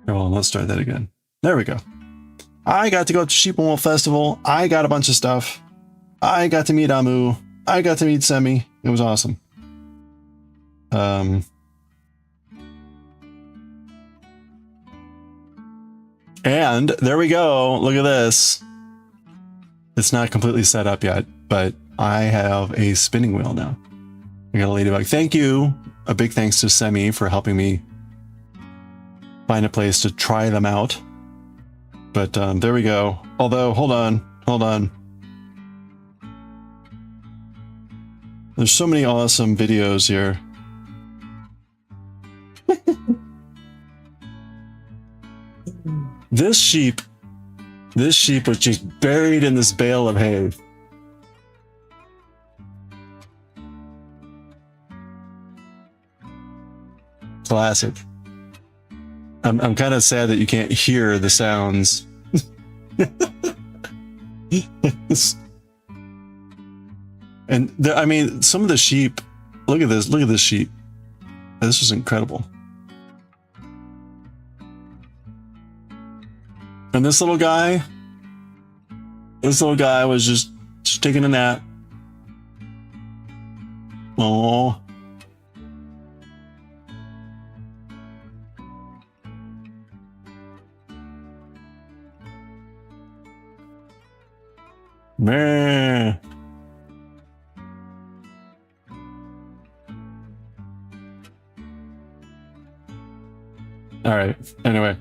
Well, let's try that again. There we go. I got to go to Sheepmoor Festival. I got a bunch of stuff. I got to meet Amu. I got to meet Semi. It was awesome. And there we go. Look at this. It's not completely set up yet, but I have a spinning wheel now. I got a ladybug. Thank you. A big thanks to Semi for helping me find a place to try them out. But there we go. Although, hold on. There's so many awesome videos here. This sheep was just buried in this bale of hay. Classic. I'm kind of sad that you can't hear the sounds. And I mean, some of the sheep. Look at this. Look at this sheep. This is incredible. And this little guy was just taking a nap. Oh. Man. All right. Anyway.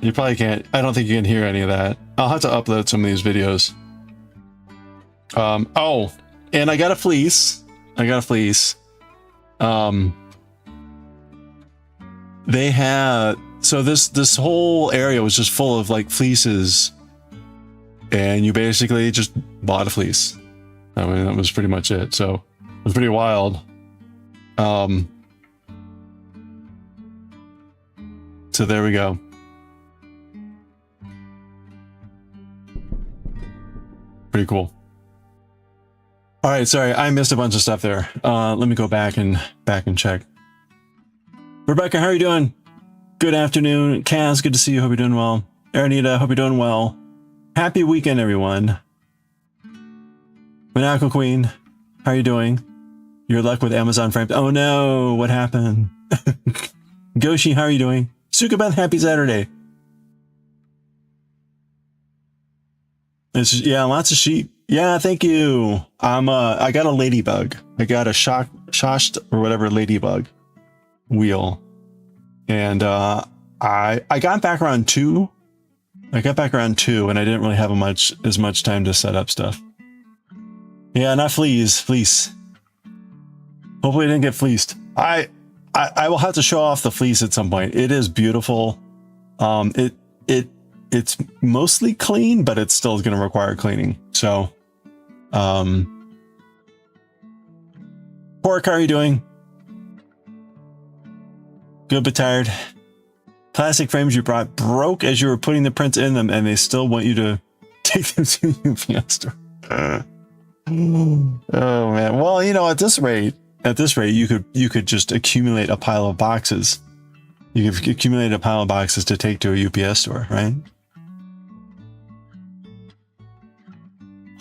You probably can't. I don't think you can hear any of that. I'll have to upload some of these videos. Oh, and I got a fleece. They had, so this whole area was just full of like fleeces, and you basically just bought a fleece. I mean, that was pretty much it. So it was pretty wild. So there we go. Pretty cool. All right, sorry, I missed a bunch of stuff there. Let me go back and check. Rebecca, how are you doing? Good afternoon. Kaz, good to see you. Hope you're doing well. Aranita, hope you're doing well. Happy weekend, everyone. Monaco Queen, how are you doing? Your luck with Amazon Prime. Oh no, what happened? Goshi, how are you doing? Sukabeth, happy Saturday. It's just, yeah, lots of sheep. Yeah, thank you. I got a ladybug. I got a shoshed or whatever ladybug wheel, and I got back around 2. I got back around 2, and I didn't really have as much time to set up stuff. Yeah, not fleas, fleece. Hopefully, I didn't get fleeced. I will have to show off the fleece at some point. It is beautiful. It's mostly clean, but it's still going to require cleaning. So, Pork, how are you doing? Good, but tired. Plastic frames you brought broke as you were putting the prints in them, and they still want you to take them to the UPS store. Oh man. Well, you know, at this rate, you could just accumulate a pile of boxes. You could accumulate a pile of boxes to take to a UPS store, right?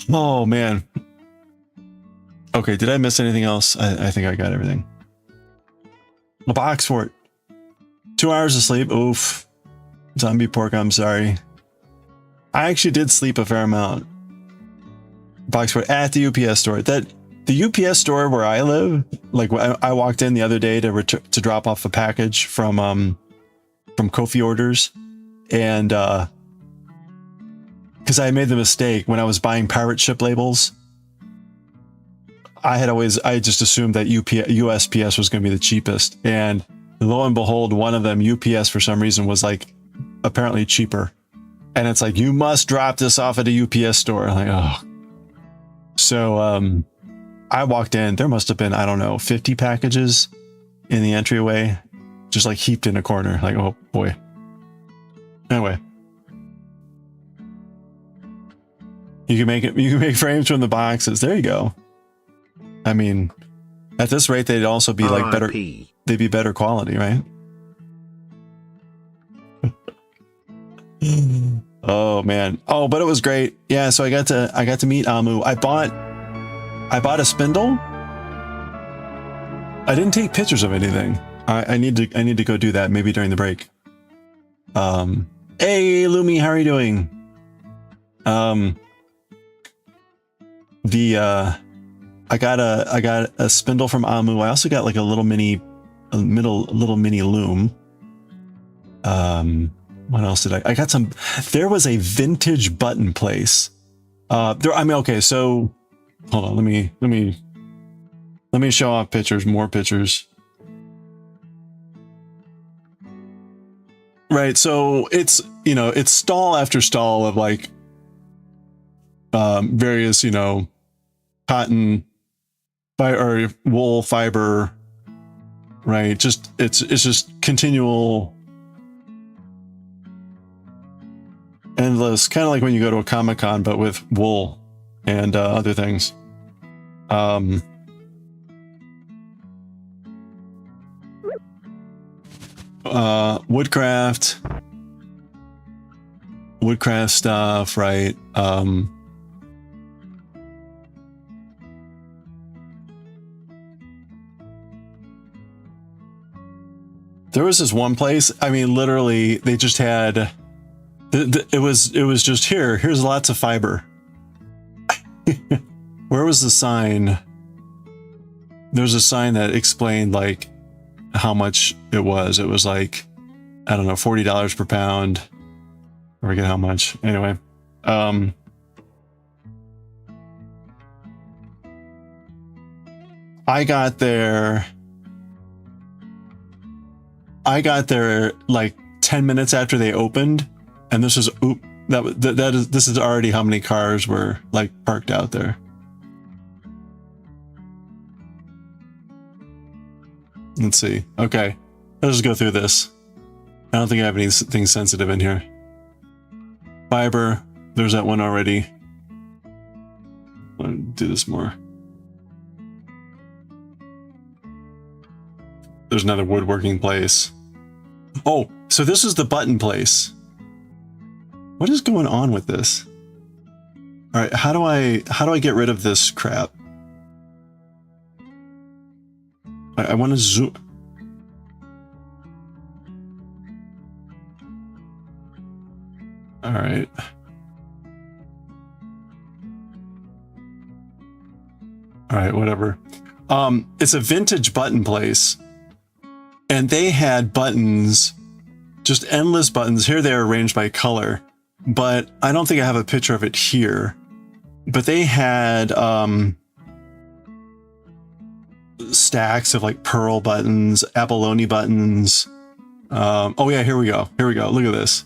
Oh man. Okay, did I miss anything else? I think I got everything. A box fort. 2 hours of sleep. Oof. Zombie Pork, I'm sorry. I actually did sleep a fair amount. Box fort at the UPS store. The UPS store where I live, like I walked in the other day to drop off a package from Kofi Orders, and because I made the mistake when I was buying pirate ship labels, I just assumed that USPS was going to be the cheapest, and lo and behold, one of them, UPS, for some reason was like apparently cheaper, and it's like, you must drop this off at a UPS store. I'm like, oh. So I walked in, there must have been, I don't know, 50 packages in the entryway, just like heaped in a corner. Like, oh boy. Anyway. You can make frames from the boxes. There you go. I mean, at this rate, they'd also be like better. They'd be better quality, right? Oh man. Oh, but it was great. Yeah, so I got to meet Amu. I bought a spindle. I didn't take pictures of anything. I need to go do that maybe during the break. Hey Lumi, how are you doing? I got a spindle from Amu. I also got like a little mini loom. What else did I got some, there was a vintage button place. Okay, so hold on, let me show off pictures, more pictures. Right, so it's, you know, it's stall after stall of like various, you know, cotton or wool fiber, right? Just it's just continual, endless, kind of like when you go to a Comic-Con but with wool and other things. Woodcraft stuff, right? There was this one place, I mean, literally, they just had, it was just here's lots of fiber. Where was the sign? There's a sign that explained like how much it was. It was like, I don't know, $40 per pound. I forget how much. Anyway, I got there like 10 minutes after they opened, and this is this is already how many cars were like parked out there. Let's see. Okay, let's just go through this. I don't think I have anything sensitive in here. Fiber, there's that one already. I'll do this more. There's another woodworking place. Oh, so this is the button place. What is going on with this? All right, how do I get rid of this crap? I want to zoom. All right. All right, whatever. It's a vintage button place. And they had buttons, just endless buttons. Here they're arranged by color, but I don't think I have a picture of it here. But they had stacks of like pearl buttons, abalone buttons. Oh yeah, here we go. Here we go. Look at this.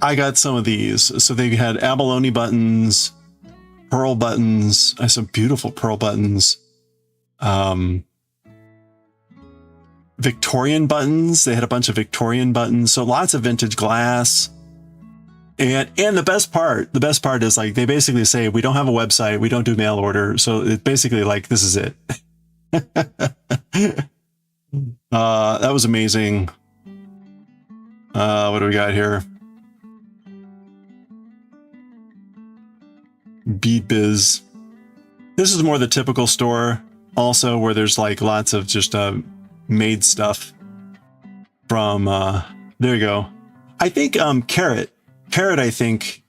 I got some of these. So they had abalone buttons, pearl buttons. I have some beautiful pearl buttons. Victorian buttons. They had a bunch of Victorian buttons. So lots of vintage glass. And the best part is like, they basically say, we don't have a website. We don't do mail order. So it's basically like, this is it. That was amazing. What do we got here? Bead Biz. This is more the typical store also, where there's like lots of just, made stuff from there you go. I think Carrot I think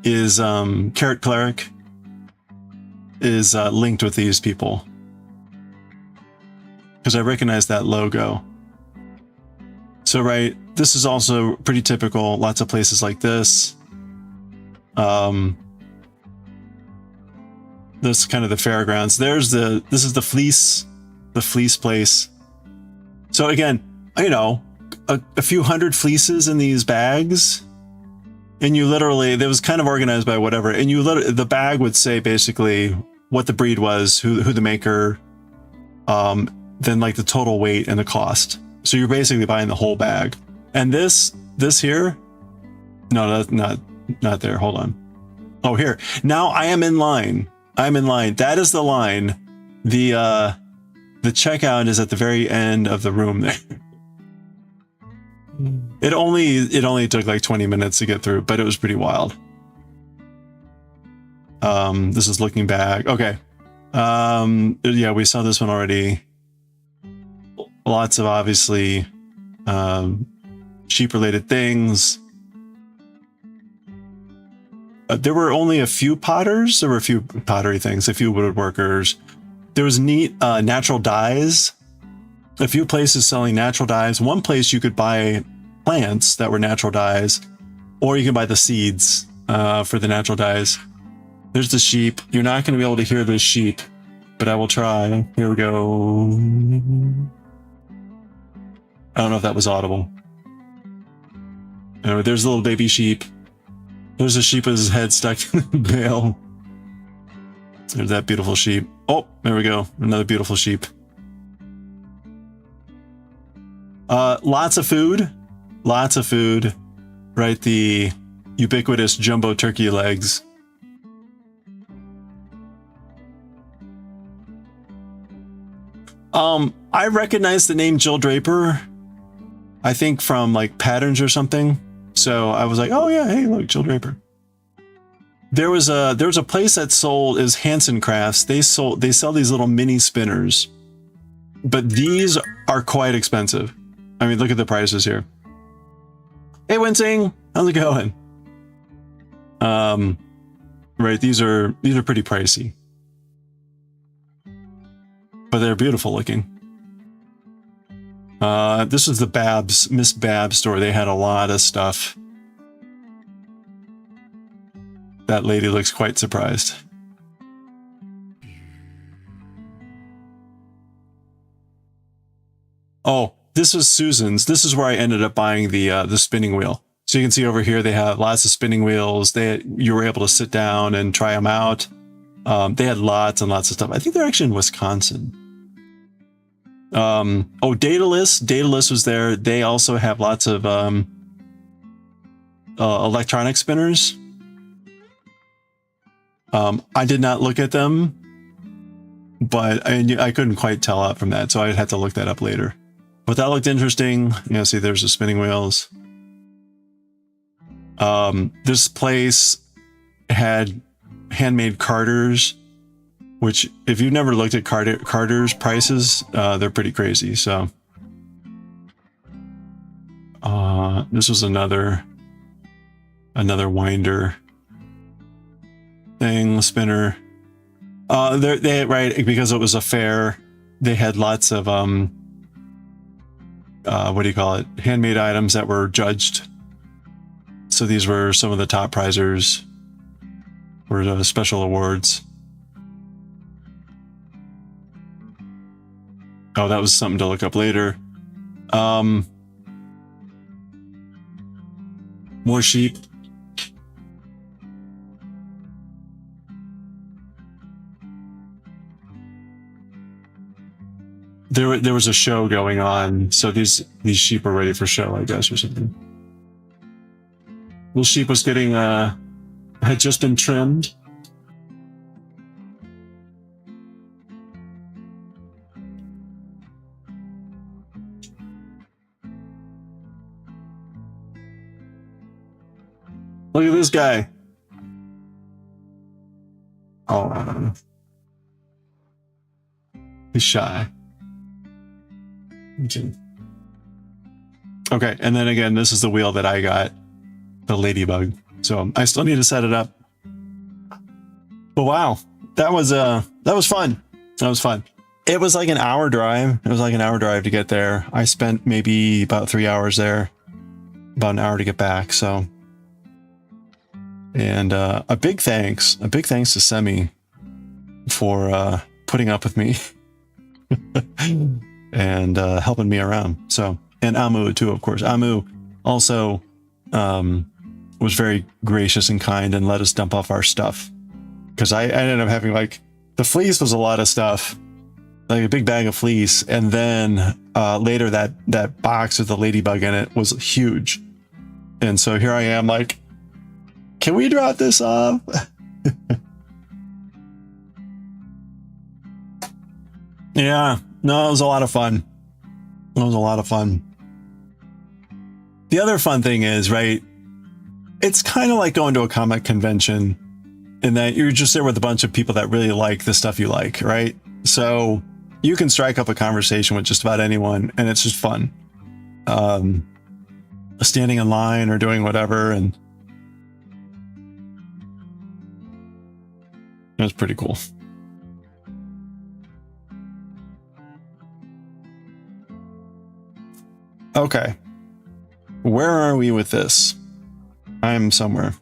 is Carrot Cleric is linked with these people, because I recognize that logo. So right, this is also pretty typical, lots of places like this. This is kind of the fairgrounds. This is the fleece place. So again, you know, a few hundred fleeces in these bags, and you literally, it was kind of organized by whatever, and you literally, the bag would say basically what the breed was, who the maker, then like the total weight and the cost. So you're basically buying the whole bag. And this here, no, that's not there. Hold on. Oh, here. Now I am in line. I'm in line. That is the line. The checkout is at the very end of the room there. It only took like 20 minutes to get through, but it was pretty wild. This is looking back. Okay. Yeah, we saw this one already. Lots of obviously sheep related things. There were only a few potters. There were a few pottery things, a few woodworkers. There was neat natural dyes. A few places selling natural dyes. One place you could buy plants that were natural dyes, or you can buy the seeds for the natural dyes. There's the sheep. You're not going to be able to hear the sheep, but I will try. Here we go. I don't know if that was audible. Anyway, there's a little baby sheep. There's a sheep with his head stuck in the bale. There's that beautiful sheep. Oh, there we go. Another beautiful sheep. Lots of food. Lots of food. Right, the ubiquitous jumbo turkey legs. I recognize the name Jill Draper, I think from like patterns or something. So I was like, oh yeah, hey, look, Jill Draper. There was a place that sold, is Hanson Crafts. They sell these little mini spinners, but these are quite expensive. I mean, look at the prices here. Hey, Wincing, how's it going? Right, these are pretty pricey, but they're beautiful looking. This is the Miss Babs store. They had a lot of stuff. That lady looks quite surprised. Oh, this was Susan's. This is where I ended up buying the spinning wheel. So you can see over here they have lots of spinning wheels. You were able to sit down and try them out. They had lots and lots of stuff. I think they're actually in Wisconsin. Oh, Daedalus was there. They also have lots of electronic spinners. I did not look at them, but I couldn't quite tell out from that, so I'd have to look that up later. But that looked interesting. You know, see, there's the spinning wheels. This place had handmade carters, which if you've never looked at carters prices, they're pretty crazy. So this was another winder thing, spinner. Right, because it was a fair, they had lots of what do you call it, handmade items that were judged. So these were some of the top prizers for special awards. Oh, that was something to look up later. More sheep. There was a show going on, so these sheep were ready for show, I guess, or something. Little sheep was getting had just been trimmed. Look at this guy. Oh, he's shy. Okay, and then again, this is the wheel that I got, the ladybug. So I still need to set it up. But wow, that was fun. That was fun. It was like an hour drive. It was like an hour drive to get there. I spent maybe about 3 hours there, about an hour to get back. So, and a big thanks to Semi for putting up with me. And helping me around. So, and Amu too, of course. Amu also was very gracious and kind and let us dump off our stuff, because I ended up having, like, the fleece was a lot of stuff, like a big bag of fleece, and then later that box with the ladybug in it was huge, and so here I am like, can we drop this off? Yeah. No, it was a lot of fun. It was a lot of fun. the other fun thing is, right, it's kind of like going to a comic convention in that you're just there with a bunch of people that really like the stuff you like, right? So you can strike up a conversation with just about anyone, and it's just fun. Standing in line or doing whatever, and it was pretty cool. Okay. Where are we with this? I'm somewhere.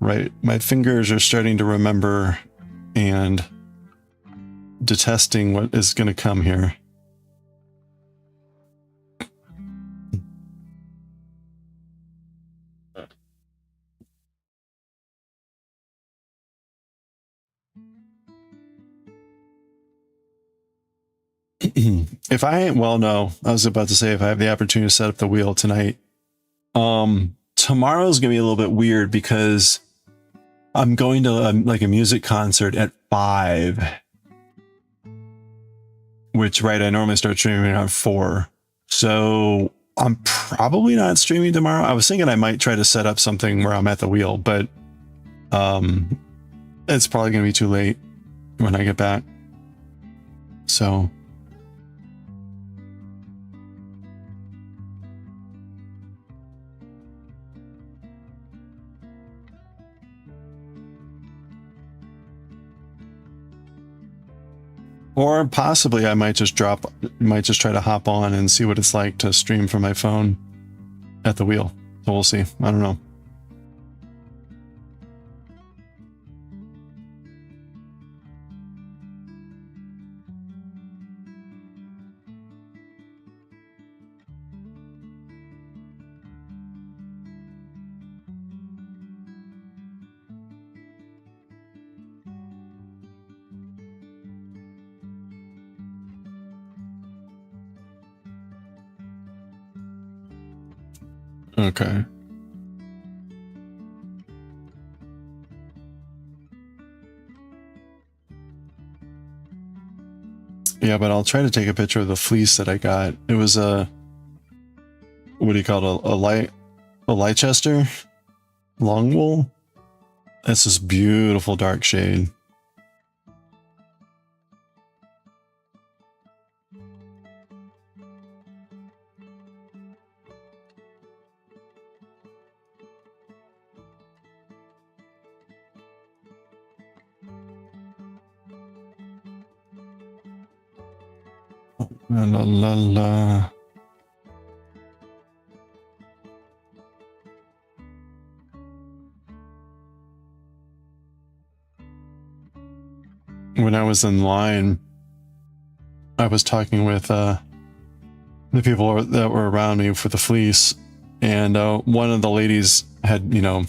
Right. My fingers are starting to remember and detesting what is going to come here. If I, well, no, I was about to say if I have the opportunity to set up the wheel tonight, tomorrow's gonna be a little bit weird because I'm going to like a music concert at 5, which, right, I normally start streaming at 4. So I'm probably not streaming tomorrow. I was thinking I might try to set up something where I'm at the wheel, but it's probably gonna be too late when I get back. So or possibly I might just try to hop on and see what it's like to stream from my phone at the wheel. So we'll see. I don't know. Okay. Yeah, but I'll try to take a picture of the fleece that I got. It was a, what do you call it? A Leicester long wool. That's this beautiful dark shade. La la la la. When I was in line, I was talking with the people that were around me for the fleece, and one of the ladies had, you know,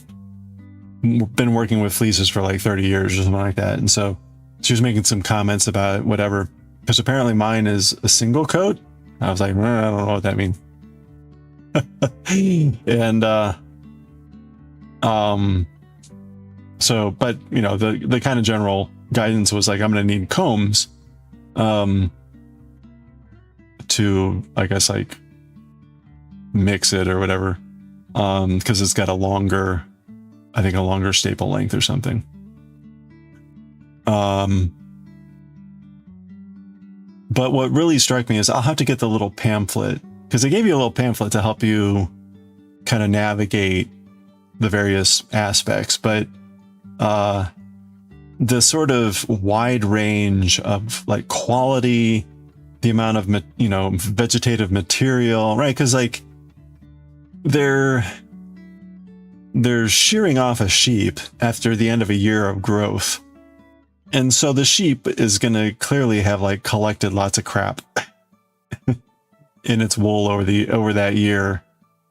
been working with fleeces for like 30 years or something like that, and so she was making some comments about it, whatever, because apparently mine is a single coat. I was like, I don't know what that means. And so, but you know, the kind of general guidance was like, I'm going to need combs to, I guess, like mix it or whatever, because it's got a longer, I think a longer staple length or something. But what really struck me is I'll have to get the little pamphlet, because they gave you a little pamphlet to help you kind of navigate the various aspects, but the sort of wide range of like quality, the amount of, you know, vegetative material, right? Because like they're shearing off a sheep after the end of a year of growth. And so the sheep is going to clearly have like collected lots of crap in its wool over that year.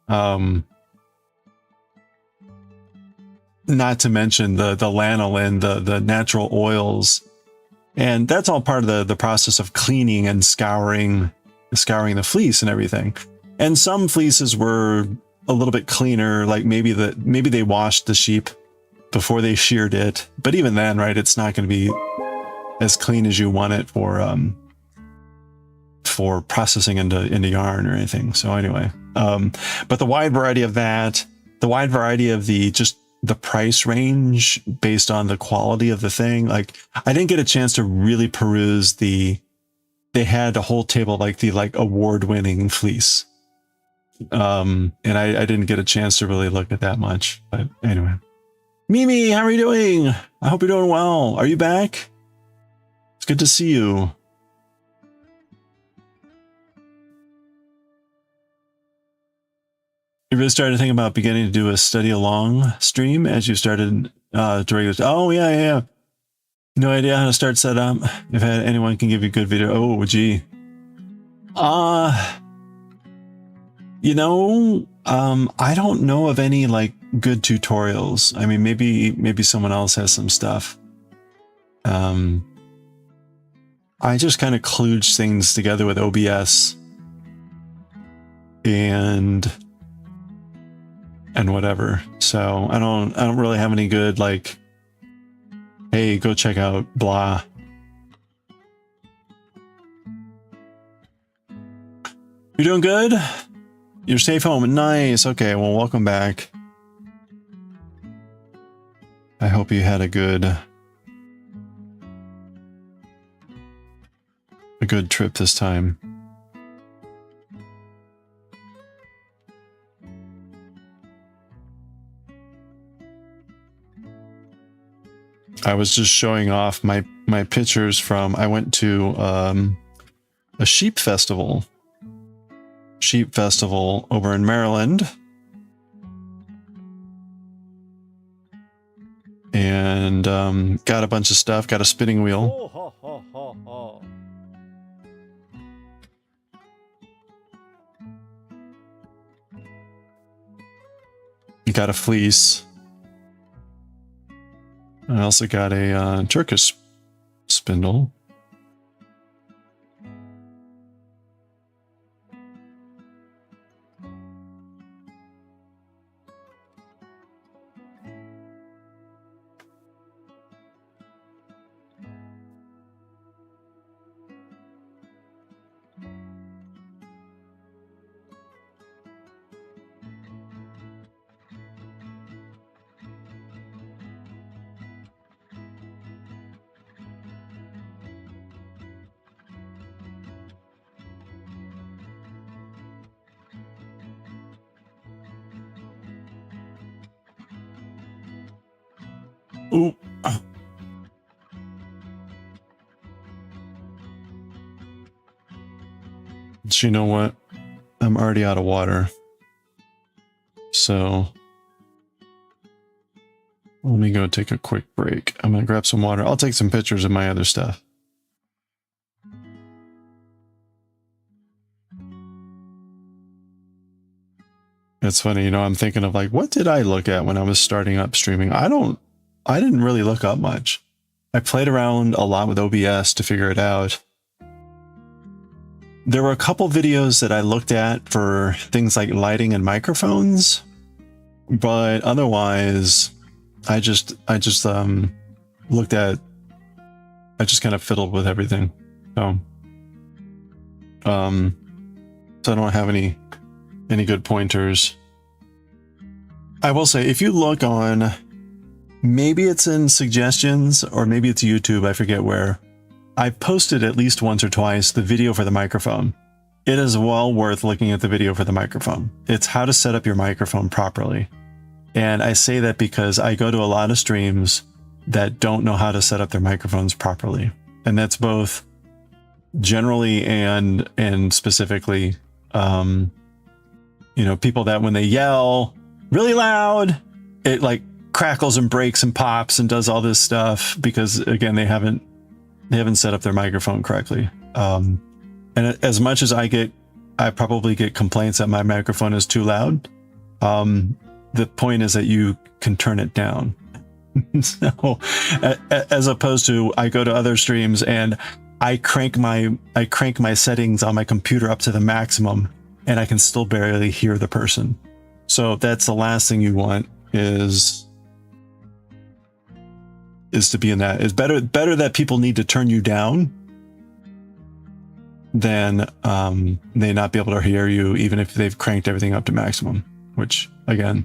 Not to mention the lanolin, the natural oils, and that's all part of the process of cleaning and scouring the fleece and everything. And some fleeces were a little bit cleaner, like maybe they washed the sheep before they sheared it, but even then, right, it's not going to be as clean as you want it for processing into yarn or anything. So anyway, But the wide variety of that, the wide variety of just the price range based on the quality of the thing. Like, I didn't get a chance to really peruse they had a whole table, like the award-winning fleece. And I didn't get a chance to really look at that much, but anyway. Mimi, how are you doing? I hope you're doing well. Are you back? It's good to see you. You really started thinking about beginning to do a study along stream as you started during this. Oh, yeah. No idea how to start setup. If anyone can give you a good video. Oh, gee. You know, I don't know of any like good tutorials. I mean, maybe someone else has some stuff. I just kind of kludge things together with OBS and whatever. So I don't really have any good like, hey, go check out blah. You're doing good? You're safe home. Nice. Okay, well, welcome back. I hope you had a good trip this time. I was just showing off my pictures from, I went to a sheep festival over in Maryland, and got a bunch of stuff, got a spinning wheel. Got a fleece. I also got a Turkish spindle. Ooh. So you know what? I'm already out of water. So let me go take a quick break. I'm gonna grab some water. I'll take some pictures of my other stuff. It's funny, you know, I'm thinking of like, what did I look at when I was starting up streaming? I didn't really look up much. I played around a lot with OBS to figure it out. There were a couple videos that I looked at for things like lighting and microphones, but otherwise I just looked at, I just kind of fiddled with everything. So I don't have any good pointers. I will say, if you look on, maybe it's in suggestions or maybe it's YouTube, I forget where, I posted at least once or twice the video for the microphone. It is well worth looking at the video for the microphone. It's how to set up your microphone properly. And I say that because I go to a lot of streams that don't know how to set up their microphones properly. And that's both generally and specifically, you know, people that when they yell really loud, it like crackles and breaks and pops and does all this stuff because, again, they haven't set up their microphone correctly. And as much as I probably get complaints that my microphone is too loud. The point is that you can turn it down. So, as opposed to, I go to other streams and I crank my settings on my computer up to the maximum, and I can still barely hear the person. So that's the last thing you want is to be in that. It's better that people need to turn you down then they not be able to hear you even if they've cranked everything up to maximum, which again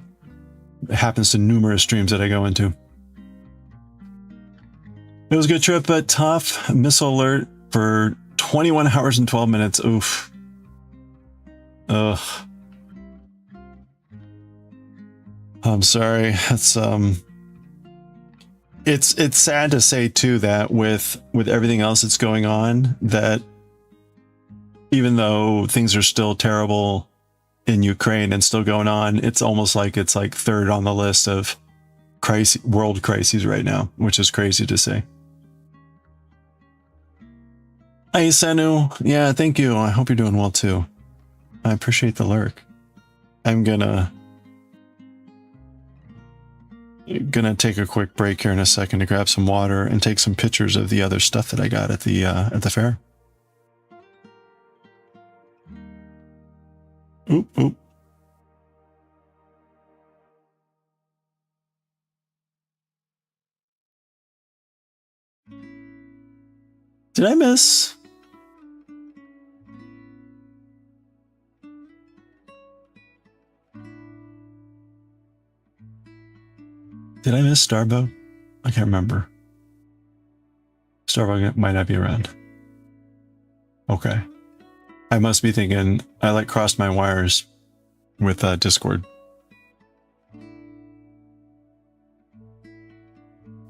happens to numerous streams that I go into. It was a good trip, but tough. Missile alert for 21 hours and 12 minutes. Oof. Ugh. I'm sorry. It's sad to say too that with everything else that's going on, that even though things are still terrible in Ukraine and still going on, it's almost like it's like third on the list of world crises right now, which is crazy to say. Hey, Senu. Yeah, thank you. I hope you're doing well too. I appreciate the lurk. I'm gonna take a quick break here in a second to grab some water and take some pictures of the other stuff that I got at the fair. Oop, oop. Did I miss? Did I miss Starbuck? I can't remember. Starbuck might not be around. Okay. I must be thinking I like crossed my wires with Discord.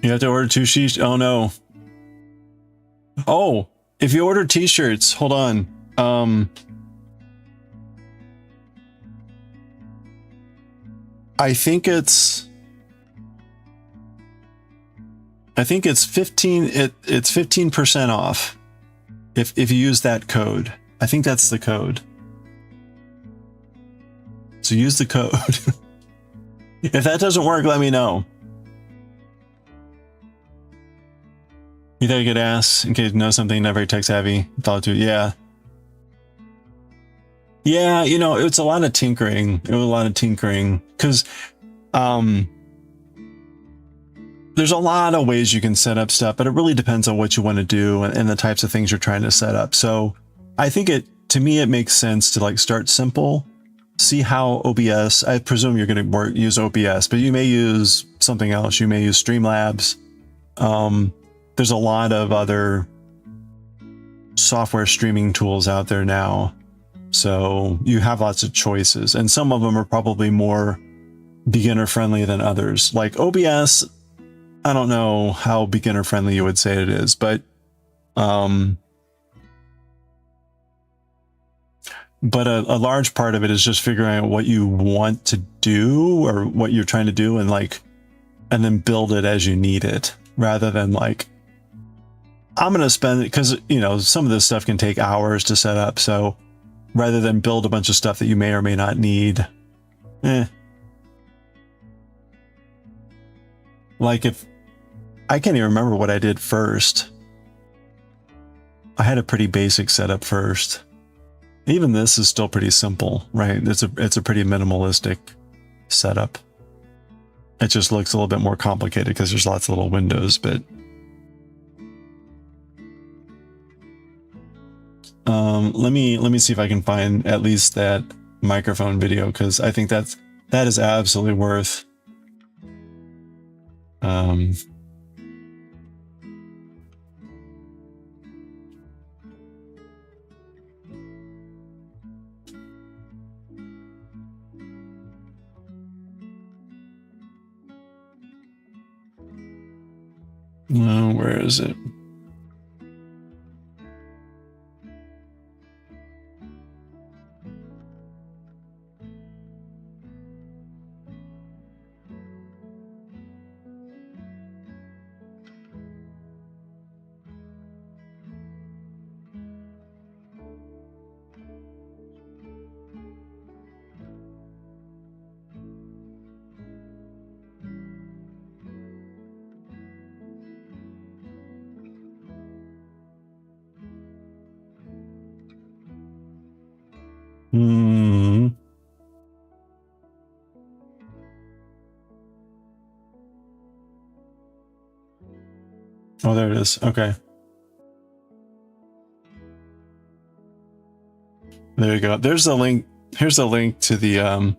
You have to order 2 sheets. Oh no. Oh, if you order t-shirts, hold on. I think it's 15% off if you use that code. I think that's the code. So use the code. If that doesn't work, let me know. You think I could ask in case you know something not very tech savvy? Thought to, yeah. Yeah, you know, it's a lot of tinkering. It was a lot of tinkering because there's a lot of ways you can set up stuff, but it really depends on what you want to do and the types of things you're trying to set up. So I think to me, it makes sense to like start simple, see how OBS, I presume you're going to use OBS, but you may use something else. You may use Streamlabs. There's a lot of other software streaming tools out there now. So you have lots of choices, and some of them are probably more beginner friendly than others. Like OBS, I don't know how beginner friendly you would say it is, but a large part of it is just figuring out what you want to do or what you're trying to do, and then build it as you need it, rather than like, I'm going to spend it, because, you know, some of this stuff can take hours to set up. So rather than build a bunch of stuff that you may or may not need, like if I can't even remember what I did first. I had a pretty basic setup first. Even this is still pretty simple, right? It's a pretty minimalistic setup. It just looks a little bit more complicated because there's lots of little windows, but let me see if I can find at least that microphone video, because I think that is absolutely worth where is it? Oh, there it is. Okay. There you go. There's a link. Here's a link to the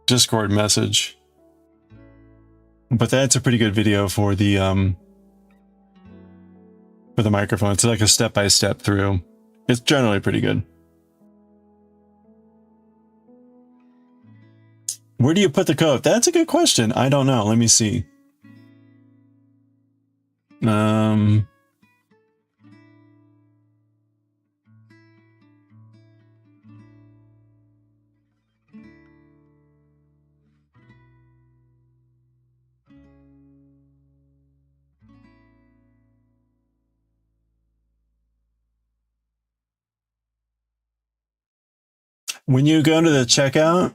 Discord message. But that's a pretty good video for the microphone. It's like a step-by-step through. It's generally pretty good. Where do you put the coat? That's a good question. I don't know. Let me see. When you go to the checkout,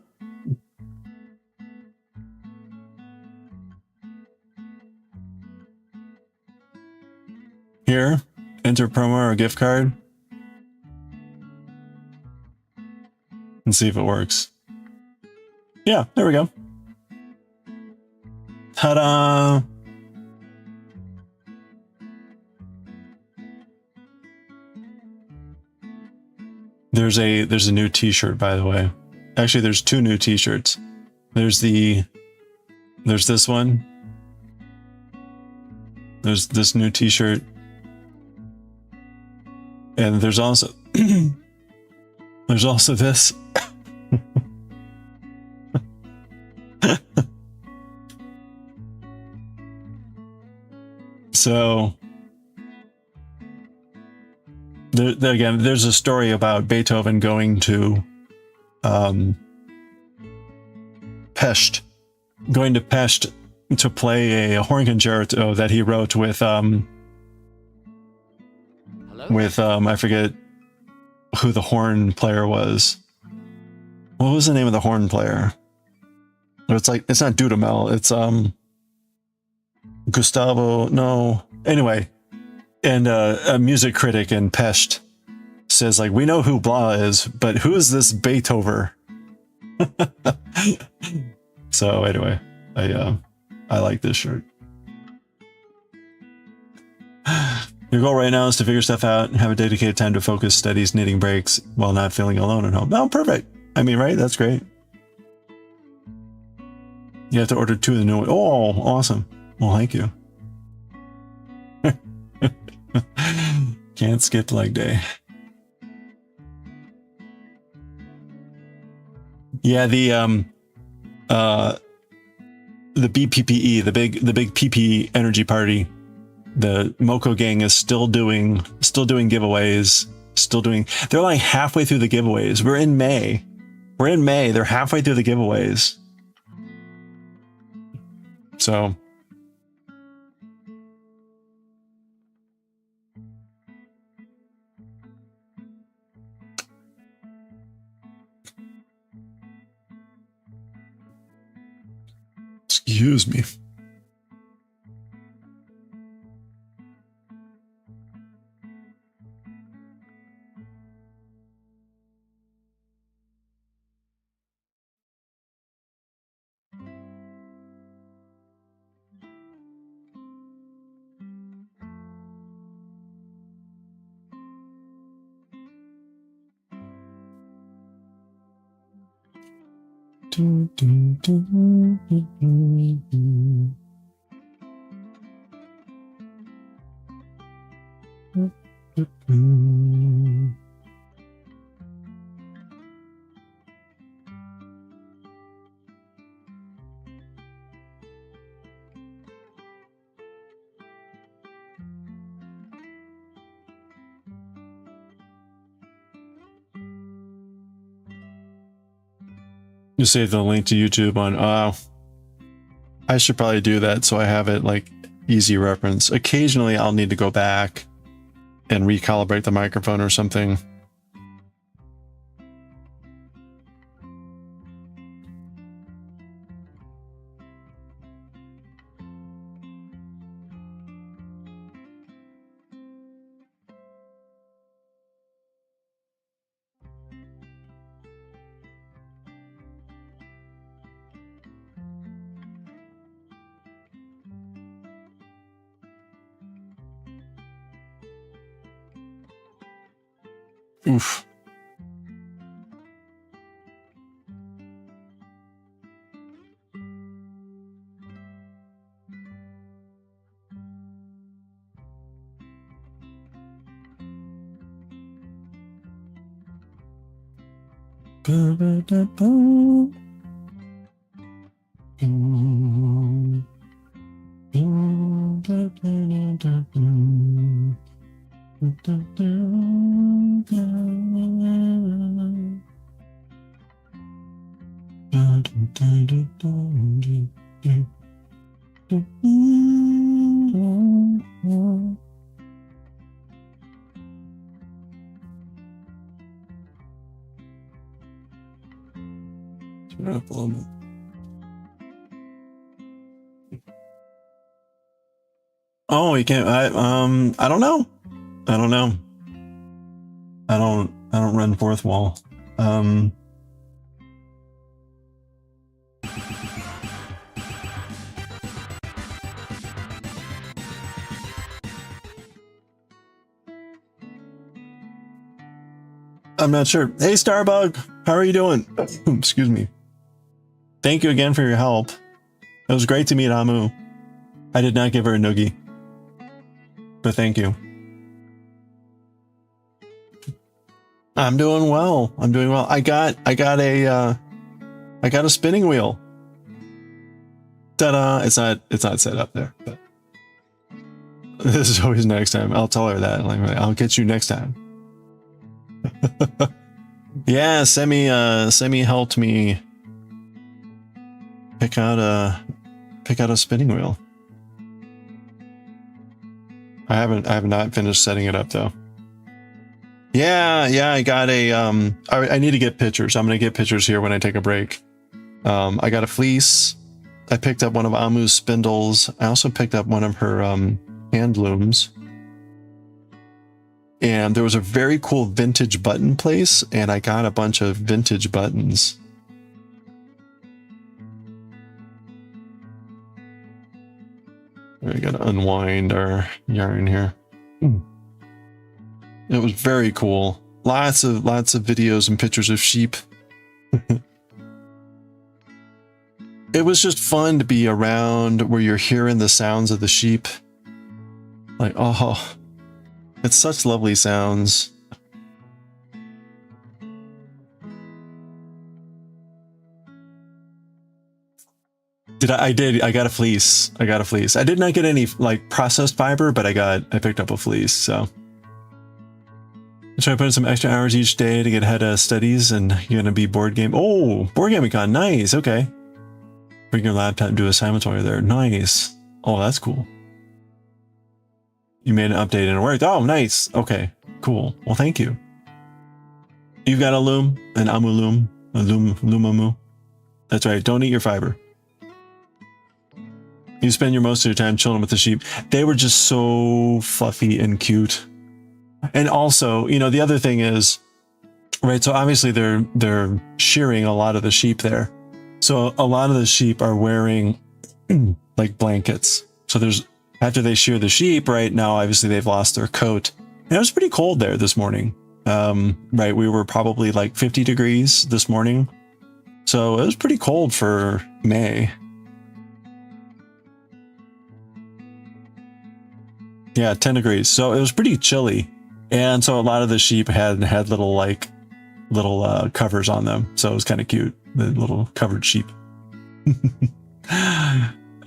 here, enter promo or gift card, and see if it works. Yeah, there we go. Ta-da! There's a new t-shirt, by the way. Actually, there's two new t-shirts. There's this one. There's this new t-shirt. And there's also this. So again, there's a story about Beethoven going to Pest to play a horn concerto that he wrote with I forget who the horn player was. What was the name of the horn player? It's not Dudamel, it's Gustavo, no. Anyway, and a music critic in Pest says, like, we know who blah is, but who is this Beethoven? So anyway, I like this shirt. Your goal right now is to figure stuff out and have a dedicated time to focus, studies, knitting breaks while not feeling alone at home. Oh, perfect. I mean, right? That's great. You have to order 2 of the new ones. Oh, awesome. Well, thank you. Can't skip leg day. Yeah, the BPPE, the big PP energy party, the Moko gang is still doing giveaways, they're like halfway through the giveaways. We're in May. They're halfway through the giveaways. So excuse me. You save the link to YouTube on, I should probably do that so I have it like easy reference. Occasionally I'll need to go back and recalibrate the microphone or something. Oof. Turn it up a little bit. Oh, you can't. I don't know. I don't know. I don't run fourth wall. I'm not sure. Hey, Starbug, how are you doing? Excuse me. Thank you again for your help. It was great to meet Amu. I did not give her a noogie, but thank you. I'm doing well. I'm doing well. I got a spinning wheel. Ta-da! It's not set up there, but this is always next time. I'll tell her that. Like, I'll get you next time. Yeah, Semi helped me pick out a spinning wheel. I have not finished setting it up though. Yeah, I got a I need to get pictures. I'm gonna get pictures here when I take a break. I got a fleece. I picked up one of Amu's spindles. I also picked up one of her hand looms. And there was a very cool vintage button place, and I got a bunch of vintage buttons. We gotta unwind our yarn here. It was very cool. Lots of videos and pictures of sheep. It was just fun to be around where you're hearing the sounds of the sheep. Like, oh, it's such lovely sounds. I got a fleece. I did not get any like processed fiber, but I picked up a fleece, so. I try to put in some extra hours each day to get ahead of studies, and you're gonna be board game. Oh, board gaming con, nice, okay. Bring your laptop and do assignments while you're there. Nice. Oh, that's cool. You made an update and it worked. Oh, nice. Okay, cool. Well, thank you. You've got a loom, an Amu loom, a loomamu. That's right. Don't eat your fiber. You spend most of your time chilling with the sheep. They were just so fluffy and cute. And also, you know, the other thing is, right, so obviously they're shearing a lot of the sheep there. So a lot of the sheep are wearing like blankets. So after they shear the sheep, right, now obviously they've lost their coat. And it was pretty cold there this morning. Right, we were probably like 50 degrees this morning. So it was pretty cold for May. Yeah, 10 degrees. So it was pretty chilly. And so a lot of the sheep had little covers on them. So it was kind of cute. The little covered sheep.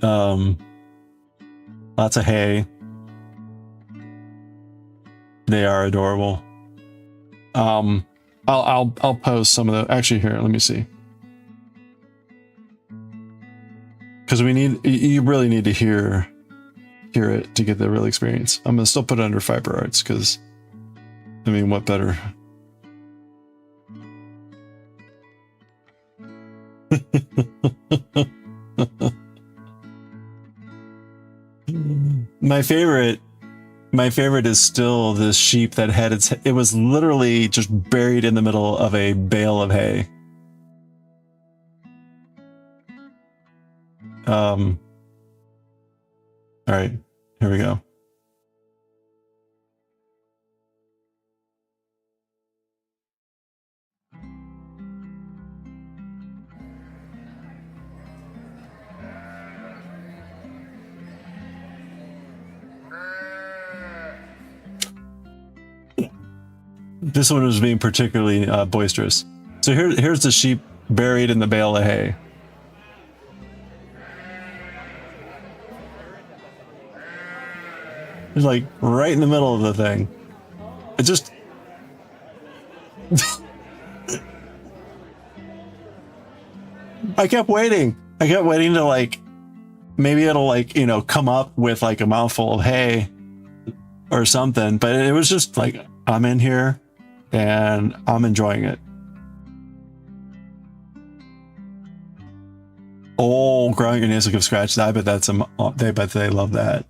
Lots of hay. They are adorable. I'll post some of the, actually here, let me see. Because you really need to hear it to get the real experience. I'm gonna still put it under fiber arts because, I mean, what better? My favorite is still this sheep that had it was literally just buried in the middle of a bale of hay. All right, here we go. This one was being particularly boisterous. So here's the sheep buried in the bale of hay. It's like right in the middle of the thing. It just... I kept waiting. I kept waiting to like, maybe it'll like, you know, come up with like a mouthful of hay or something. But it was just like, I'm in here and I'm enjoying it. Oh, growing your nails will give scratches. I bet that's they bet they love that.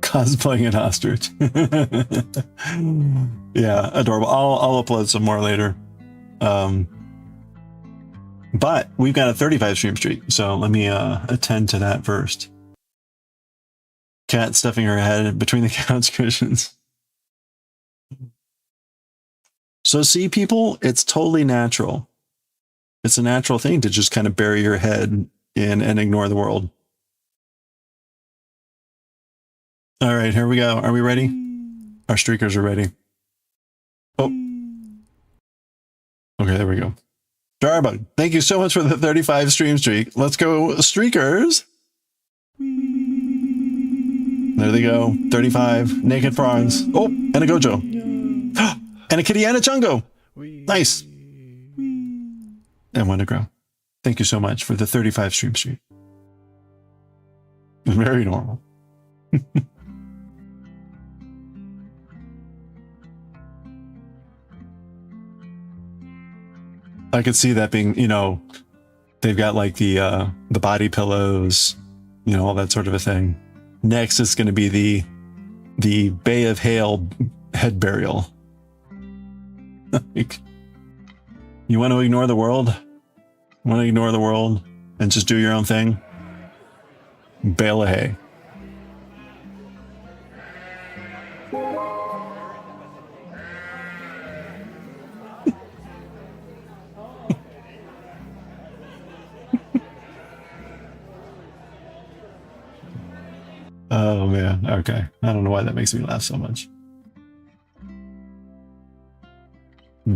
Cosplaying an ostrich. Yeah, adorable. I'll upload some more later. But we've got a 35 stream streak, so let me attend to that first. Cat stuffing her head between the couch cushions. So see, people, it's totally natural. It's a natural thing to just kind of bury your head in and ignore the world. All right, here we go. Are we ready? Our streakers are ready. Oh. Okay, there we go. Jarbug, thank you so much for the 35 stream streak. Let's go, streakers. There they go. 35 naked frogs. Oh, and a Gojo. And a kitty and a Chungo. Nice. And one to grow. Thank you so much for the 35 stream streak. Very normal. I could see that being, you know, they've got like the body pillows, you know, all that sort of a thing. Next is going to be the Bay of Hail head burial. Like, you want to ignore the world? Want to ignore the world and just do your own thing? Bale of hay. Oh man, okay. I don't know why that makes me laugh so much.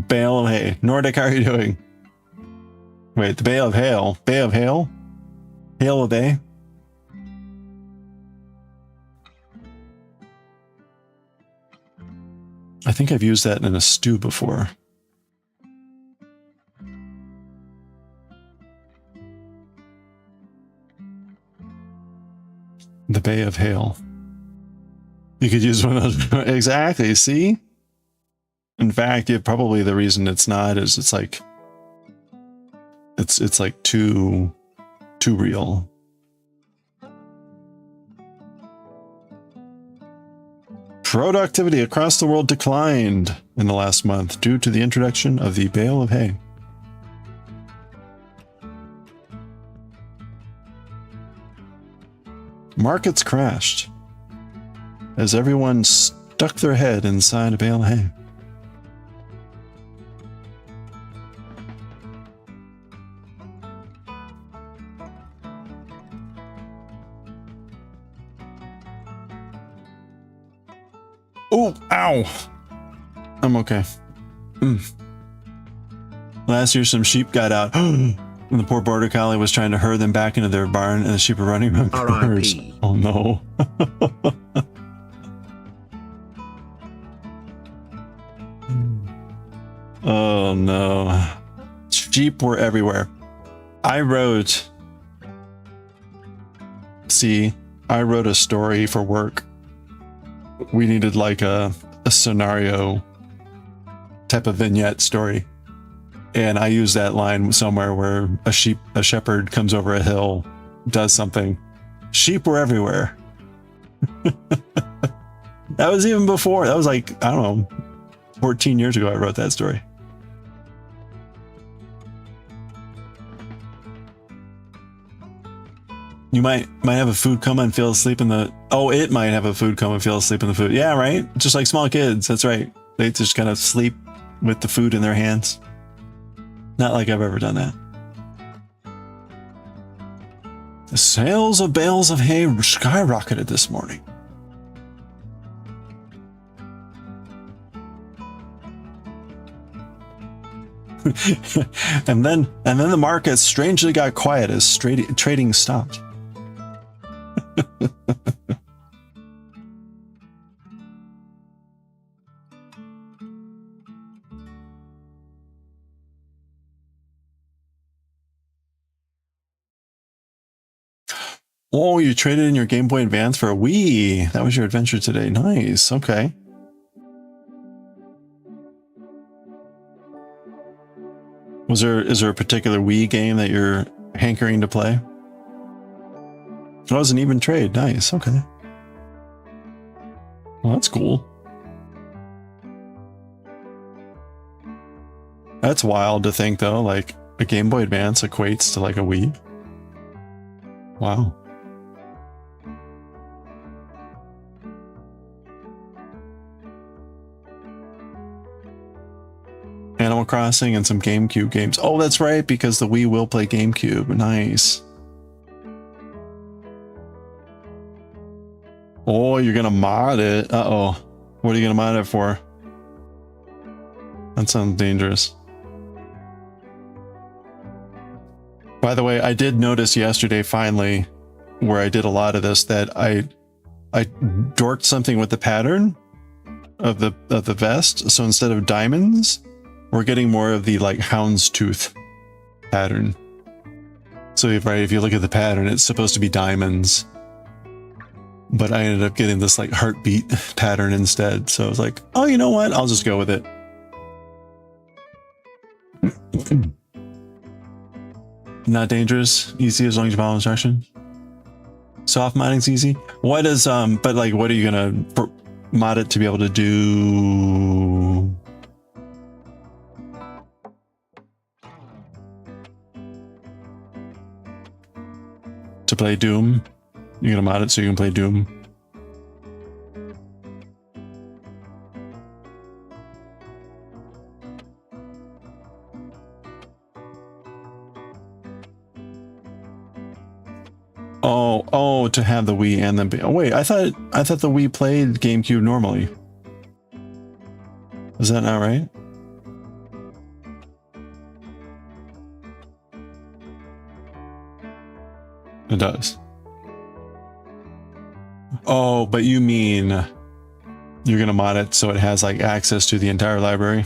Bale of hay. Nordic, how are you doing? Wait, the Bay of Hail. Bay of Hail? Hail of Bay? I think I've used that in a stew before. The Bay of Hail. You could use one of those. Exactly, see? In fact, probably the reason it's not is it's like it's like too real. Productivity across the world declined in the last month due to the introduction of the bale of hay. Markets crashed as everyone stuck their head inside a bale of hay. Oh, ow. I'm okay. Last year, some sheep got out. And the poor border collie was trying to herd them back into their barn, and the sheep were running around corners. Oh no. Oh no. Sheep were everywhere. I wrote a story for work. We needed like a scenario type of vignette story. And I use that line somewhere where a shepherd comes over a hill, does something. Sheep were everywhere. That was even before. That was like, I don't know, 14 years ago I wrote that story. You might have a food coma and feel asleep in the... Oh, it might have a food coma and feel asleep in the food. Yeah, right? Just like small kids. That's right. They just kind of sleep with the food in their hands. Not like I've ever done that. The sales of bales of hay skyrocketed this morning. and then the market strangely got quiet as trading stopped. Oh, you traded in your Game Boy Advance for a Wii. That was your adventure today. Nice. Okay. Is there a particular Wii game that you're hankering to play? It was an even trade. Nice. Okay. Well, that's cool. That's wild to think, though. Like, a Game Boy Advance equates to like a Wii. Wow. Animal Crossing and some GameCube games. Oh, that's right, because the Wii will play GameCube. Nice. Oh, you're gonna mod it. Uh-oh. What are you gonna mod it for? That sounds dangerous. By the way, I did notice yesterday, finally, where I did a lot of this, that I dorked something with the pattern of the vest. So instead of diamonds, we're getting more of the like houndstooth pattern. So if you look at the pattern, it's supposed to be diamonds, but I ended up getting this like heartbeat pattern instead. So I was like, oh, you know what? I'll just go with it. Not dangerous, easy as long as you follow instructions. Soft modding's easy. What is but like, what are you gonna mod it to be able to do? To play Doom? You're gonna mod it so you can play Doom? Oh, to have the Wii and then oh wait, I thought the Wii played GameCube normally. Is that not right? It does. Oh, but you mean you're gonna mod it so it has like access to the entire library?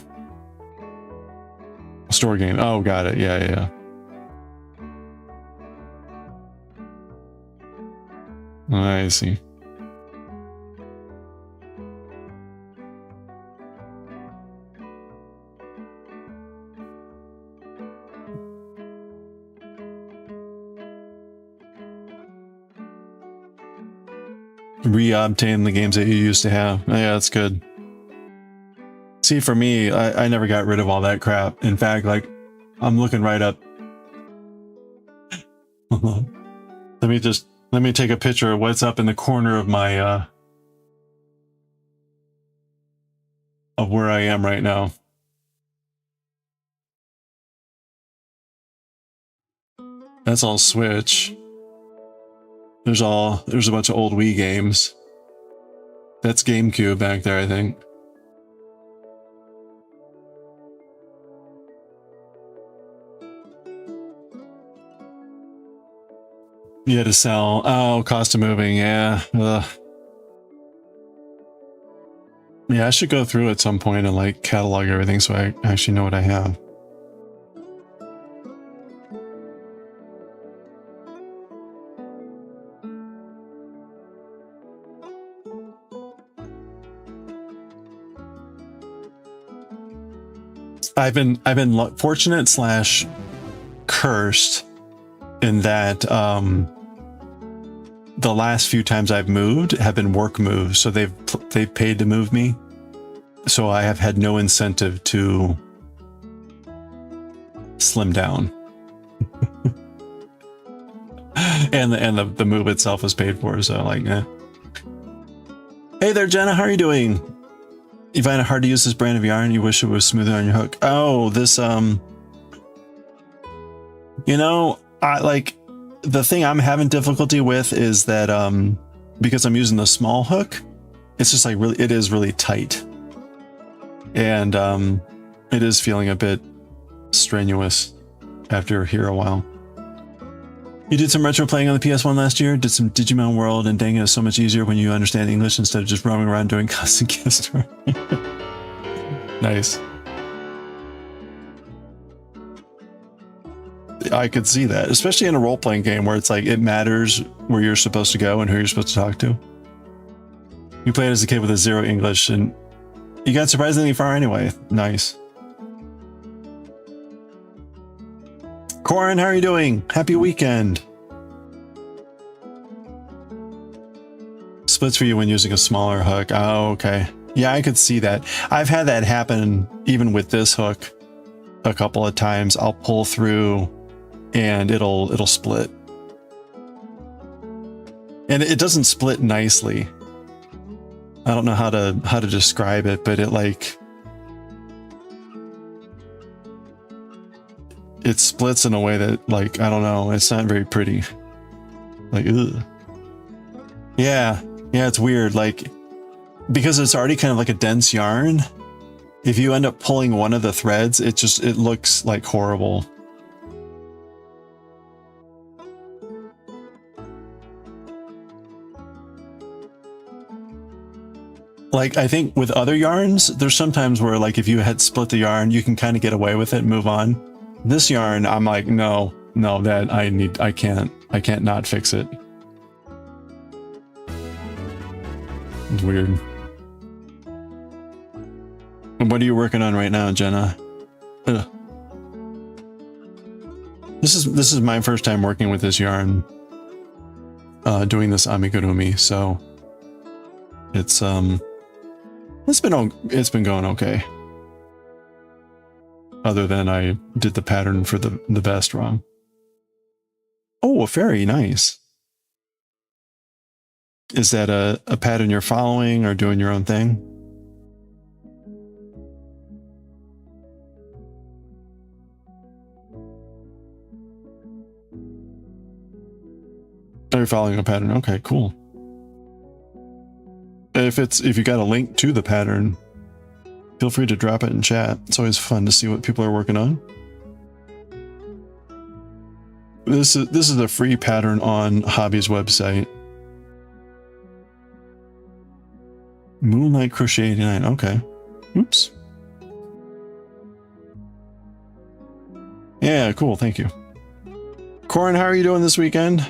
Store game. Oh, got it. Yeah. I see. Re-obtain the games that you used to have. Oh, yeah, that's good. See, for me, I never got rid of all that crap. In fact, like, I'm looking right up. Let me take a picture of what's up in the corner of my of where I am right now. That's all Switch. There's a bunch of old Wii games. That's GameCube back there, I think. You had to sell. Oh, cost of moving. Yeah. Ugh. Yeah, I should go through at some point and like catalog everything so I actually know what I have. I've been fortunate slash cursed in that the last few times I've moved have been work moves, so they've paid to move me, so I have had no incentive to slim down. and the move itself is paid for, so like, eh. Hey there, Jenna, how are you doing? You find it hard to use this brand of yarn? You wish it was smoother on your hook? Oh, this you know, I like the thing I'm having difficulty with is that because I'm using the small hook, it's just like it is really tight, and it is feeling a bit strenuous after here a while. You did some retro playing on the PS1 last year, did some Digimon World, and dang, it is so much easier when you understand English instead of just roaming around doing constant guest star. Nice. I could see that, especially in a role-playing game where it's like it matters where you're supposed to go and who you're supposed to talk to. You played as a kid with a 0 English and you got surprisingly far anyway. Nice. Corin, how are you doing? Happy weekend. Splits for you when using a smaller hook. Oh, okay. Yeah, I could see that. I've had that happen even with this hook a couple of times. I'll pull through and it'll split. And it doesn't split nicely. I don't know how to describe it, but it splits in a way that, like, I don't know, it's not very pretty. Like, ugh. Yeah, it's weird. Like, because it's already kind of like a dense yarn, if you end up pulling one of the threads, it looks like horrible. Like, I think with other yarns, there's sometimes where, like, if you had split the yarn, you can kind of get away with it and move on. This yarn, I'm like, no, that I can't not fix it. It's weird. What are you working on right now, Jenna? Ugh. This is my first time working with this yarn, doing this amigurumi, so it's been going okay. Other than I did the pattern for the vest wrong. Oh, a fairy, nice. Is that a pattern you're following or doing your own thing? Oh, you're following a pattern. Okay, cool. If you got a link to the pattern, feel free to drop it in chat. It's always fun to see what people are working on. This is a free pattern on Hobby's website. Moonlight Crochet 89. Okay. Oops. Yeah, cool. Thank you. Corin, how are you doing this weekend?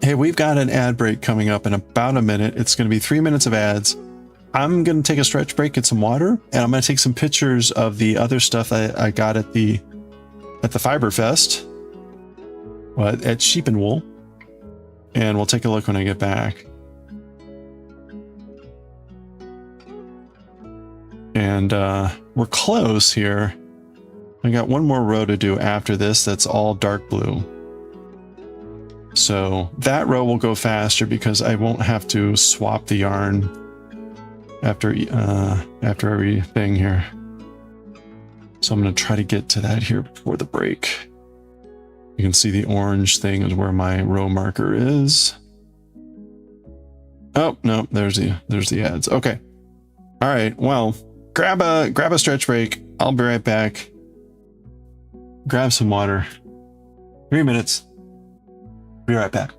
Hey, we've got an ad break coming up in about a minute. It's going to be 3 minutes of ads. I'm going to take a stretch break, get some water, and I'm going to take some pictures of the other stuff I got at the Fiber Fest, at Sheep and Wool, and we'll take a look when I get back. And we're close here. I got one more row to do after this that's all dark blue. So that row will go faster because I won't have to swap the yarn after everything here. So I'm going to try to get to that here before the break. You can see the orange thing is where my row marker is. Oh, no, there's the ads. Okay. All right. Well, grab a stretch break. I'll be right back. Grab some water. 3 minutes. Be right back.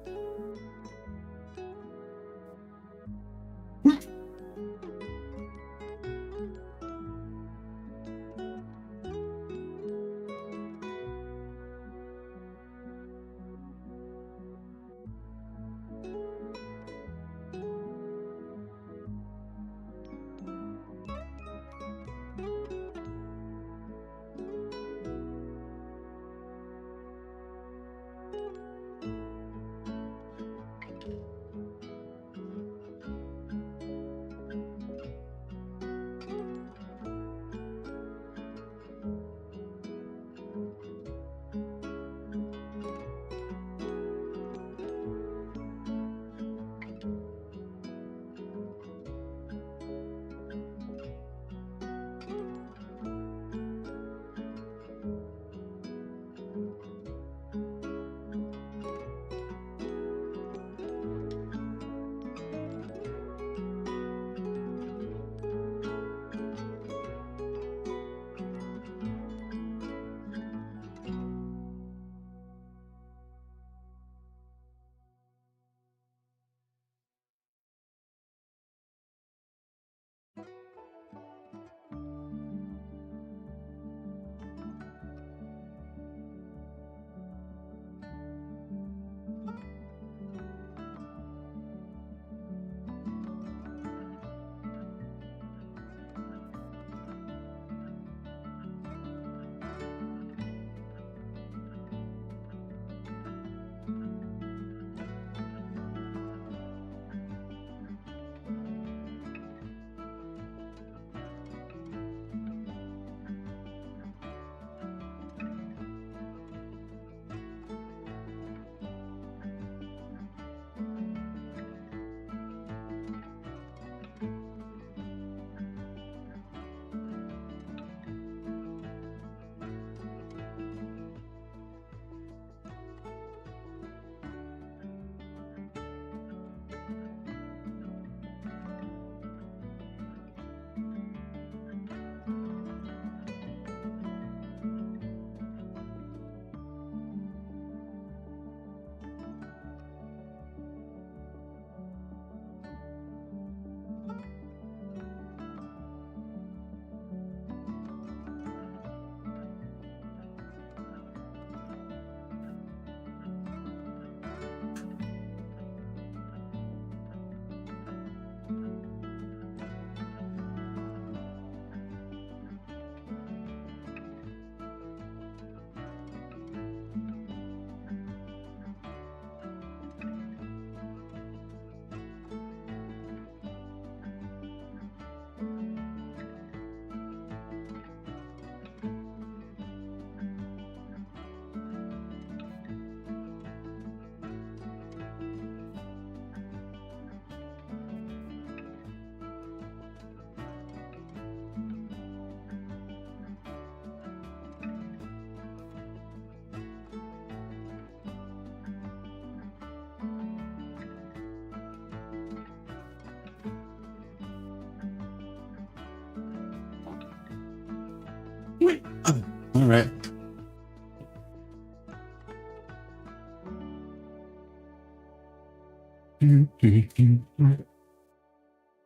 All right.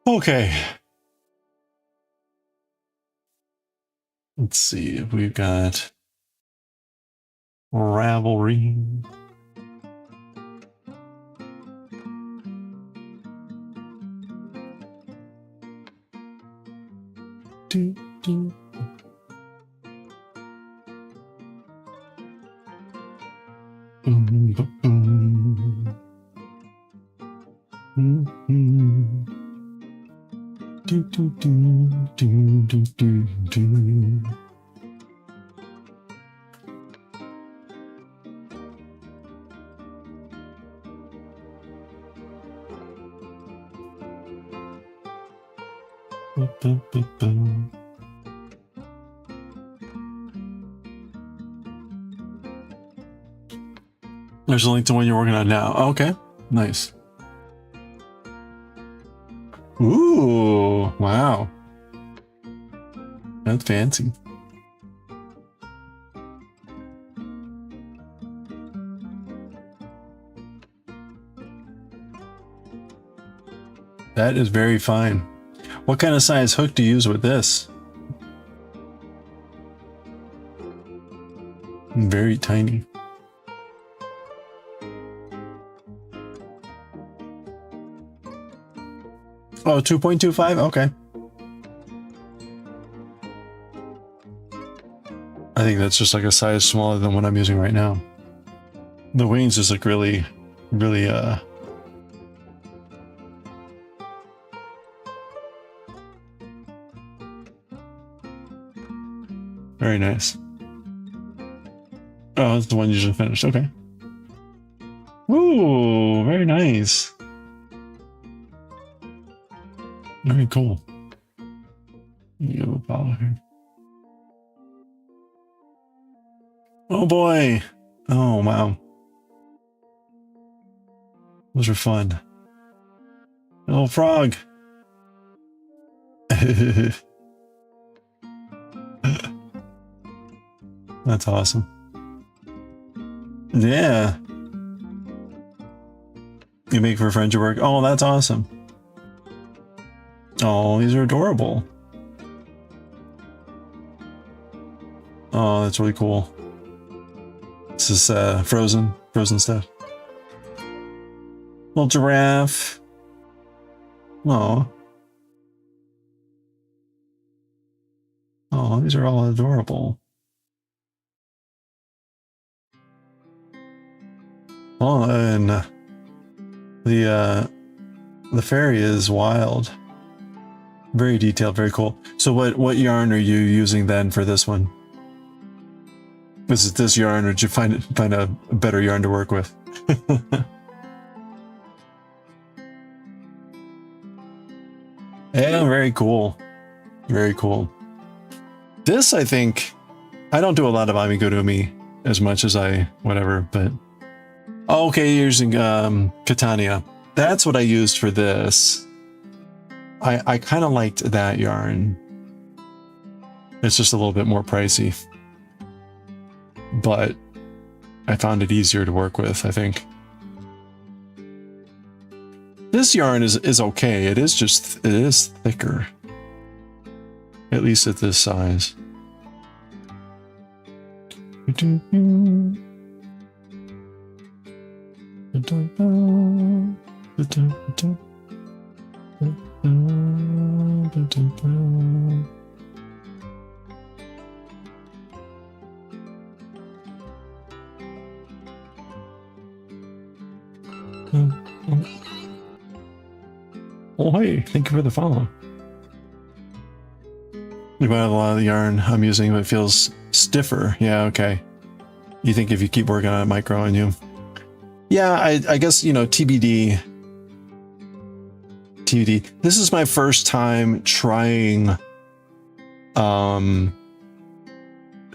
Okay. Let's see if we've got Ravelry. Do, do. Do, do, do, do, do, do, do. There's a link to one you're working on now. Okay, nice. Ooh, wow. That's fancy. That is very fine. What kind of size hook do you use with this? Very tiny. Oh, 2.25? Okay. I think that's just like a size smaller than what I'm using right now. The wings just look really, really, very nice. Oh, that's the one you just finished. Okay. Ooh, very nice. Very cool. You follow here. Oh boy. Oh wow. Those are fun. Little frog. That's awesome. Yeah. You make for friendship work. Oh, that's awesome. Oh, these are adorable. Oh, that's really cool. This is frozen stuff. Little giraffe. Oh. Oh, these are all adorable. Oh, and the fairy is wild. Very detailed, very cool. So what yarn are you using then for this one? Is it this yarn, or did you find a better yarn to work with? Yeah, very cool. Very cool. This, I think, I don't do a lot of amigurumi as much as whatever, but... Oh, okay, you're using Catania. That's what I used for this. I kind of liked that yarn. It's just a little bit more pricey. But I found it easier to work with, I think. This yarn is okay. It is thicker. At least at this size. Oh, hey, thank you for the follow. You might have a lot of the yarn I'm using, but it feels stiffer. Yeah, okay. You think if you keep working on it, might grow on you. Yeah, I guess, you know, TBD. This is my first time trying to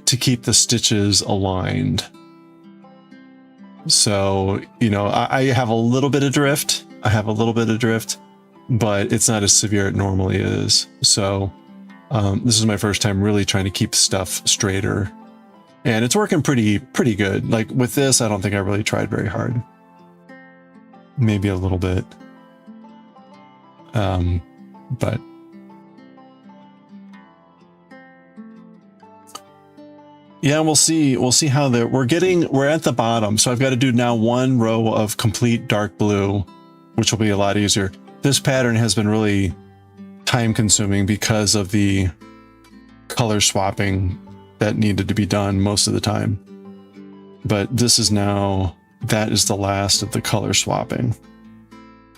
keep the stitches aligned. So, you know, I have a little bit of drift. But it's not as severe as it normally is. So This is my first time really trying to keep stuff straighter, and it's working pretty good. Like with this, I don't think I really tried very hard. Maybe a little bit. But yeah, we'll see how we're at the bottom. So I've got to do now one row of complete dark blue, which will be a lot easier. This pattern has been really time consuming because of the color swapping that needed to be done most of the time. But this is now, that is the last of the color swapping.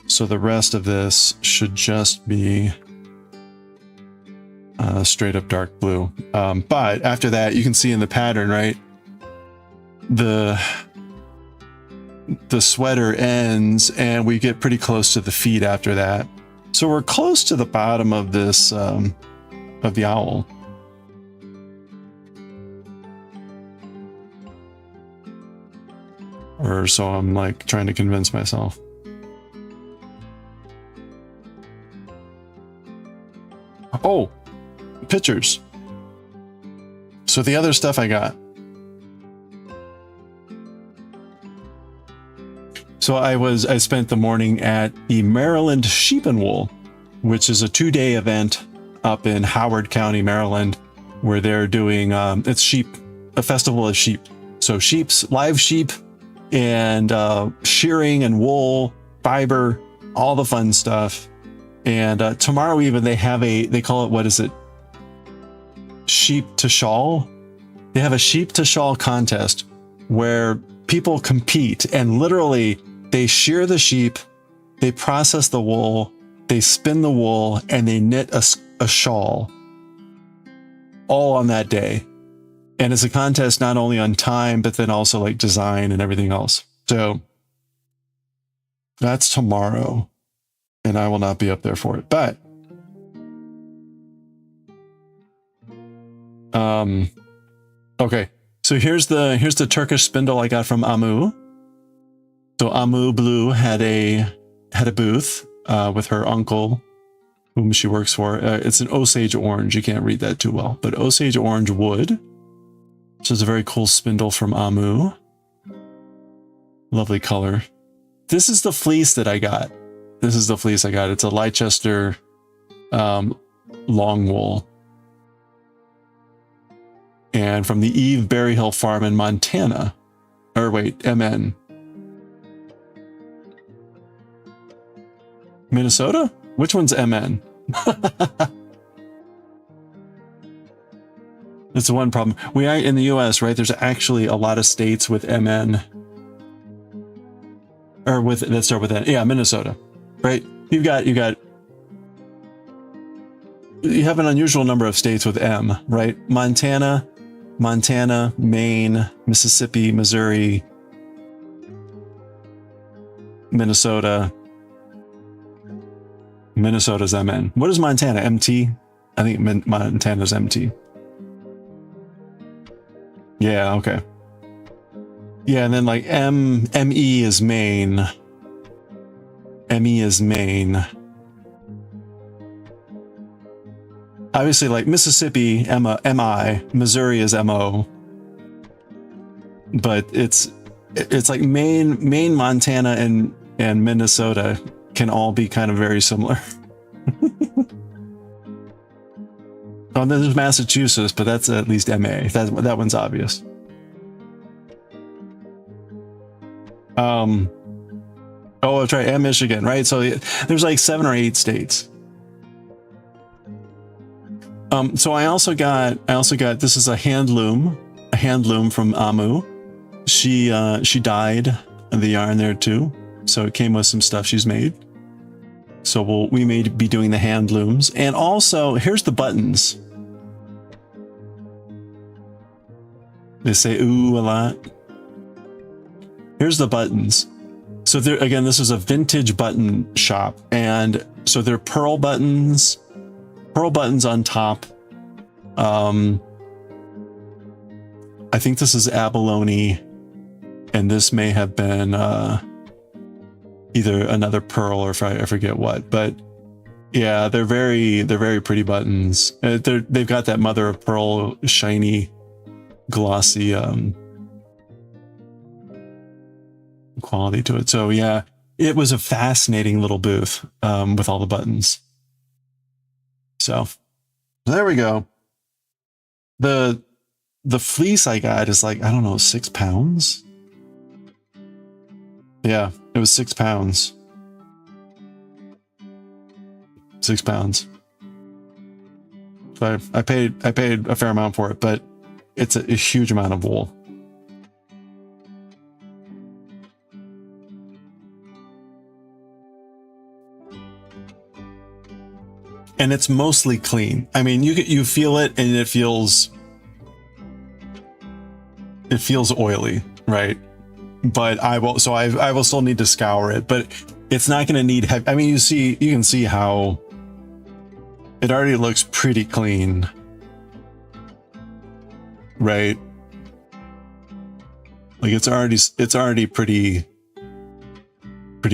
So the rest of this should just be straight up dark blue. But after that, you can see in the pattern, right? The sweater ends and we get pretty close to the feet after that. So we're close to the bottom of this, of the owl. Or so I'm like trying to convince myself. Oh, pictures. So the other stuff I got. So I spent the morning at the Maryland Sheep and Wool, which is a 2-day event up in Howard County, Maryland, where they're doing, it's sheep, a festival of sheep. So live sheep and shearing and wool, fiber, all the fun stuff. And tomorrow even they have they call it, what is it? Sheep to shawl. They have a sheep to shawl contest where people compete and literally they shear the sheep, they process the wool, they spin the wool, and they knit a shawl all on that day. And it's a contest not only on time, but then also like design and everything else. So that's tomorrow. And I will not be up there for it, but okay. So here's the Turkish spindle I got from Amu. So Amu Blue had a booth with her uncle, whom she works for. It's an Osage orange. You can't read that too well, but Osage orange wood. So it's a very cool spindle from Amu. Lovely color. This is the fleece that I got. This is the fleece I got. It's a Leicester long wool. And from the Eve Berryhill farm in Montana. Or wait, MN. Minnesota? Which one's MN? That's the one problem. We are in the US, right? There's actually a lot of states with MN. Or with, let's start with that. Yeah, Minnesota. Right? You have an unusual number of states with M, right? Montana, Maine, Mississippi, Missouri, Minnesota. Minnesota's MN. What is Montana? MT? I think Montana's MT. Yeah, okay. Yeah, and then like ME is Maine. ME is Maine. Obviously, like Mississippi, MI, Missouri is MO. But it's like Maine, Montana, and Minnesota can all be kind of very similar. Oh, and then there's Massachusetts, but that's at least MA. That one's obvious. Oh, that's right, and Michigan, right? So there's like 7 or 8 states. So I also got this is a hand loom from Amu. She dyed the yarn there too, so it came with some stuff she's made. So we may be doing the hand looms, and also here's the buttons. They say ooh a lot. Here's the buttons. So there again, this is a vintage button shop, and so they're pearl buttons on top. I think this is abalone, and this may have been either another pearl or I forget what, but Yeah, they're very pretty buttons. They've got that mother of pearl shiny glossy quality to it. So yeah, it was a fascinating little booth with all the buttons. So there we go. The fleece I got is like, I don't know, 6 pounds. Yeah, it was 6 pounds. 6 pounds. So I paid a fair amount for it, but it's a huge amount of wool. And it's mostly clean. I mean, you feel it, and it feels oily, right? But I will still need to scour it, but it's not going to need heavy. I mean, you can see how it already looks pretty clean, right? Like it's already pretty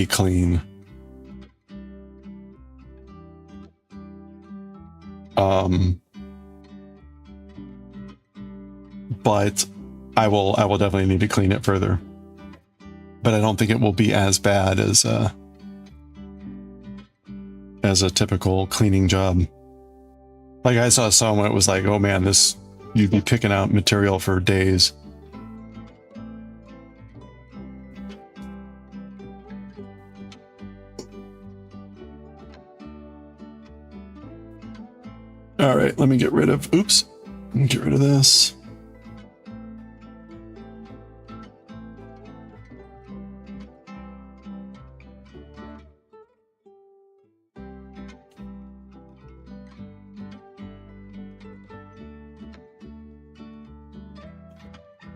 clean. But I will definitely need to clean it further. But I don't think it will be as bad as a typical cleaning job. Like I saw someone, it was like, oh man, this, you'd be picking out material for days. All right, let me get rid of, oops, let me get rid of this.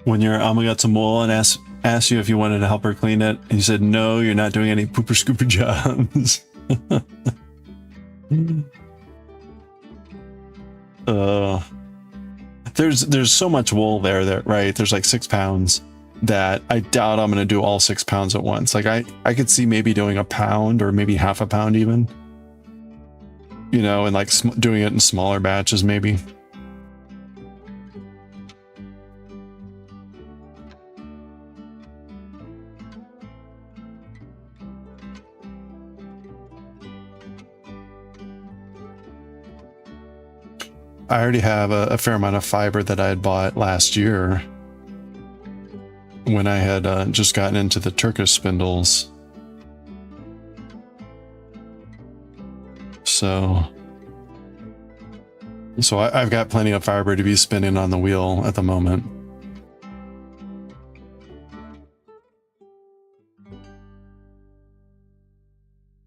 When your Alma got to Mole and asked you if you wanted to help her clean it, and you said, no, you're not doing any pooper scooper jobs. There's so much wool there, right? There's like 6 pounds that I doubt I'm going to do all 6 pounds at once. Like I could see maybe doing a pound or maybe half a pound even, you know, and like doing it in smaller batches maybe. I already have a fair amount of fiber that I had bought last year when I had just gotten into the Turkish spindles. So I've got plenty of fiber to be spinning on the wheel at the moment.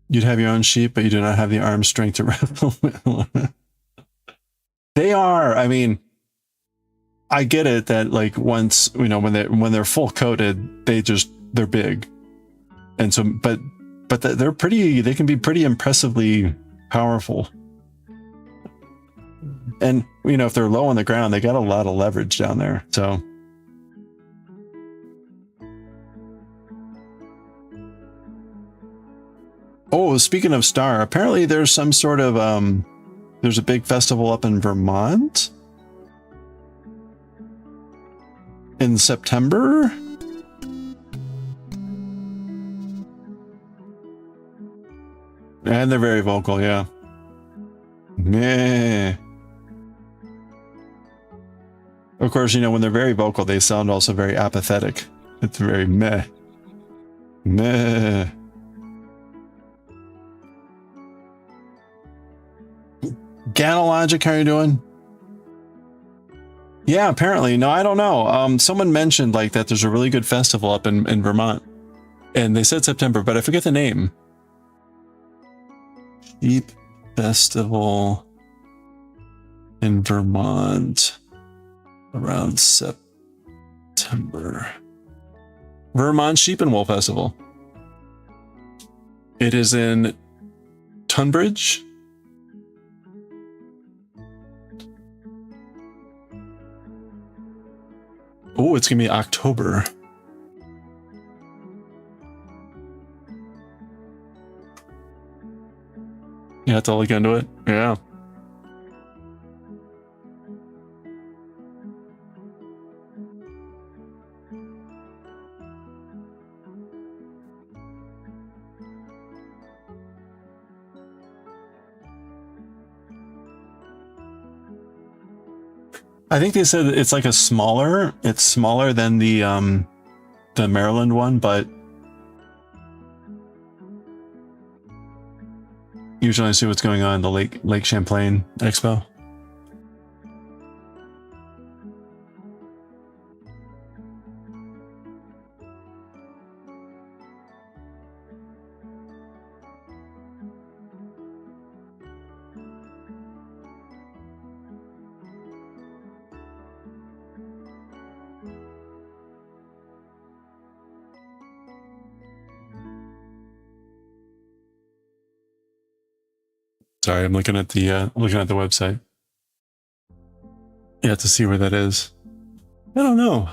You'd have your own sheep, but you do not have the arm strength to wrap the They are. I mean, I get it that like once, you know, when they're full coated, they're big, and so but they're pretty. They can be pretty impressively powerful, and you know, if they're low on the ground, they got a lot of leverage down there. So. Oh, speaking of Star, apparently there's some sort of there's a big festival up in Vermont in September. And they're very vocal, yeah. Meh. Of course, you know, when they're very vocal, they sound also very apathetic. It's very meh. Meh. Ganologic, how are you doing? Yeah, apparently. No, I don't know. Someone mentioned like that there's a really good festival up in Vermont. And they said September, but I forget the name. Sheep Festival in Vermont around September. Vermont Sheep and Wool Festival. It is in Tunbridge. Oh, it's gonna be October. You have to look into it. Yeah. I think they said it's like it's smaller than the Maryland one, but usually I see what's going on in the Lake Champlain Expo. Sorry, I'm looking at the website. You have to see where that is. I don't know.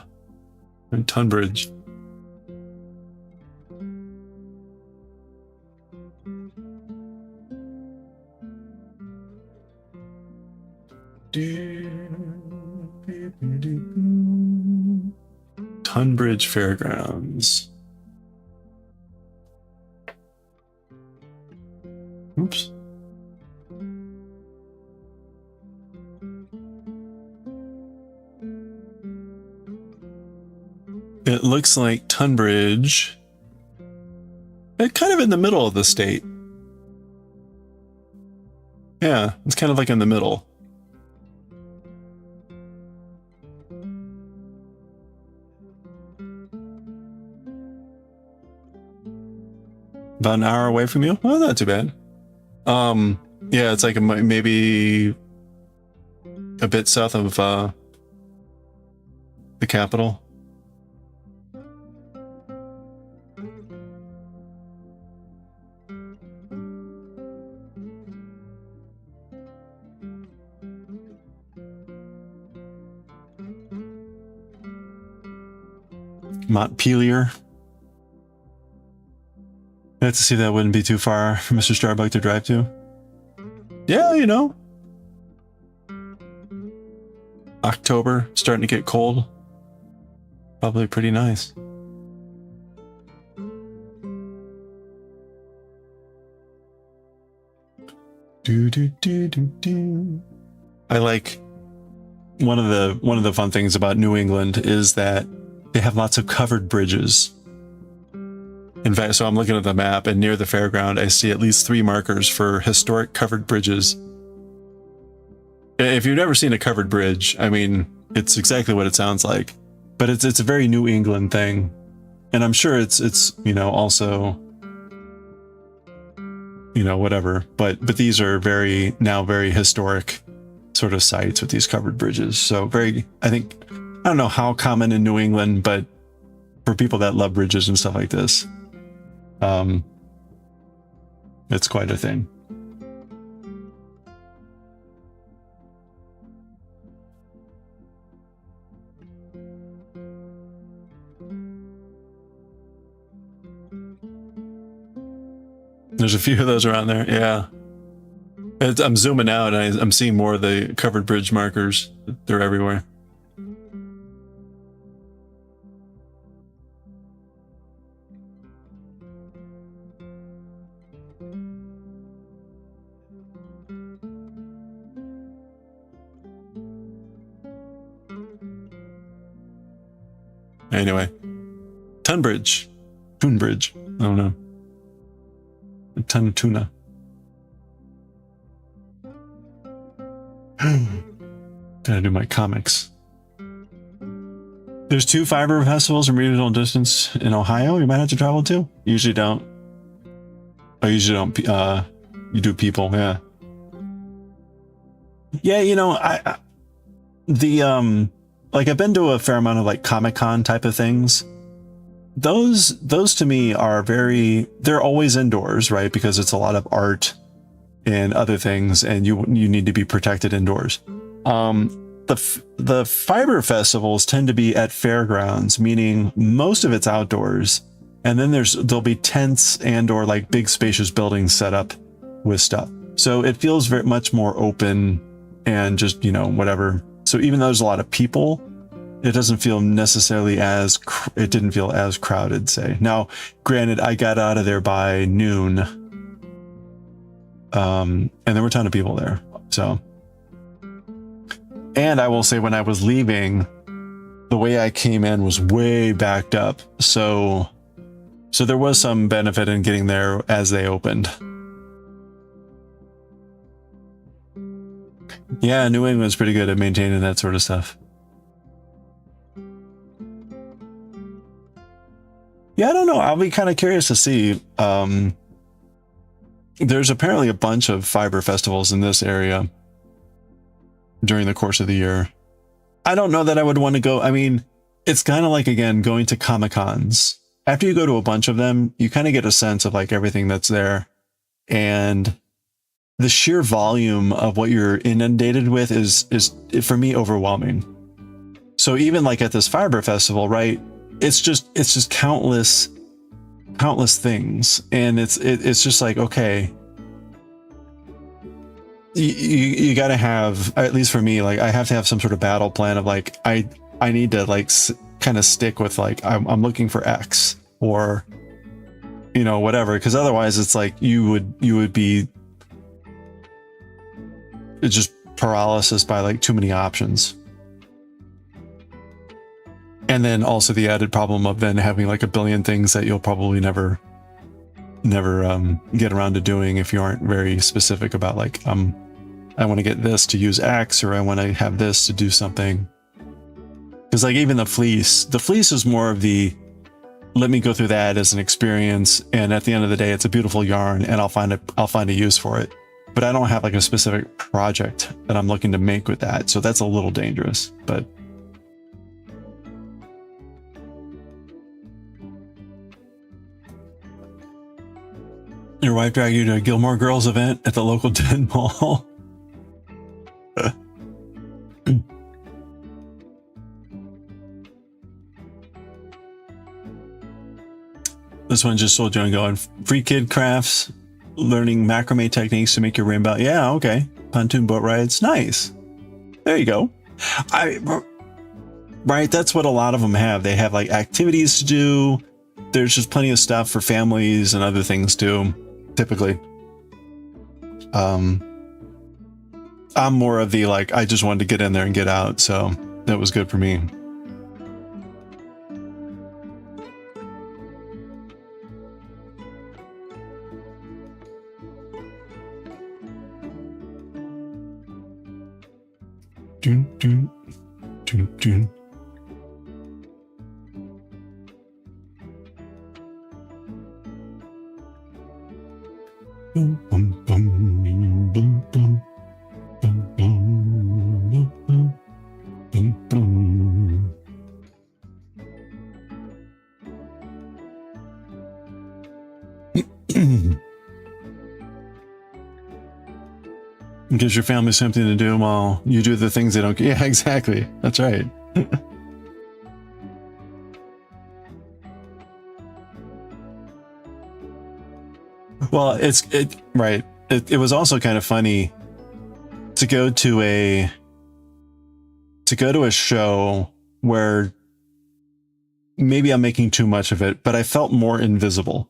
In Tunbridge. Tunbridge Fairgrounds. Oops. It looks like Tunbridge. It's kind of in the middle of the state. Yeah, it's kind of like in the middle. About an hour away from you? Well, not too bad. Yeah, it's like maybe a bit south of the capital. Montpelier. I have to see that wouldn't be too far for Mr. Starbuck to drive to. Yeah, you know. October, starting to get cold. Probably pretty nice. I like one of the fun things about New England is that they have lots of covered bridges. In fact, so I'm looking at the map, and near the fairground, I see at least 3 markers for historic covered bridges. If you've never seen a covered bridge, I mean, it's exactly what it sounds like. But it's a very New England thing, and I'm sure it's you know, also, you know, whatever. But these are very historic sort of sites with these covered bridges. So I don't know how common in New England, but for people that love bridges and stuff like this, it's quite a thing. There's a few of those around there. Yeah. I'm zooming out and I'm seeing more of the covered bridge markers. They're everywhere. Anyway, Tunbridge, I don't know. Tuna. Gotta do my comics. There's 2 fiber festivals in reasonable distance in Ohio. You might have to travel to. Usually don't. I usually don't. You do people, yeah. Yeah, you know, like I've been to a fair amount of like Comic-Con type of things. Those to me are they're always indoors, right? Because it's a lot of art and other things, and you need to be protected indoors. The fiber festivals tend to be at fairgrounds, meaning most of it's outdoors, and then there'll be tents and or like big spacious buildings set up with stuff. So it feels very much more open and just, you know, whatever. So even though there's a lot of people, it doesn't feel necessarily as, it didn't feel as crowded, say. Now, granted, I got out of there by noon. And there were a ton of people there. So, and I will say when I was leaving, the way I came in was way backed up. So there was some benefit in getting there as they opened. Yeah, New England's pretty good at maintaining that sort of stuff. Yeah, I don't know. I'll be kind of curious to see. There's apparently a bunch of fiber festivals in this area during the course of the year. I don't know that I would want to go. I mean, it's kind of like, again, going to Comic-Cons. After you go to a bunch of them, you kind of get a sense of like everything that's there. And the sheer volume of what you're inundated with is for me overwhelming. So even like at this fiber festival, right? It's just countless things. And it's just like, okay, you got to have, at least for me, like I have to have some sort of battle plan of like, I need to like kind of stick with like, I'm looking for X or, you know, whatever. Cause otherwise it's like you would be just paralysis by like too many options. And then also the added problem of then having like a billion things that you'll probably never get around to doing if you aren't very specific about like, I want to get this to use X, or I want to have this to do something. Because like even the fleece is more of the, let me go through that as an experience. And at the end of the day, it's a beautiful yarn and I'll find a use for it. But I don't have like a specific project that I'm looking to make with that. So that's a little dangerous, but. Your wife dragged you to a Gilmore Girls event at the local Den Mall. This one just sold you on going free kid crafts, learning macrame techniques to make your rainbow. Yeah, okay. Pontoon boat rides. Nice. There you go. Right. That's what a lot of them have. They have like activities to do. There's just plenty of stuff for families and other things too. Typically, I'm more of the like, I just wanted to get in there and get out, so that was good for me. Dun, dun, dun, dun. Bum, bum, bum, bum, bum, bum, bum, bum, bum. Gives your family something to do while you do the things they don't. Yeah, exactly. That's right. Well, it was also kind of funny to go to a show where maybe I'm making too much of it, but I felt more invisible.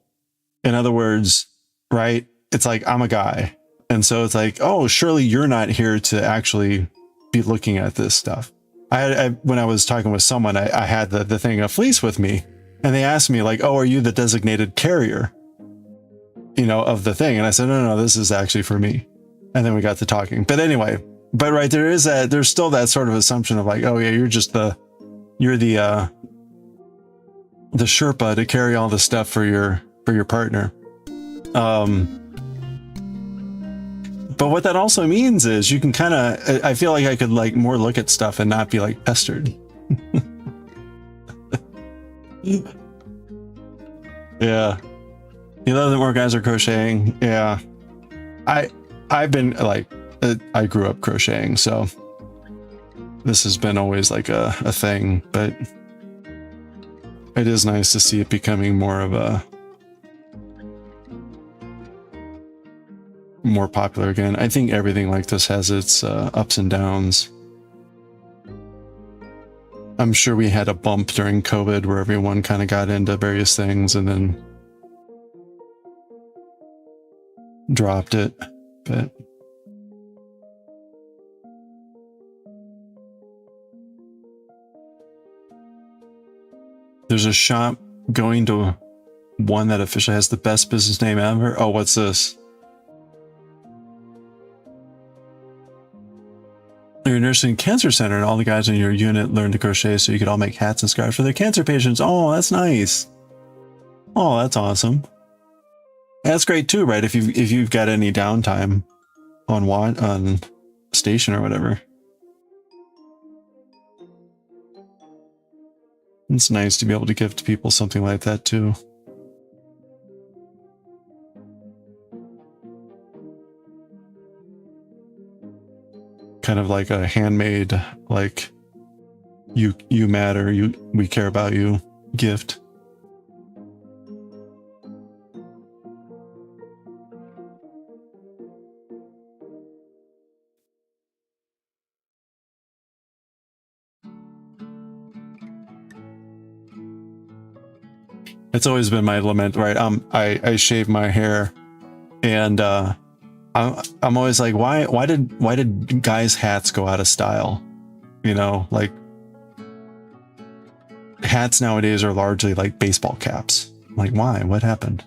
In other words, right? It's like, I'm a guy. And so it's like, oh, surely you're not here to actually be looking at this stuff. When I was talking with someone, I had the thing of fleece with me, and they asked me like, oh, are you the designated carrier, you know, of the thing? And I said, no, this is actually for me. And then we got to talking. But anyway, right, there's still that sort of assumption of like, oh yeah, you're the Sherpa to carry all the stuff for your partner. But what that also means is you can kind of, I feel like I could like more look at stuff and not be like pestered. Yeah. You know that more guys are crocheting. Yeah. I've been like, I grew up crocheting, so this has been always like a thing, but it is nice to see it becoming more of a more popular again. I think everything like this has its ups and downs. I'm sure we had a bump during COVID where everyone kind of got into various things and then dropped it. But there's a shop going to one that officially has the best business name ever. Oh, what's this? You're a nursing cancer center and all the guys in your unit learn to crochet so you could all make hats and scarves for their cancer patients. Oh, that's nice. Oh, that's awesome. That's great too, right? If you've got any downtime on station or whatever. It's nice to be able to give to people something like that too. Kind of like a handmade, like you matter, we care about you gift. It's always been my lament, right? I shave my hair, and I'm always like, why did guys' hats go out of style? You know, like hats nowadays are largely like baseball caps. Like, why? What happened?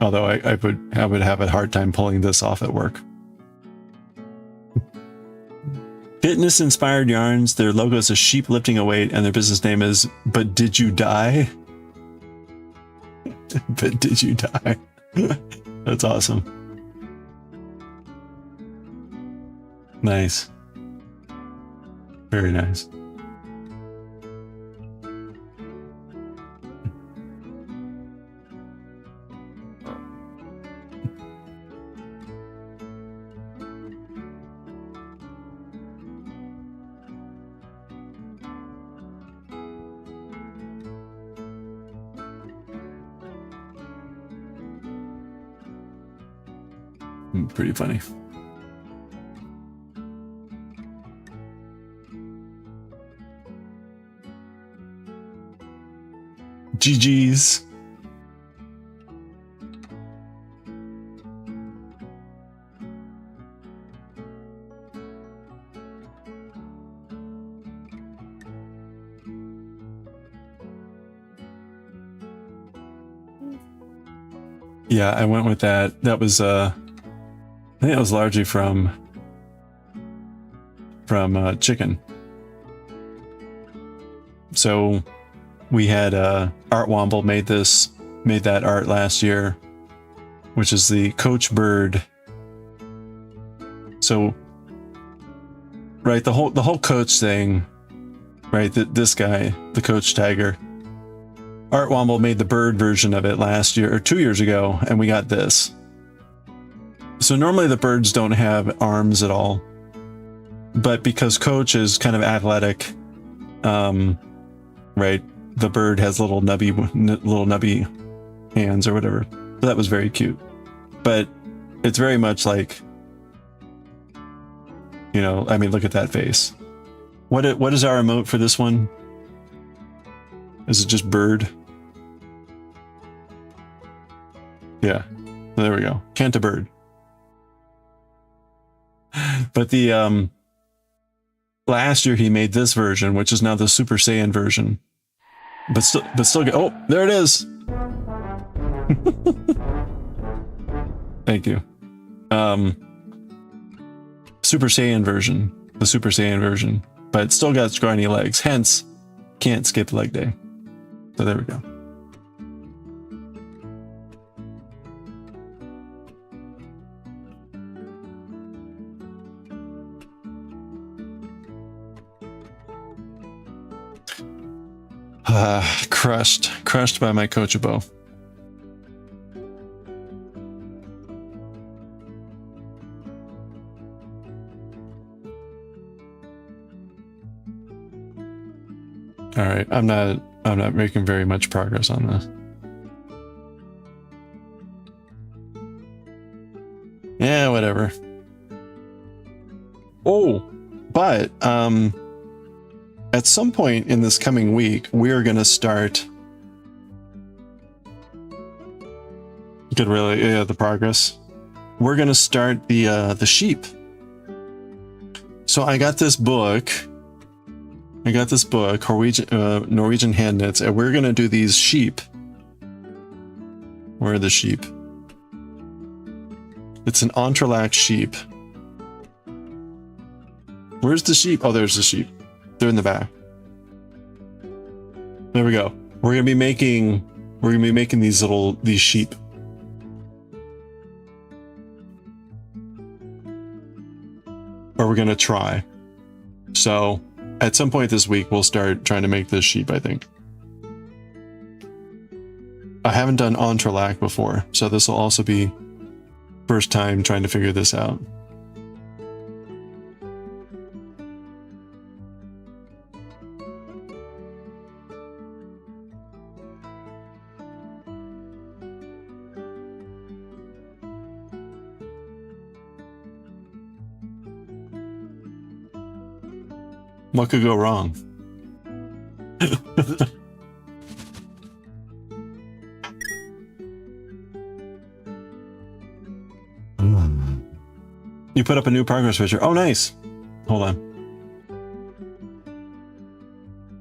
Although I would have a hard time pulling this off at work. Fitness inspired yarns. Their logo is a sheep lifting a weight, and their business name is "But Did You Die?" But did you die? That's awesome. Nice. Very nice. Pretty funny. GG's. Yeah, I went with that. That was I think it was largely from chicken. So we had Art Womble made that art last year, which is the coach bird. So right, the whole coach thing, right? This guy, the coach tiger. Art Womble made the bird version of it last year or 2 years ago, and we got this. So normally the birds don't have arms at all, but because Coach is kind of athletic, right? The bird has little nubby hands or whatever. So that was very cute, but it's very much like, you know, I mean, look at that face. What is our emote for this one? Is it just bird? Yeah, there we go. Cantabird. But the last year he made this version, which is now the Super Saiyan version. But still get, oh, there it is. Thank you. Super Saiyan version, the Super Saiyan version, but it's still got scrawny legs, hence can't skip leg day. So there we go. Crushed by my Coachabo. All right, I'm I'm not making very much progress on this. Yeah, whatever. Oh, but at some point in this coming week, we're gonna start. Good, really, yeah, the progress. We're gonna start the sheep. So I got this book. Norwegian hand knits, and we're gonna do these sheep. Where are the sheep? It's an entrelac sheep. Where's the sheep? Oh, there's the sheep. They're in the back. There we go. We're gonna be making these sheep. Or we're gonna try. So at some point this week we'll start trying to make this sheep, I think. I haven't done entrelac before, so this will also be first time trying to figure this out. What could go wrong? You put up a new progress picture. Oh, nice. Hold on.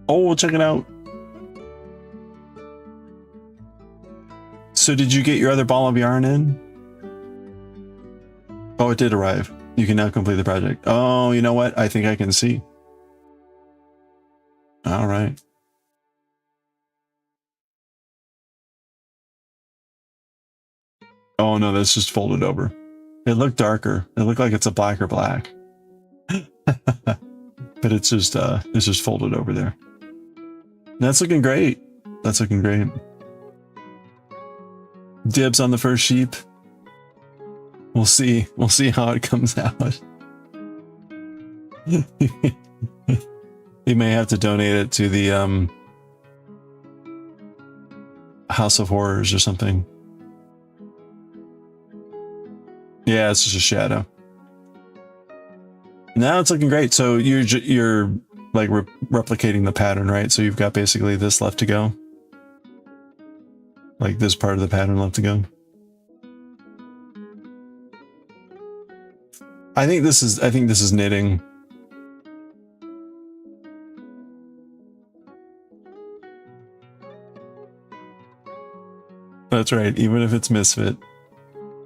Oh, we'll check it out. So did you get your other ball of yarn in? Oh, it did arrive. You can now complete the project. Oh, you know what? I think I can see. All right. Oh no, that's just folded over. It looked darker. It looked like it's a black or black. But it's just folded over there. That's looking great. That's looking great. Dibs on the first sheep. We'll see. We'll see how it comes out. You may have to donate it to the House of Horrors or something. Yeah, it's just a shadow. Now it's looking great. So you're like replicating the pattern, right? So you've got basically this left to go. Like this part of the pattern left to go. I think this is knitting. That's right, even if it's misfit.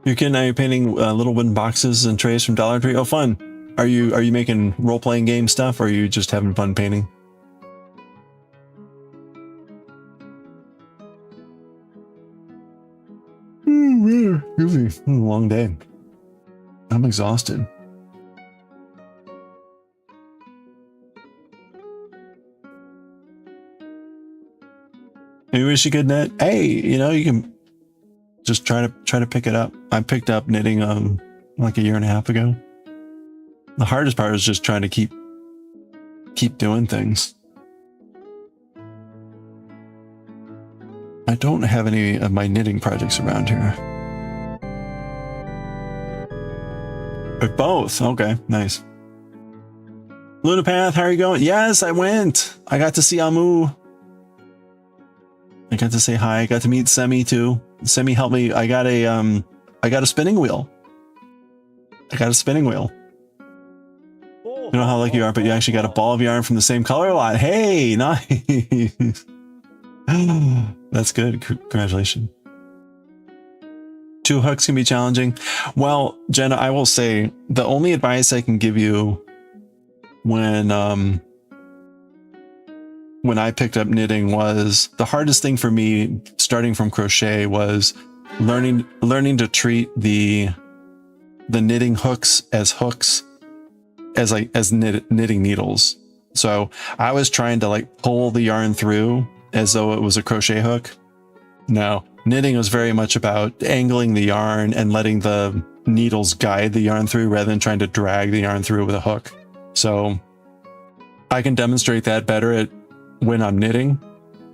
Are you painting little wooden boxes and trays from Dollar Tree? Oh, fun. Are you making role-playing game stuff, or are you just having fun painting? Really, a long day. I'm exhausted. Maybe we should get knit. Hey, you know, you can just try to pick it up. I picked up knitting like a year and a half ago. The hardest part is just trying to keep doing things. I don't have any of my knitting projects around here. Both. Okay, nice. Lunapath, how are you going? Yes, I went. I got to see Amu. I got to say hi. I got to meet Semi too. Semi helped me. I got a spinning wheel. I got a spinning wheel. You know how lucky you are, but you actually got a ball of yarn from the same color line. Hey, nice. That's good. Congratulations. 2 hooks can be challenging. Well, Jenna, I will say the only advice I can give you when I picked up knitting was the hardest thing for me starting from crochet was learning to treat the knitting hooks as knitting needles. So I was trying to like pull the yarn through as though it was a crochet hook. No, knitting was very much about angling the yarn and letting the needles guide the yarn through rather than trying to drag the yarn through with a hook. So I can demonstrate that better when I'm knitting,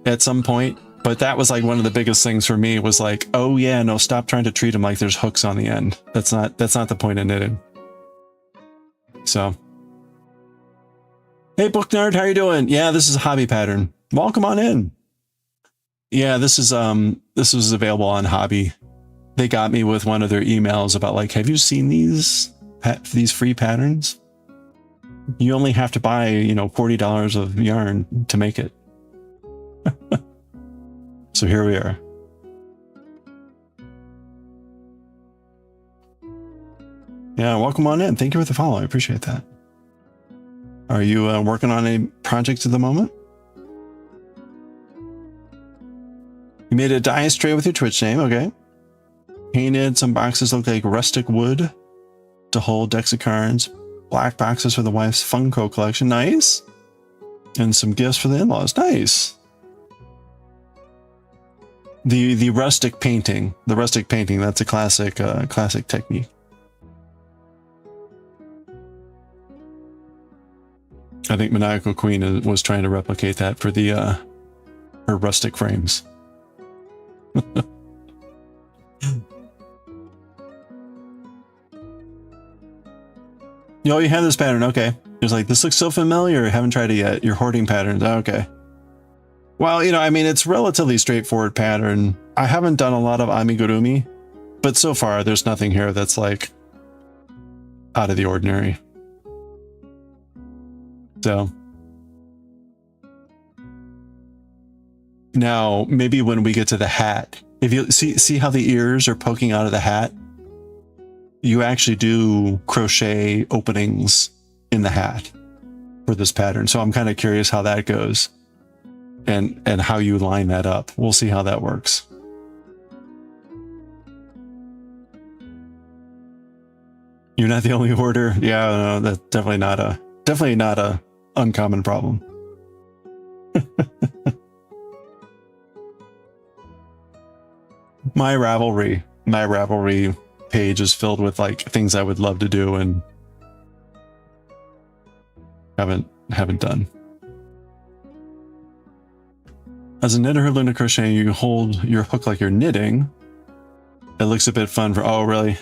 at some point. But that was like one of the biggest things for me was like, oh yeah, no, stop trying to treat them like there's hooks on the end. That's not the point of knitting. So, hey book nerd, how you doing? Yeah, this is a hobby pattern. Welcome on in. Yeah, this was available on Hobby. They got me with one of their emails about like, have you seen these free patterns? You only have to buy, you know, $40 of yarn to make it. So here we are. Yeah, welcome on in. Thank you for the follow. I appreciate that. Are you working on any projects at the moment? You made a dice tray with your Twitch name, okay. Painted some boxes look like rustic wood to hold decks of cards. Black boxes for the wife's Funko collection, nice. And some gifts for the in-laws, nice. The rustic painting, that's a classic technique. I think Maniacal Queen was trying to replicate that for the her rustic frames. Oh, you have this pattern, okay. It was like, this looks so familiar, I haven't tried it yet. You're hoarding patterns, okay. Well, you know, I mean, it's relatively straightforward pattern. I haven't done a lot of amigurumi, but so far there's nothing here that's like out of the ordinary. So now maybe when we get to the hat, if you see how the ears are poking out of the hat, you actually do crochet openings in the hat for this pattern. So I'm kind of curious how that goes and how you line that up. We'll see how that works. You're not the only hoarder. Yeah, no, that's definitely not a uncommon problem. My Ravelry page is filled with like things I would love to do and haven't done. As a knitter who learned to crochet, you hold your hook like you're knitting. It looks a bit fun for, oh really?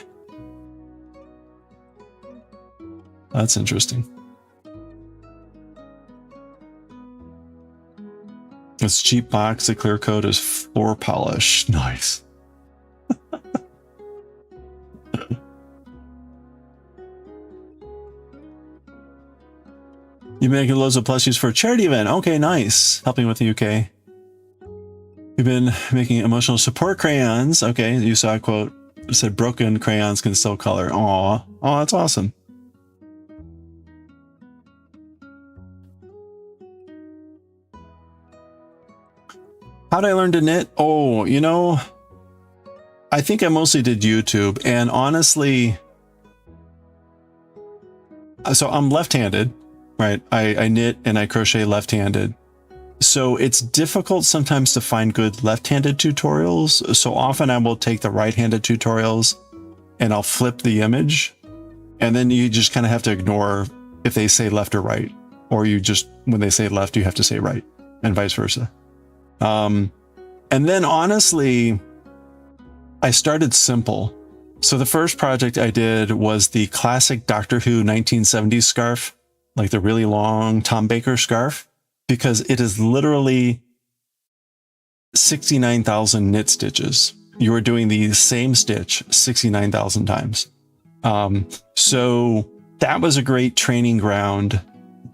That's interesting. This cheap box, the clear coat is floor polish. Nice. You're making loads of plushies for a charity event. Okay, nice. Helping with the UK. You've been making emotional support crayons. Okay, you saw a quote. It said broken crayons can still color. Aw. Oh, that's awesome. How did I learn to knit? Oh, you know, I think I mostly did YouTube, and honestly, so I'm left-handed, right? I knit and I crochet left-handed. So it's difficult sometimes to find good left-handed tutorials. So often I will take the right-handed tutorials and I'll flip the image. And then you just kind of have to ignore if they say left or right, or you just, when they say left, you have to say right, and vice versa. And then honestly, I started simple. So the first project I did was the classic Doctor Who 1970s scarf, like the really long Tom Baker scarf, because it is literally 69,000 knit stitches. You are doing the same stitch 69,000 times. So that was a great training ground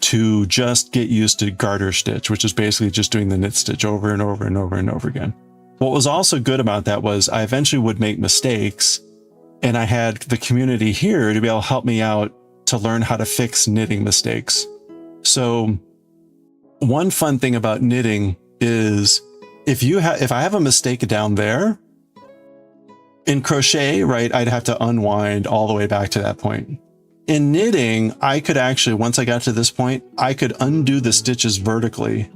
to just get used to garter stitch, which is basically just doing the knit stitch over and over and over and over again. What was also good about that was I eventually would make mistakes, and I had the community here to be able to help me out to learn how to fix knitting mistakes. So one fun thing about knitting is if I have a mistake down there in crochet, right, I'd have to unwind all the way back to that point. In knitting, I could actually, once I got to this point, I could undo the stitches vertically,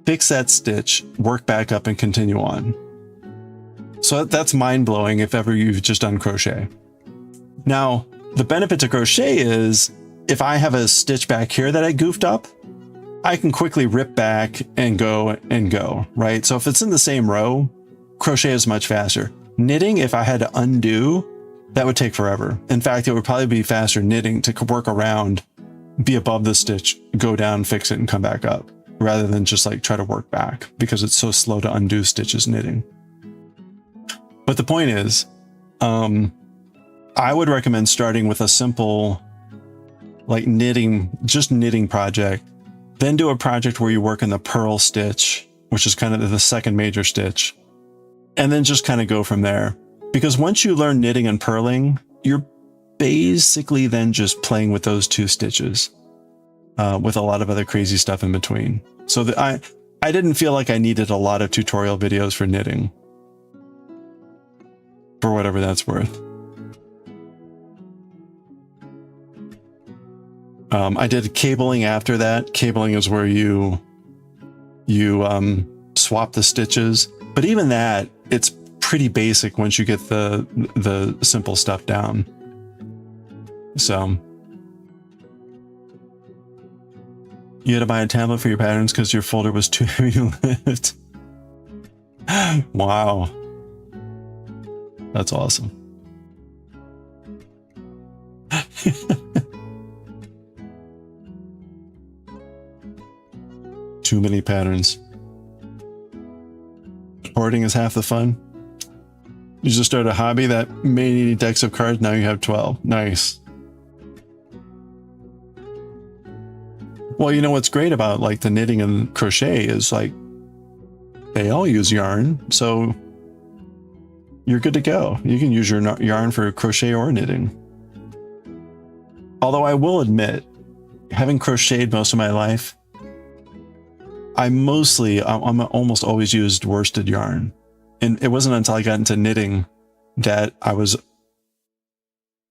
fix that stitch, work back up and continue on. So that's mind-blowing if ever you've just done crochet. Now, the benefit to crochet is if I have a stitch back here that I goofed up, I can quickly rip back and go, right? So if it's in the same row, crochet is much faster. Knitting, if I had to undo, that would take forever. In fact, it would probably be faster knitting to work around, be above the stitch, go down, fix it, and come back up, rather than just like try to work back, because it's so slow to undo stitches knitting. But the point is, I would recommend starting with a simple, like just knitting project, then do a project where you work in the purl stitch, which is kind of the second major stitch, and then just kind of go from there. Because once you learn knitting and purling, you're basically then just playing with those two stitches, with a lot of other crazy stuff in between. So I didn't feel like I needed a lot of tutorial videos for knitting, for whatever that's worth. I did cabling after that. Cabling is where you swap the stitches, but even that, it's pretty basic once you get the simple stuff down. So you had to buy a tablet for your patterns because your folder was too heavy to lift. Wow, that's awesome. Too many patterns. Hoarding is half the fun. You just started a hobby that may need decks of cards. Now you have 12. Nice. Well, you know what's great about like the knitting and crochet is like they all use yarn, so you're good to go. You can use your yarn for crochet or knitting. Although I will admit, having crocheted most of my life, I'm almost always used worsted yarn. And it wasn't until I got into knitting that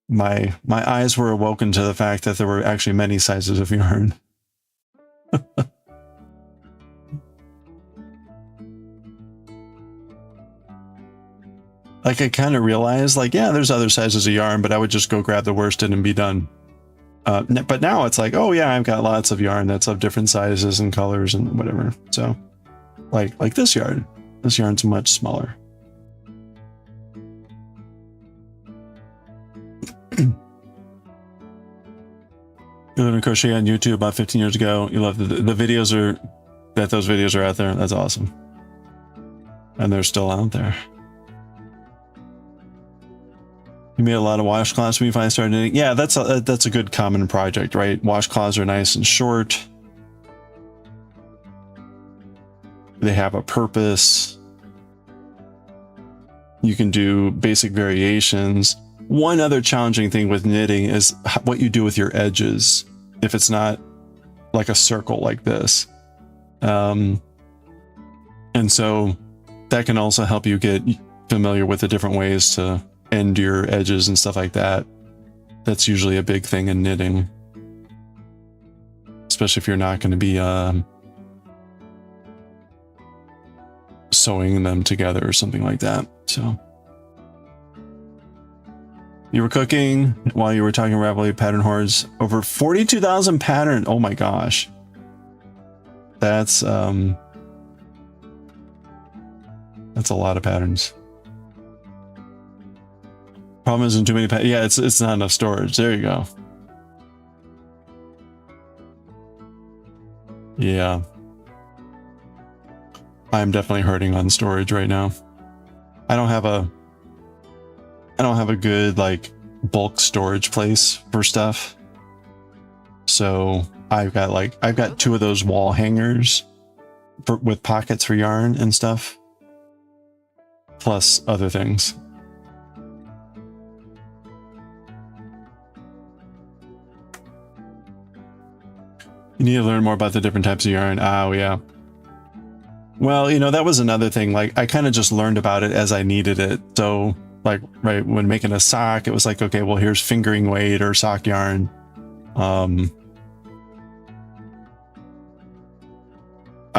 my eyes were awoken to the fact that there were actually many sizes of yarn. Like I kind of realized, like, yeah, there's other sizes of yarn, but I would just go grab the worsted and be done. But now it's like, oh yeah, I've got lots of yarn that's of different sizes and colors and whatever. So like this yarn. This yarn's much smaller. You learned to crochet on YouTube about 15 years ago. You love the videos those videos are out there. That's awesome. And they're still out there. You made a lot of washcloths when you finally started knitting. Yeah, that's a good common project, right? Washcloths are nice and short. They have a purpose. You can do basic variations. One other challenging thing with knitting is what you do with your edges. If it's not like a circle like this. And so that can also help you get familiar with the different ways to end your edges and stuff like that. That's usually a big thing in knitting. Especially if you're not going to be sewing them together or something like that. So you were cooking while you were talking Ravelry pattern hordes. Over 42,000 pattern. Oh my gosh. That's a lot of patterns. Problem isn't too many patterns. Yeah, it's not enough storage. There you go. Yeah. I'm definitely hurting on storage right now. I don't have a good like bulk storage place for stuff. So I've got two of those wall hangers with pockets for yarn and stuff. Plus other things. You need to learn more about the different types of yarn. Oh, yeah. Well, you know, that was another thing. Like, I kind of just learned about it as I needed it. So, like, right, when making a sock, it was like, okay, well, here's fingering weight or sock yarn. I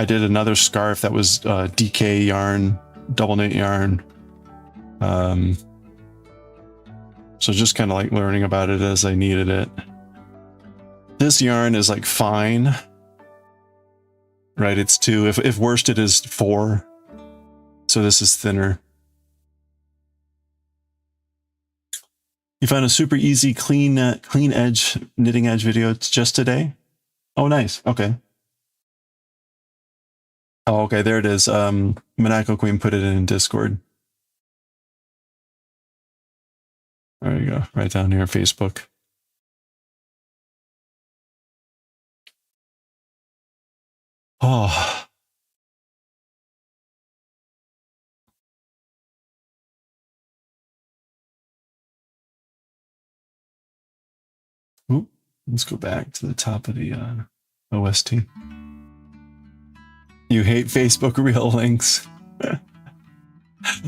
did another scarf that was DK yarn, double knit yarn. So just kind of like learning about it as I needed it. This yarn is like fine. right? It's 2. If worsted is 4. So this is thinner. You found a super easy, clean edge, knitting edge video just today? Oh, nice. Okay. Oh, okay. There it is. Monaco Queen put it in Discord. There you go. Right down here, Facebook. Oh. Oop. Let's go back to the top of the OST. You hate Facebook reel links.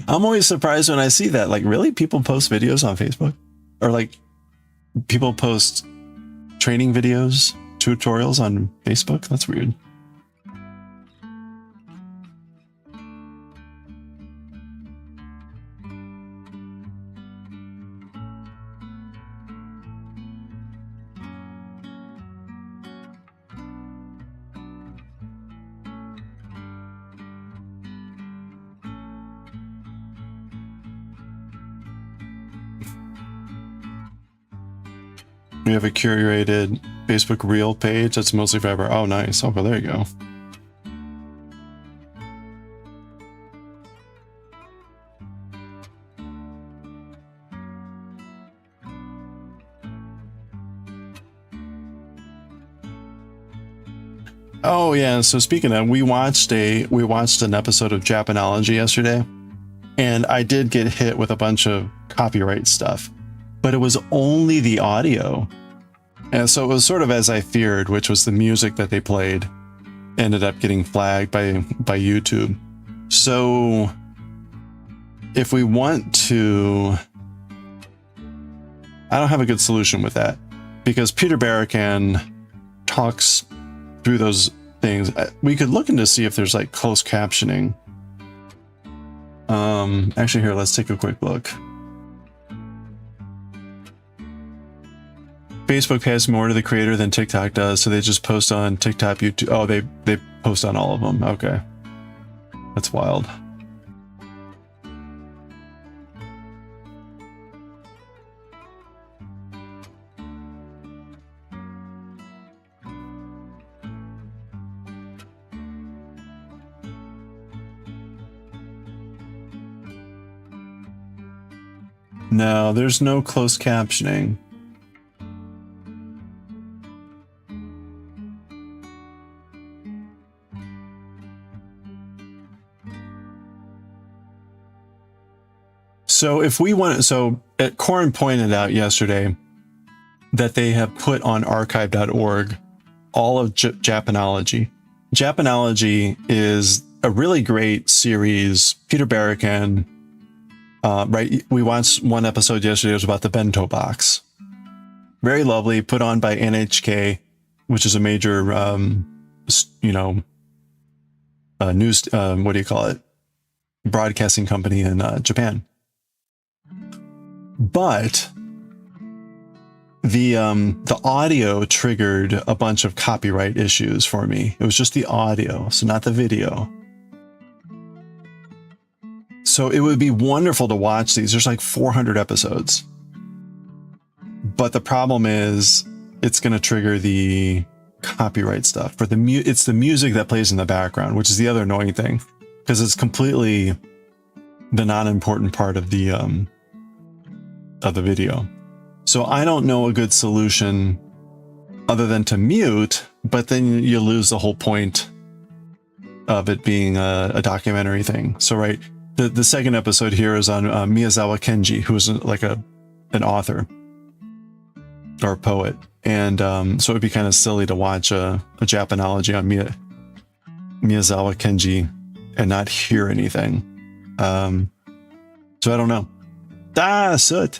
I'm always surprised when I see that. Like, really? People post videos on Facebook? Or like, people post training videos, tutorials on Facebook? That's weird. We have a curated Facebook Reel page that's mostly for ever. Oh, nice. Oh, well, there you go. Oh yeah. So speaking of, we watched an episode of Japanology yesterday, and I did get hit with a bunch of copyright stuff, but it was only the audio. And so it was sort of as I feared, which was the music that they played ended up getting flagged by YouTube. So if we want to, I don't have a good solution with that, because Peter Barakan talks through those things. We could look into see if there's like closed captioning. Actually, here, let's take a quick look. Facebook has more to the creator than TikTok does, so they just post on TikTok, YouTube. Oh, they post on all of them. Okay, that's wild. No, there's no closed captioning. So if we want, so Corin pointed out yesterday that they have put on archive.org all of Japanology. Japanology is a really great series. Peter Barakan, right? We watched one episode yesterday. It was about the bento box. Very lovely, put on by NHK, which is a major, news, what do you call it? Broadcasting company in Japan. But the audio triggered a bunch of copyright issues for me. It was just the audio, so not the video. So it would be wonderful to watch these. There's like 400 episodes. But the problem is it's going to trigger the copyright stuff. For it's the music that plays in the background, which is the other annoying thing, because it's completely the non-important part of the video. So I don't know a good solution other than to mute, but then you lose the whole point of it being a documentary thing. So right, the second episode here is on Miyazawa Kenji, who is like an author or a poet, and so it'd be kind of silly to watch a Japanology on Miyazawa Kenji and not hear anything. So I don't know. Soot.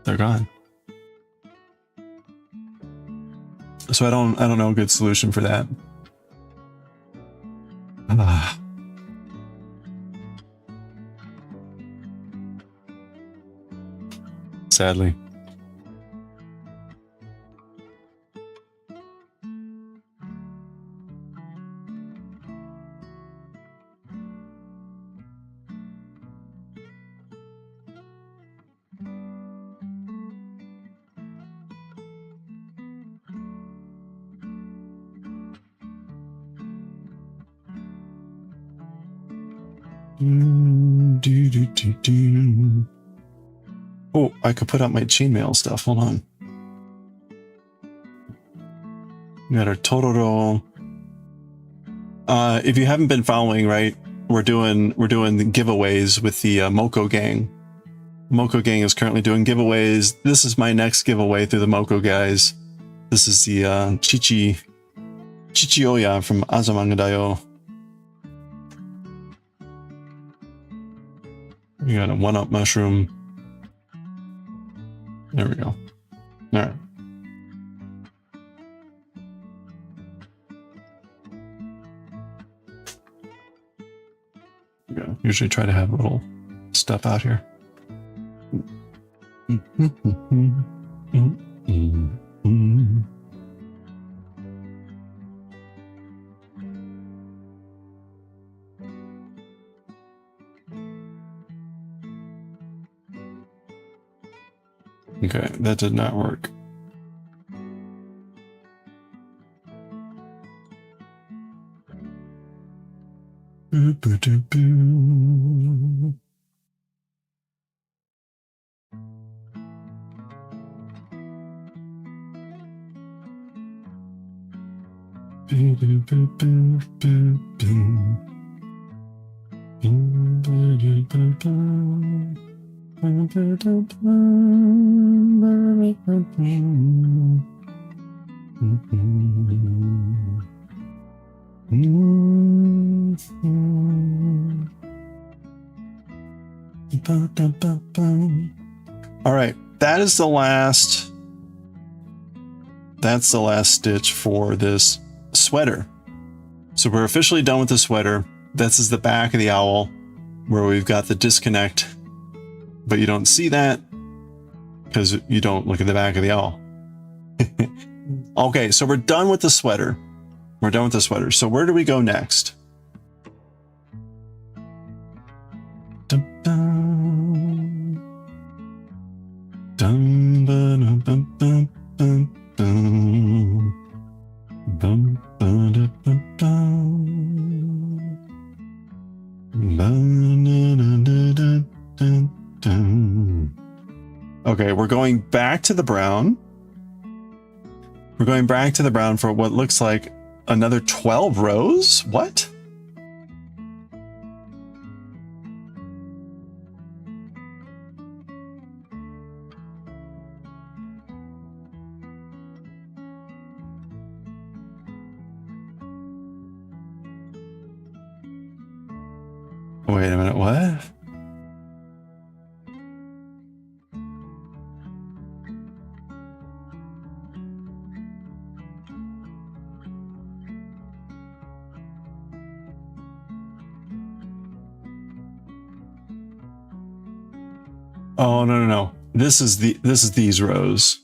They're gone. So I don't know a good solution for that. Sadly. Oh, I could put out my chainmail stuff. Hold on. We got our Tororo. If you haven't been following, right, we're doing the giveaways with the Moko gang. Moko gang is currently doing giveaways. This is my next giveaway through the Moko guys. This is the Chichioya from Azumanga Daioh. We got a 1-up mushroom. There we go. All right. Yeah, usually try to have a little stuff out here. Okay, that did not work. All right, that's the last stitch for this sweater. So we're officially done with the sweater. This is the back of the owl where we've got the disconnect, but you don't see that because you don't look at the back of the owl. Okay, so we're done with the sweater. We're done with the sweater. So where do we go next? Dun, dun. Dun, dun, dun, dun, dun, dun. Dun, dun, dun, dun, dun. Okay, we're going back to the brown. We're going back to the brown for what looks like another 12 rows? What? Wait a minute, what? Oh, no. This is these rows.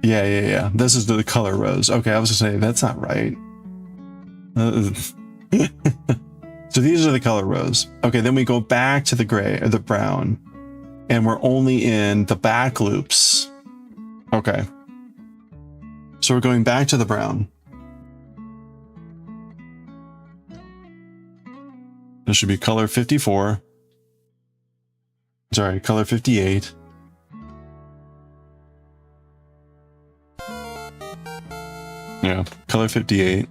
Yeah. This is the color rows. Okay, I was gonna say, that's not right. So these are the color rows. Okay, then we go back to the gray or the brown, and we're only in the back loops. Okay. So we're going back to the brown. This should be color 54. Sorry, color 58. Yeah, color 58.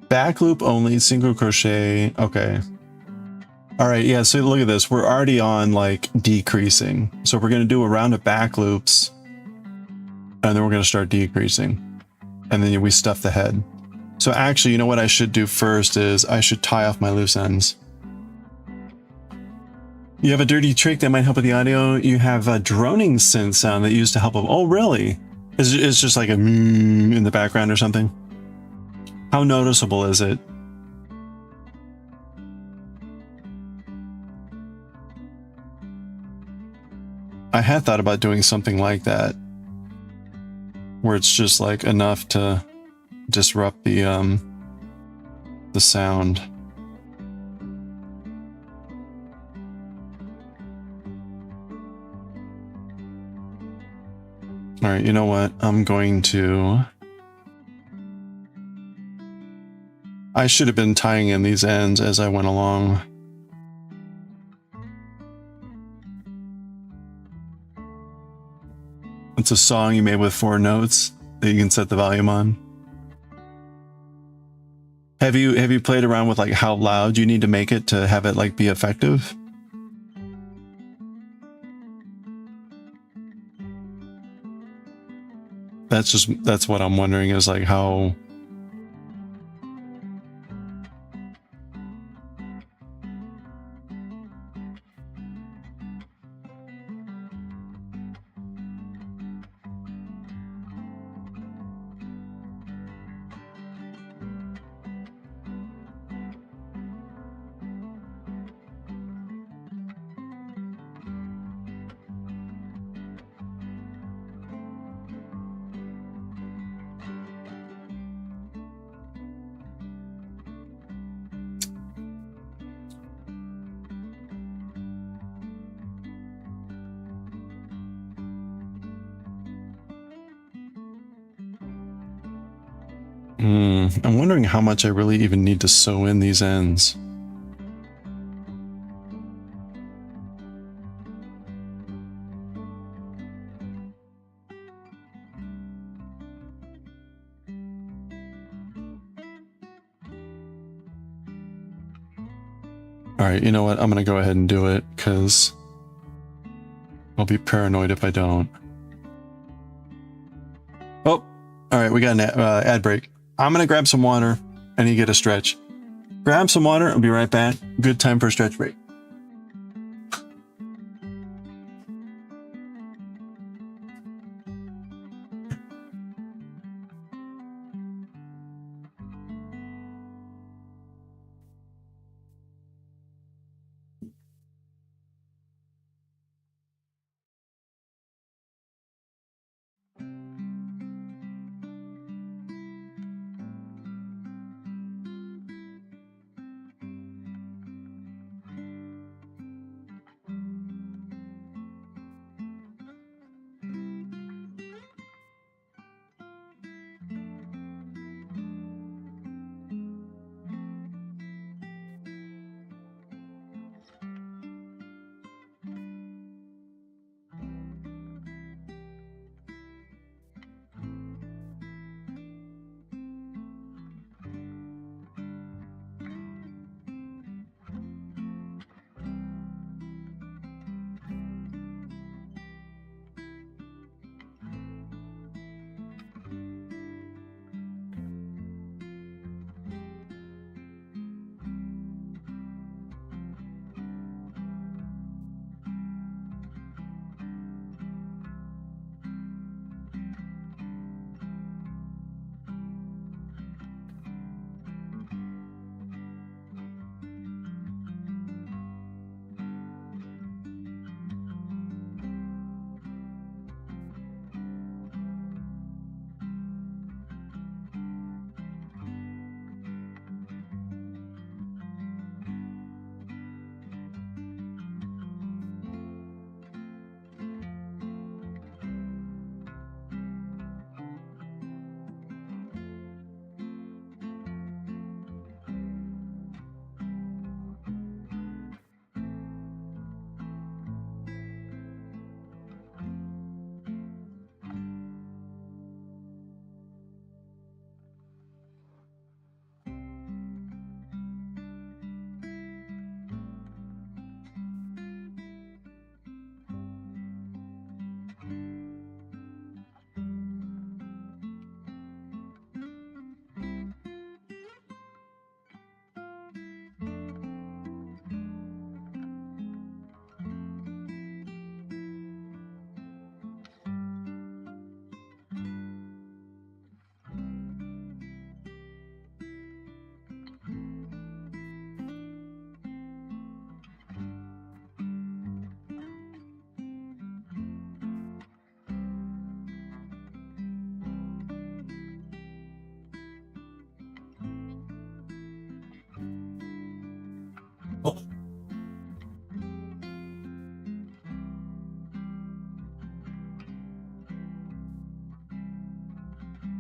Back loop only, single crochet. Okay. All right, yeah, so look at this. We're already on like decreasing. So we're going to do a round of back loops, and then we're going to start decreasing. And then we stuff the head. So actually, you know what I should do first is I should tie off my loose ends. You have a dirty trick that might help with the audio. You have a droning synth sound that used to help. Oh, really? It's just like a in the background or something? How noticeable is it? I had thought about doing something like that. where it's just like enough to disrupt the sound. All right, you know what? I'm going to... I should have been tying in these ends as I went along. It's a song you made with 4 notes that you can set the volume on. Have you played around with like how loud you need to make it to have it like be effective? That's what I'm wondering, is like how... I'm wondering how much I really even need to sew in these ends. Alright, you know what? I'm gonna go ahead and do it, because I'll be paranoid if I don't. Oh, alright, we got an ad break. I'm gonna grab some water. I need to get a stretch. Grab some water, I'll be right back. Good time for a stretch break.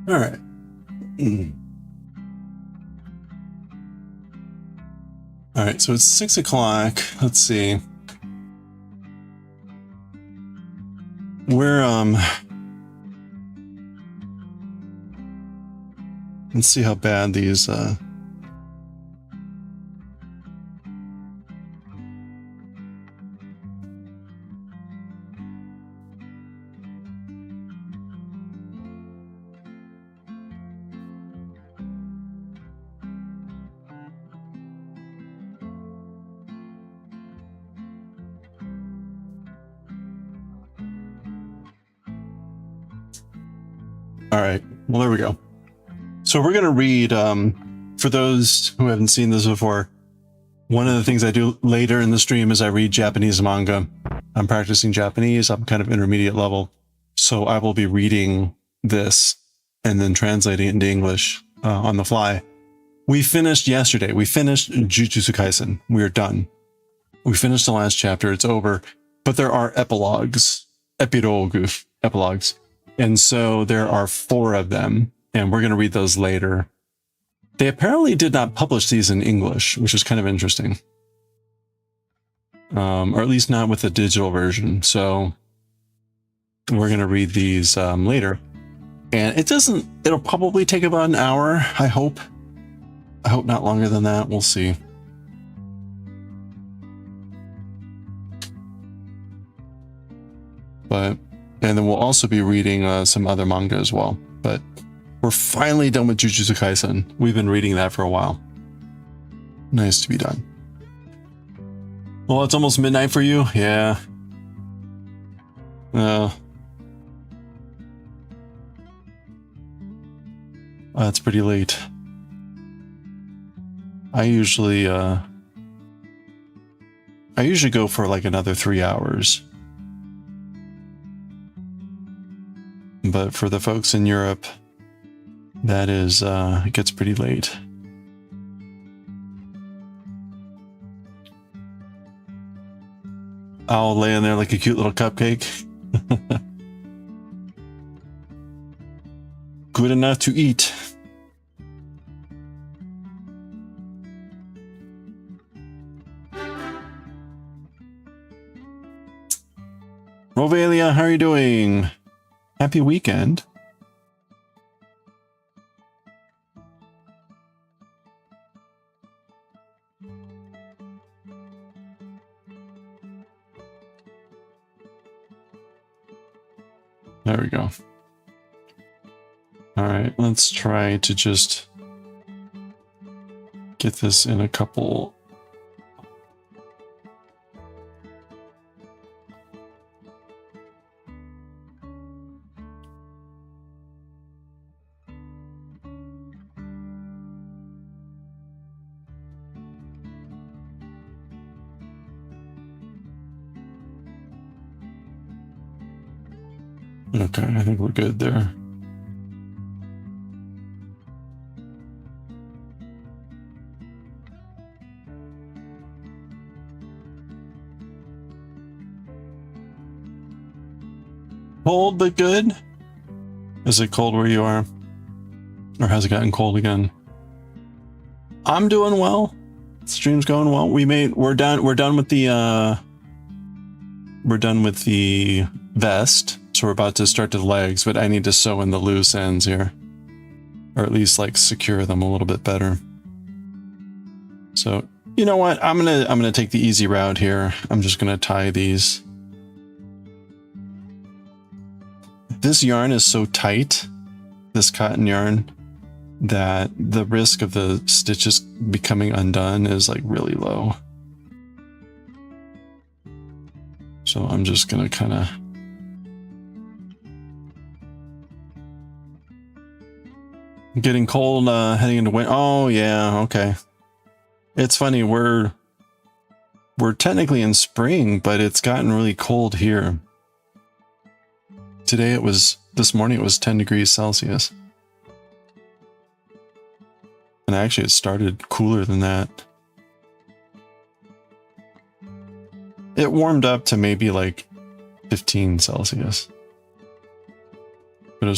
All right. All right, so it's 6 o'clock. Let's see. We're, let's see how bad these, all right, well, there we go. So we're going to read, for those who haven't seen this before, one of the things I do later in the stream is I read Japanese manga. I'm practicing Japanese. I'm kind of intermediate level. So I will be reading this and then translating it into English on the fly. We finished yesterday. We finished Jujutsu Kaisen. We are done. We finished the last chapter. It's over. But there are epilogues. Epilogues. And so there are 4 of them. And we're going to read those later. They apparently did not publish these in English, which is kind of interesting. Or at least not with the digital version. So we're going to read these later. And it'll probably take about an hour, I hope. I hope not longer than that. We'll see. And then we'll also be reading some other manga as well. But we're finally done with Jujutsu Kaisen. We've been reading that for a while. Nice to be done. Well, it's almost midnight for you? Yeah. That's pretty late. I usually go for like another 3 hours. But for the folks in Europe, that is, it gets pretty late. I'll lay in there like a cute little cupcake. Good enough to eat. Rovelia, how are you doing? Happy weekend. There we go. All right, let's try to just get this in a couple. Okay, I think we're good there. Cold but good? Is it cold where you are? Or has it gotten cold again? I'm doing well. Stream's going well. We're done with the vest. So we're about to start to the legs, but I need to sew in the loose ends here. Or at least like secure them a little bit better. So, you know what? I'm gonna take the easy route here. I'm just gonna tie these. This yarn is so tight, this cotton yarn, that the risk of the stitches becoming undone is like really low. So I'm just gonna kind of getting cold, heading into winter. Oh yeah, okay. It's funny, we're technically in spring, but it's gotten really cold here. This morning it was 10 degrees Celsius. And actually it started cooler than that. It warmed up to maybe like 15 Celsius. But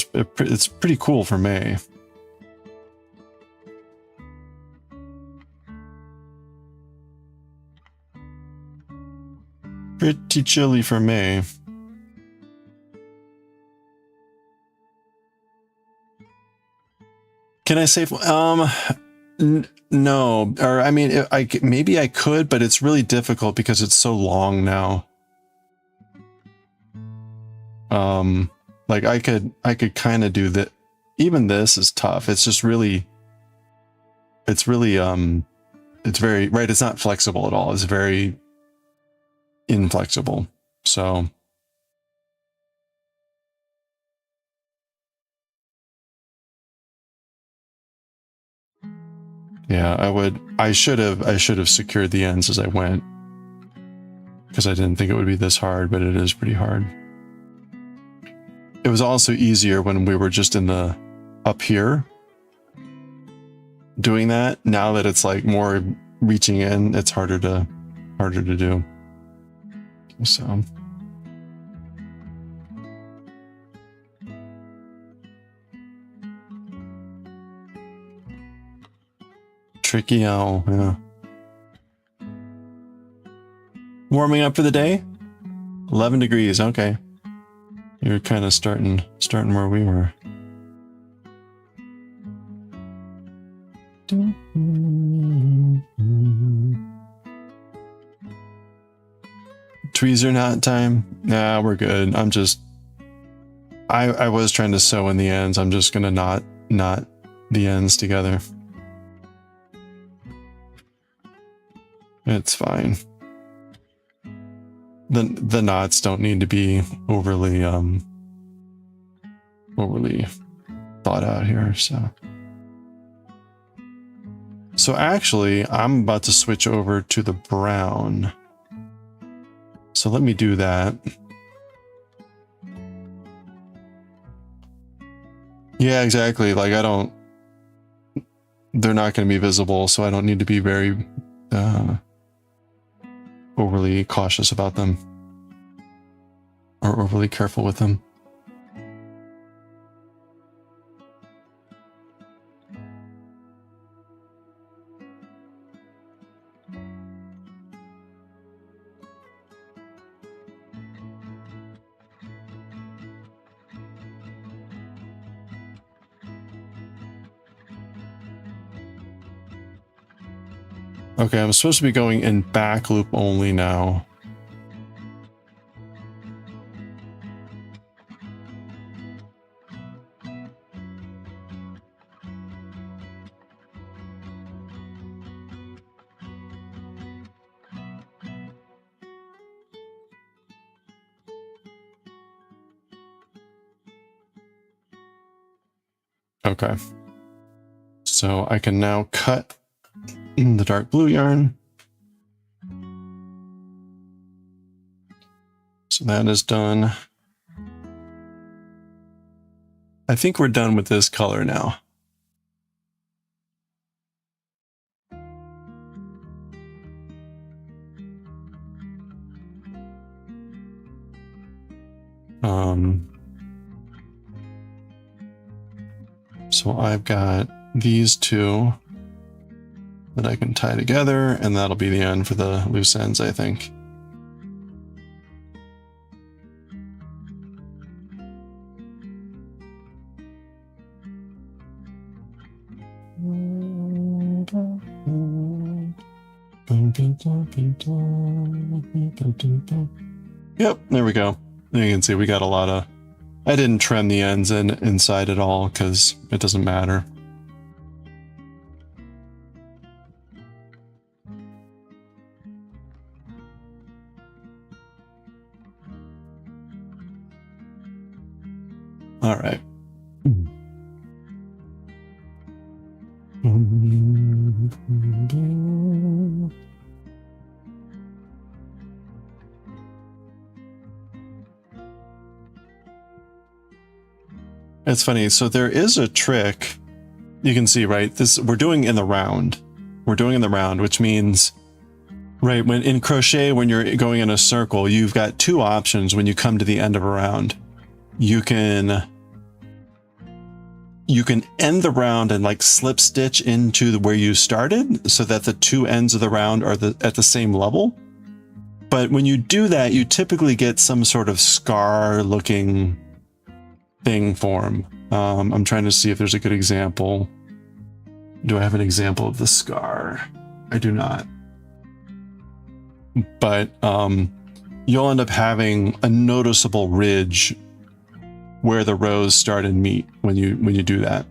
it's pretty cool for May. Pretty chilly for May. Can I say no, or I mean, maybe I could, but it's really difficult because it's so long now. Like I could kind of do that. Even this is tough. It's just really, it's very, right. It's not flexible at all. It's very inflexible. So. Yeah, I should have secured the ends as I went, because I didn't think it would be this hard, but it is pretty hard. It was also easier when we were just in the up here doing that. Now that it's like more reaching in, it's harder to do. So tricky owl, yeah. Warming up for the day? 11 degrees, okay. You're kind of starting where we were. Tweezer knot time? Nah, we're good. I'm just... I was trying to sew in the ends. I'm just gonna knot the ends together. It's fine. The knots don't need to be overly thought out here, so actually I'm about to switch over to the brown, so let me do that. Yeah, exactly. Like they're not going to be visible, so I don't need to be very overly cautious about them or overly careful with them. Okay, I'm supposed to be going in back loop only now. Okay. So I can now cut the dark blue yarn. So that is done. I think we're done with this color now. So I've got these two that I can tie together, and that'll be the end for the loose ends, I think. Yep, there we go. You can see we got a lot of... I didn't trim the ends inside at all because it doesn't matter. All right. It's funny. So there is a trick. You can see, right? We're doing in the round. We're doing in the round, which means, right, when in crochet, when you're going in a circle, you've got two options when you come to the end of a round. You can you can end the round and like slip stitch into where you started so that the two ends of the round are at the same level. But when you do that, you typically get some sort of scar looking thing form. I'm trying to see if there's a good example. Do I have an example of the scar? I do not. But you'll end up having a noticeable ridge where the rows start and meet when you do that.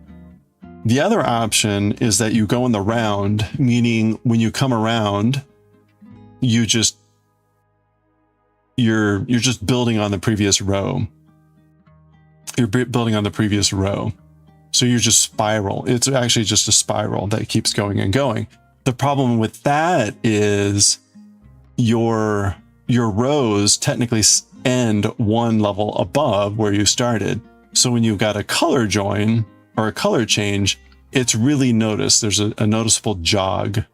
The other option is that you go in the round, meaning when you come around, you're just building on the previous row. You're building on the previous row. So you're just spiral. It's actually just a spiral that keeps going and going. The problem with that is your rows technically end one level above where you started. So when you've got a color join or a color change, it's really noticed. There's a noticeable jog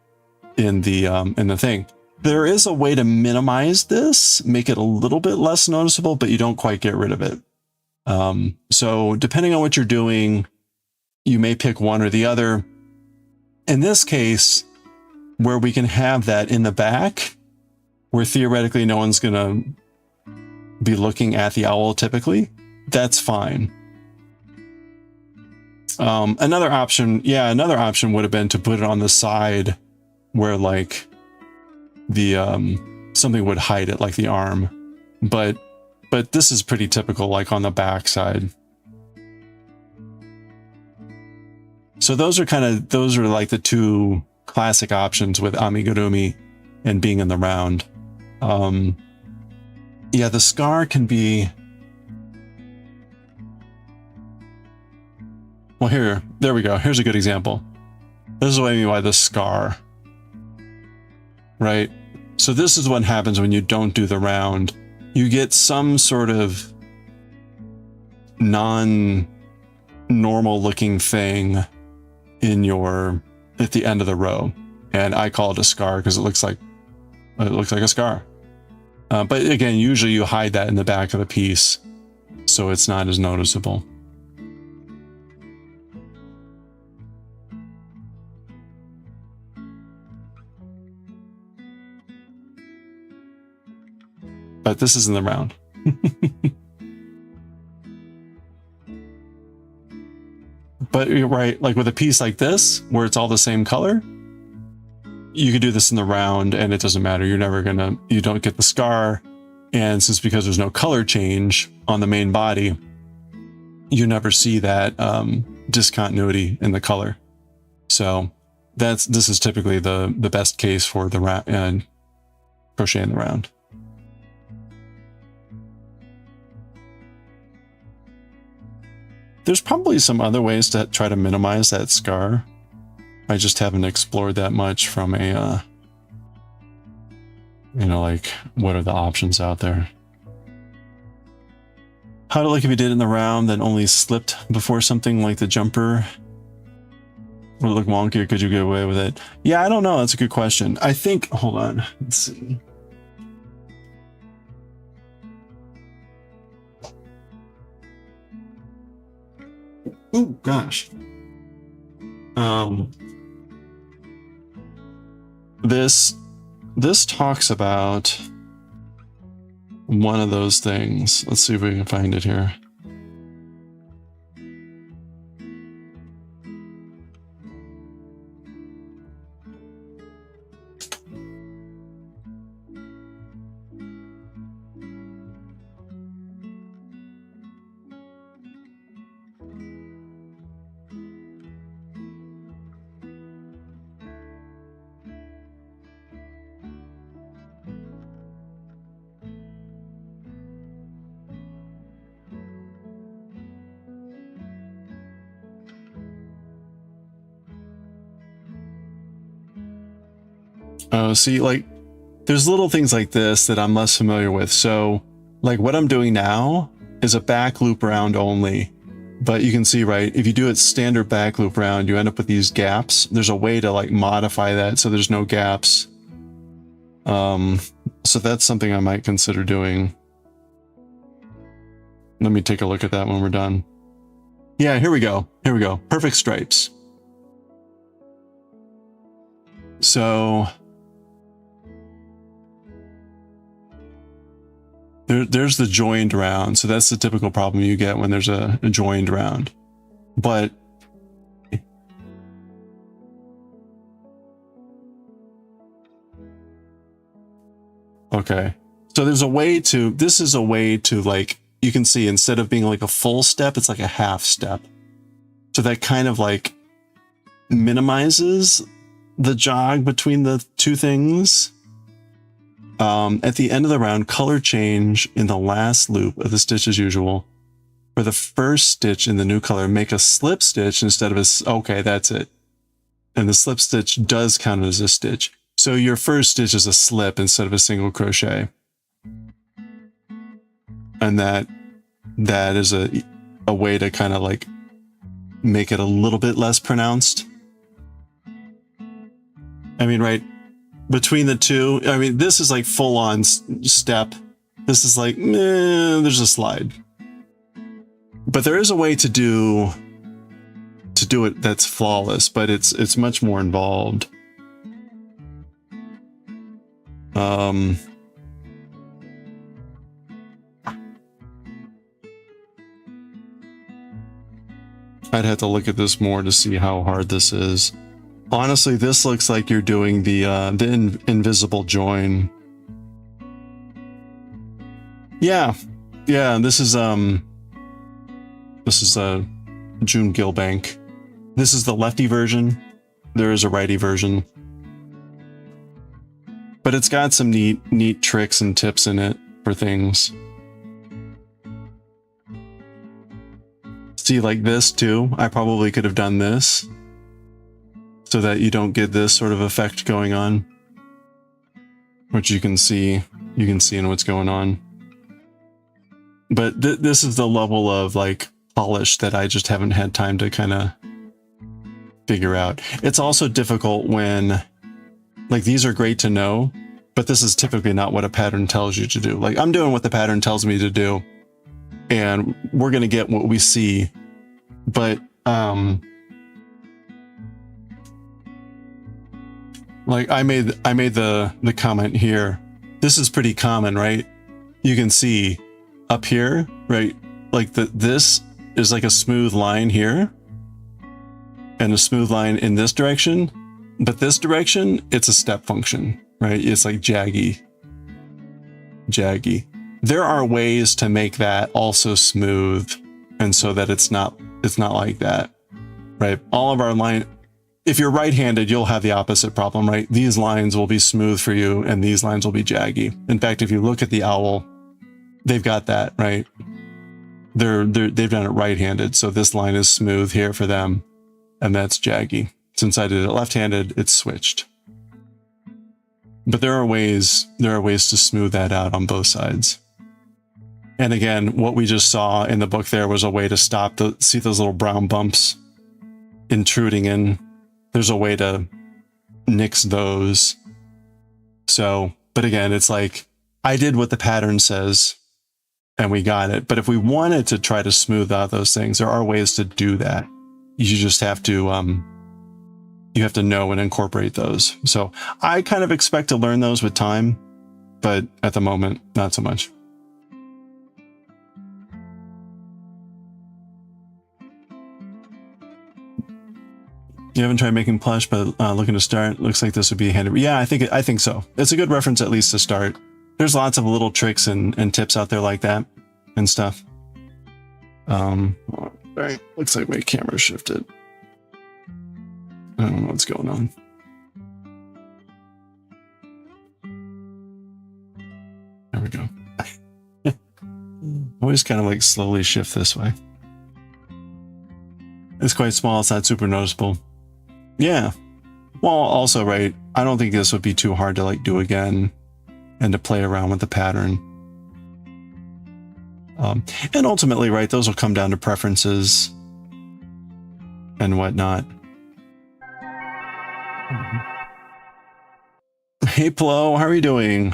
in the thing. There is a way to minimize this, make it a little bit less noticeable, but you don't quite get rid of it. So depending on what you're doing, you may pick one or the other. In this case, where we can have that in the back, where theoretically no one's going to be looking at the owl typically, that's fine. Another option would have been to put it on the side where like the something would hide it, like the arm. But this is pretty typical, like on the back side. So those are like the two classic options with amigurumi and being in the round. Yeah, the scar can be... Well, there we go. Here's a good example. This is what I mean by the scar. Right? So this is what happens when you don't do the round. You get some sort of non-normal looking thing at the end of the row. And I call it a scar because it looks like a scar. But again, usually you hide that in the back of the piece, so it's not as noticeable. But this is in the round. But you're right, like with a piece like this, where it's all the same color, you can do this in the round and it doesn't matter. You don't get the scar. And because there's no color change on the main body, you never see that discontinuity in the color. So this is typically the best case for the round and crochet in the round. There's probably some other ways to try to minimize that scar. I just haven't explored that much from a, like, what are the options out there? How to look if you did it in the round, then only slipped before something like the jumper? Would it look wonky, or could you get away with it? Yeah, I don't know. That's a good question. I think, hold on, let's see. Oh gosh. This talks about one of those things. Let's see if we can find it here. See, like, there's little things like this that I'm less familiar with. So, like, what I'm doing now is a back loop round only. But you can see, right, if you do it standard back loop round, you end up with these gaps. There's a way to, like, modify that so there's no gaps. So that's something I might consider doing. Let me take a look at that when we're done. Yeah, here we go. Here we go. Perfect stripes. So there's the joined round. So that's the typical problem you get when there's a joined round. But okay. So there's a way to, this is a way to, like, you can see instead of being like a full step, it's like a half step. So that kind of like minimizes the jog between the two things. At the end of the round, color change in the last loop of the stitch as usual. For the first stitch in the new color, make a slip stitch instead of a, okay, that's it. And the slip stitch does count as a stitch. So your first stitch is a slip instead of a single crochet. And that is a way to kind of like make it a little bit less pronounced. I mean, right between the two, I mean, this is like full on step. This is like, there's a slide. But there is a way to do it that's flawless, but it's much more involved. I'd have to look at this more to see how hard this is. Honestly, this looks like you're doing the invisible join. Yeah, this is June Gilbank. This is the lefty version. There is a righty version, but it's got some neat tricks and tips in it for things. See, like this too, I probably could have done this so that you don't get this sort of effect going on, which you can see in what's going on. But this is the level of like polish that I just haven't had time to kind of figure out. It's also difficult when, like, these are great to know, but this is typically not what a pattern tells you to do. Like, I'm doing what the pattern tells me to do, and we're going to get what we see. But, like I made the comment here. This is pretty common, right? You can see up here, right? Like this is like a smooth line here and a smooth line in this direction, but this direction, it's a step function, right? It's like jaggy. There are ways to make that also smooth, and so that it's not like that, right? All of our line, if you're right-handed, you'll have the opposite problem, right? These lines will be smooth for you, and these lines will be jaggy. In fact, if you look at the owl, they've got that, right? They've done it right-handed, so this line is smooth here for them, and that's jaggy. Since I did it left-handed, it's switched. But there are ways to smooth that out on both sides. And again, what we just saw in the book there was a way to stop see those little brown bumps intruding in. There's a way to nix those. So, but again, it's like, I did what the pattern says and we got it. But if we wanted to try to smooth out those things, there are ways to do that. You just have to, you have to know and incorporate those. So I kind of expect to learn those with time, but at the moment, not so much. You haven't tried making plush, but looking to start. Looks like this would be handy. Yeah, I think so. It's a good reference at least to start. There's lots of little tricks and tips out there like that and stuff. All right, looks like my camera shifted. I don't know what's going on. There we go. Always kind of like slowly shift this way. It's quite small. It's not super noticeable. Yeah. Well, also, right, I don't think this would be too hard to like do again and to play around with the pattern. And ultimately, right, those will come down to preferences and whatnot. Hey, Plo, how are you doing?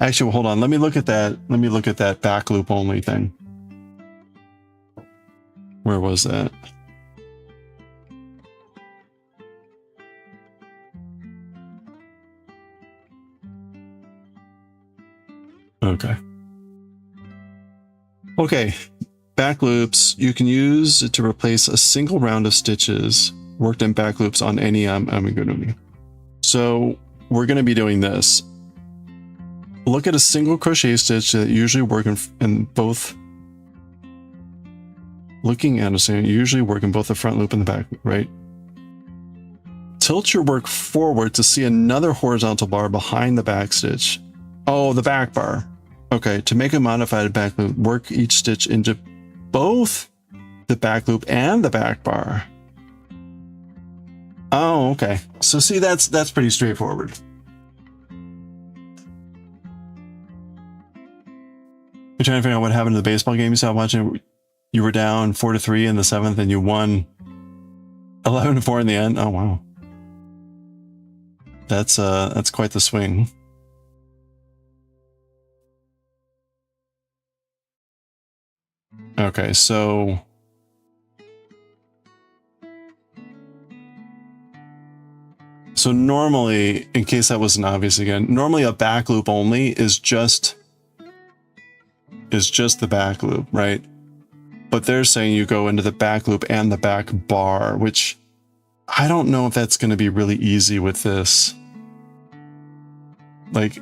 Actually, hold on. Let me look at that. Let me look at that back loop only thing. Where was that? Okay. Okay. Back loops you can use to replace a single round of stitches worked in back loops on any amigurumi. So we're going to be doing this. Look at a single crochet stitch that usually work in both. Looking at a usually work in both the front loop and the back loop, right? Tilt your work forward to see another horizontal bar behind the back stitch. Oh, the back bar. Okay, to make a modified back loop, work each stitch into both the back loop and the back bar. Oh, okay. So see, that's pretty straightforward. You're trying to figure out what happened to the baseball game you stopped watching. You were down 4-3 in the 7th and you won 11-4 in the end. Oh, wow. That's quite the swing. Okay, so normally, in case that wasn't obvious again, normally a back loop only is just the back loop, right? But they're saying you go into the back loop and the back bar, which I don't know if that's going to be really easy with this. Like,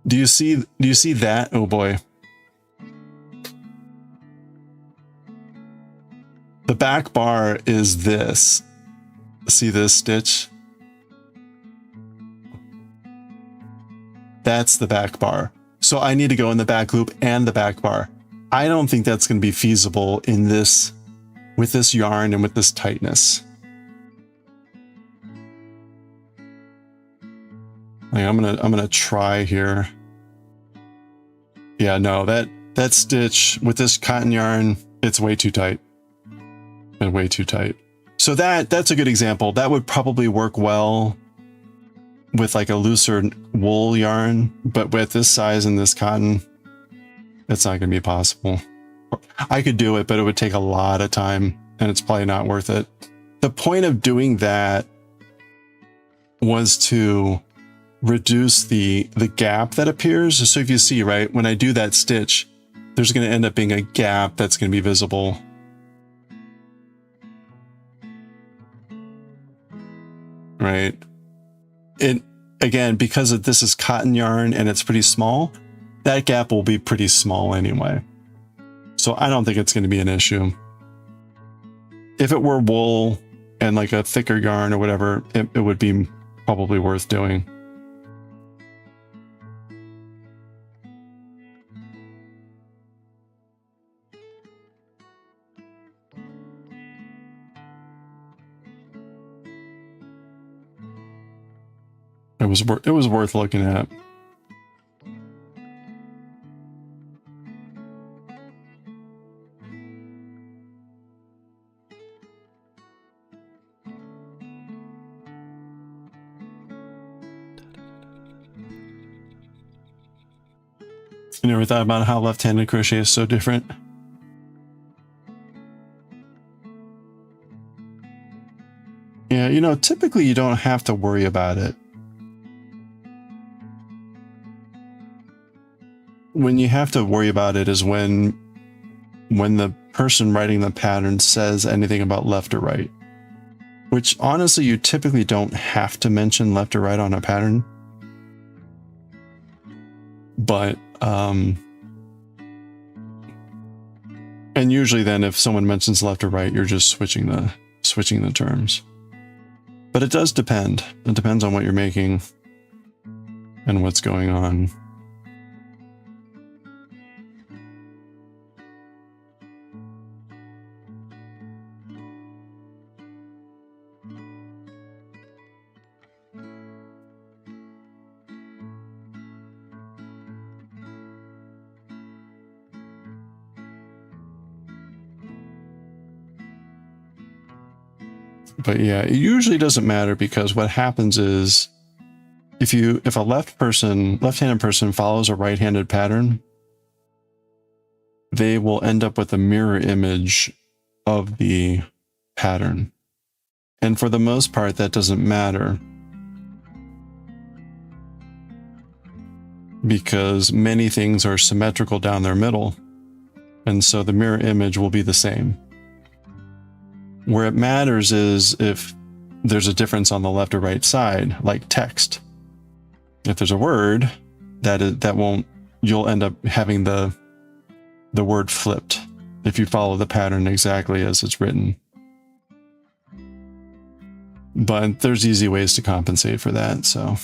do you see that? Oh boy. The back bar is this. See this stitch? That's the back bar. So I need to go in the back loop and the back bar. I don't think that's going to be feasible in this, with this yarn and with this tightness. Like I'm gonna try here. Yeah, no, that stitch with this cotton yarn, it's way too tight. And way too tight. So that's a good example. That would probably work well with like a looser wool yarn, but with this size and this cotton, it's not going to be possible. I could do it, but it would take a lot of time and it's probably not worth it. The point of doing that was to reduce the gap that appears. So if you see, right, when I do that stitch, there's going to end up being a gap that's going to be visible. Right. It again, because this is cotton yarn and it's pretty small, that gap will be pretty small anyway. So I don't think it's going to be an issue. If it were wool and like a thicker yarn or whatever, it would be probably worth doing. It was worth looking at. You never thought about how left-handed crochet is so different? Yeah, you know, typically you don't have to worry about it. When you have to worry about it is when the person writing the pattern says anything about left or right, which honestly you typically don't have to mention left or right on a pattern. But and usually then if someone mentions left or right, you're just switching the terms. But it does depend. It depends on what you're making and what's going on. But yeah, it usually doesn't matter because what happens is if a left-handed person follows a right-handed pattern, they will end up with a mirror image of the pattern. And for the most part, that doesn't matter, because many things are symmetrical down their middle, and so the mirror image will be the same. Where it matters is if there's a difference on the left or right side, like text. If there's a word, you'll end up having the word flipped if you follow the pattern exactly as it's written. But there's easy ways to compensate for that, so.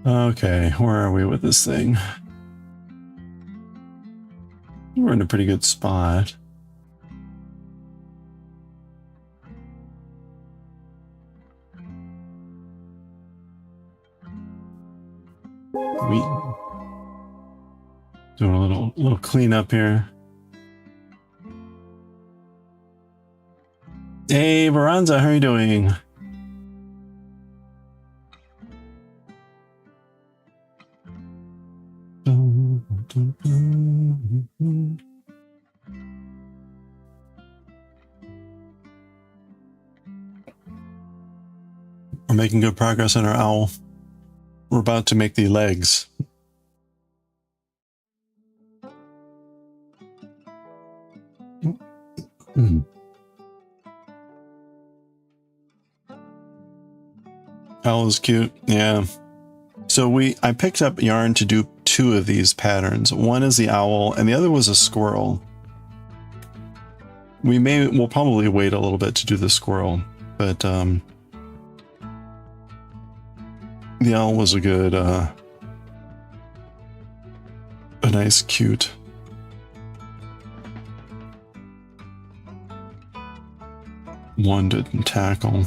Okay, where are we with this thing? We're in a pretty good spot. Doing a little cleanup here. Hey, Veranza, how are you doing? We're making good progress on our owl. We're about to make the legs. Owl is cute, yeah. So I picked up yarn to do 2 of these patterns. One is the owl, and the other was a squirrel. We'll probably wait a little bit to do the squirrel, but the owl was a good, a nice, cute. One to tackle.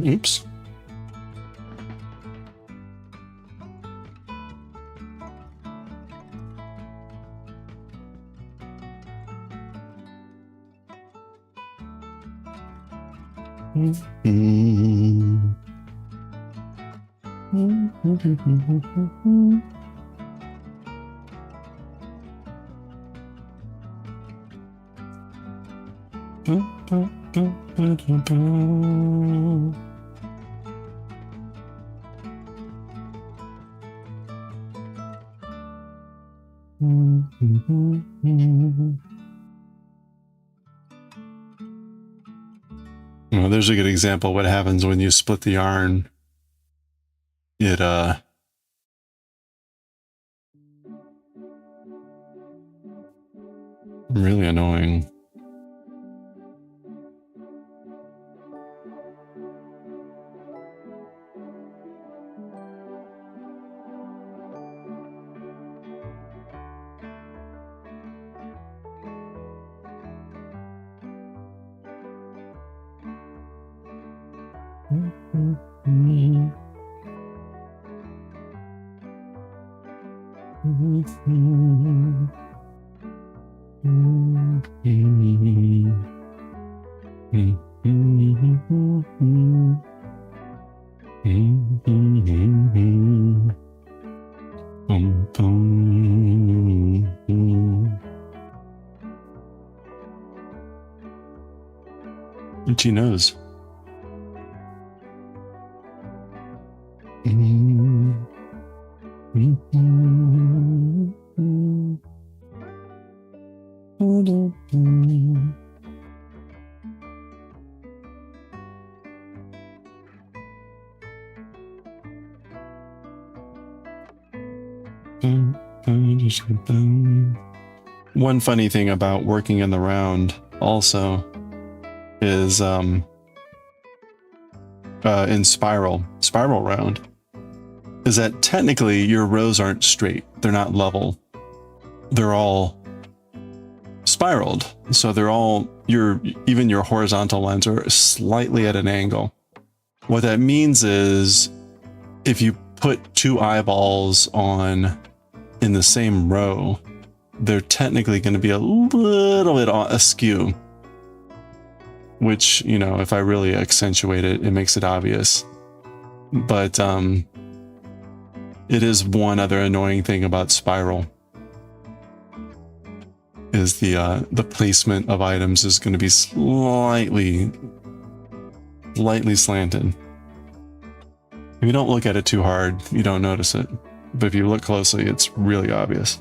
Oops. Well, there's a good example of what happens when you split the yarn. it really annoying. Itchy nose. One funny thing about working in the round also is in spiral round is that technically your rows aren't straight. They're not level. They're all spiraled. So they're all even your horizontal lines are slightly at an angle. What that means is if you put two eyeballs on in the same row, they're technically going to be a little bit askew, which, you know, if I really accentuate it, it makes it obvious. But it is one other annoying thing about spiral is the placement of items is going to be slightly slanted. If you don't look at it too hard, you don't notice it. But if you look closely, it's really obvious.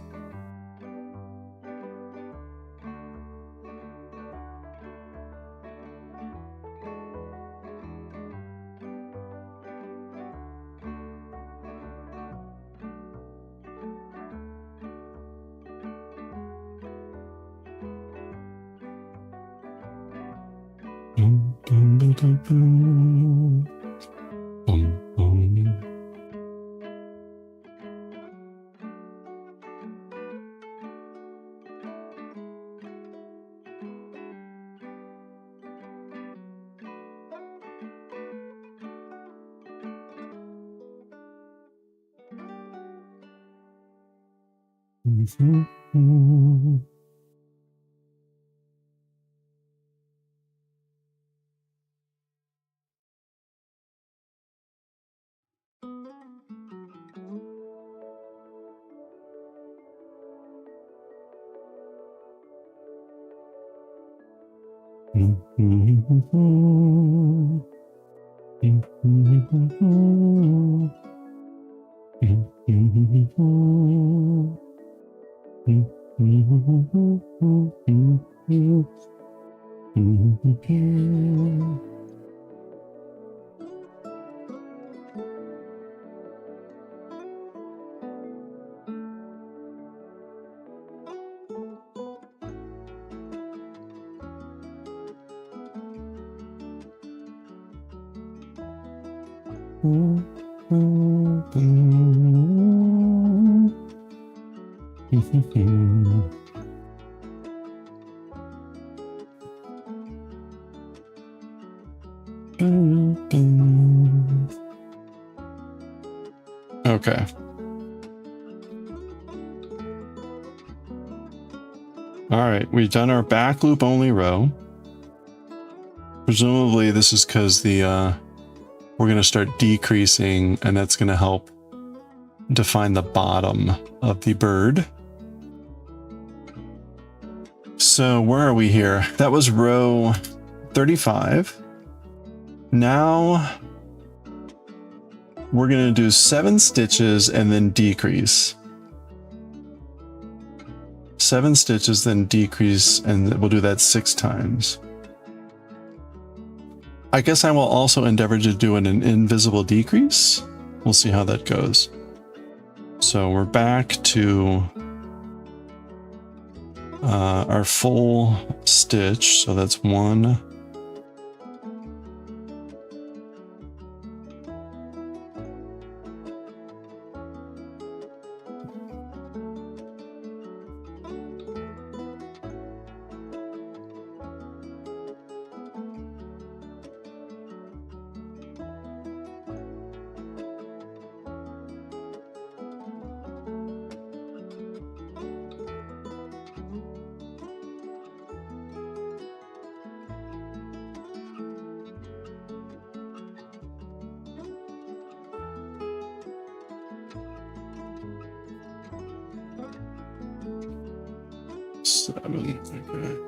Okay. All right, we've done our back loop only row. Presumably this is because we're going to start decreasing, and that's going to help define the bottom of the bird. So where are we here? That was row 35. Now we're going to do 7 stitches and then decrease. 7 stitches, then decrease, and we'll do that 6 times. I guess I will also endeavor to do an invisible decrease We'll see how that goes. So we're back to our full stitch. So that's 1. Seven, okay.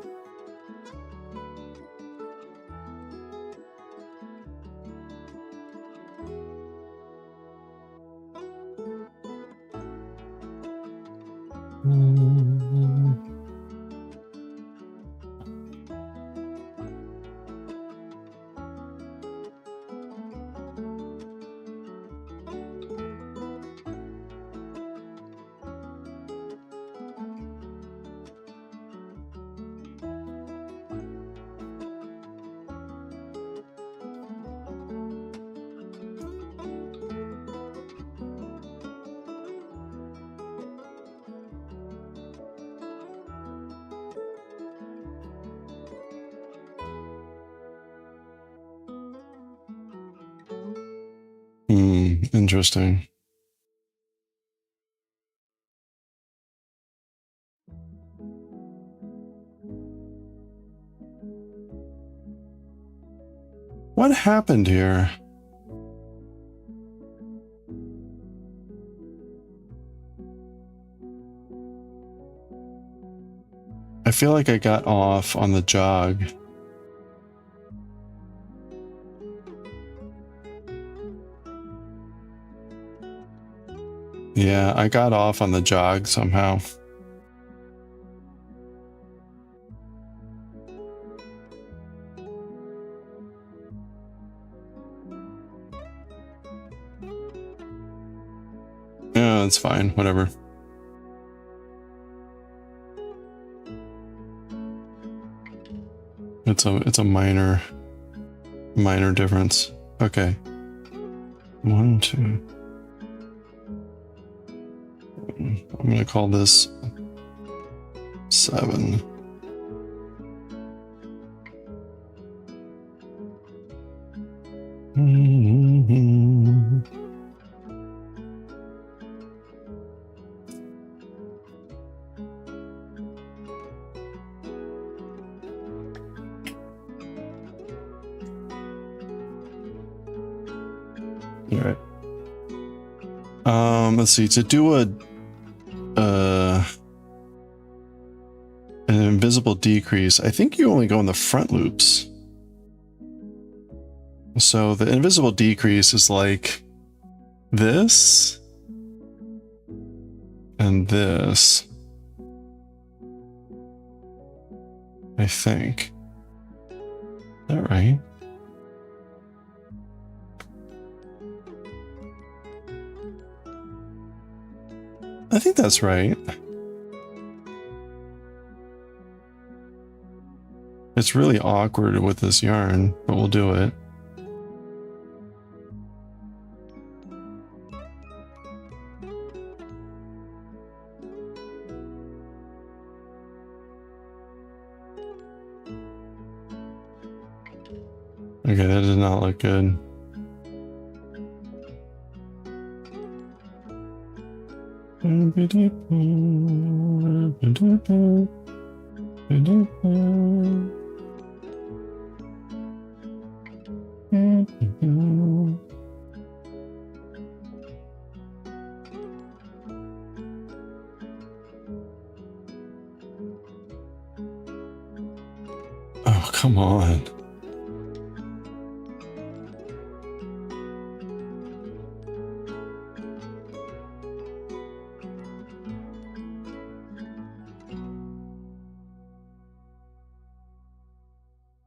Interesting. What happened here? I feel like I got off on the jog. Yeah, I got off on the jog somehow. Yeah, it's fine, whatever. It's a minor difference. Okay. 1, 2. I'm gonna call this 7. All right. Let's see. To do an invisible decrease, I think you only go in the front loops. So the invisible decrease is like this and this, I think. Is that right? I think that's right. It's really awkward with this yarn, but we'll do it. Okay, that does not look good. Oh, come on.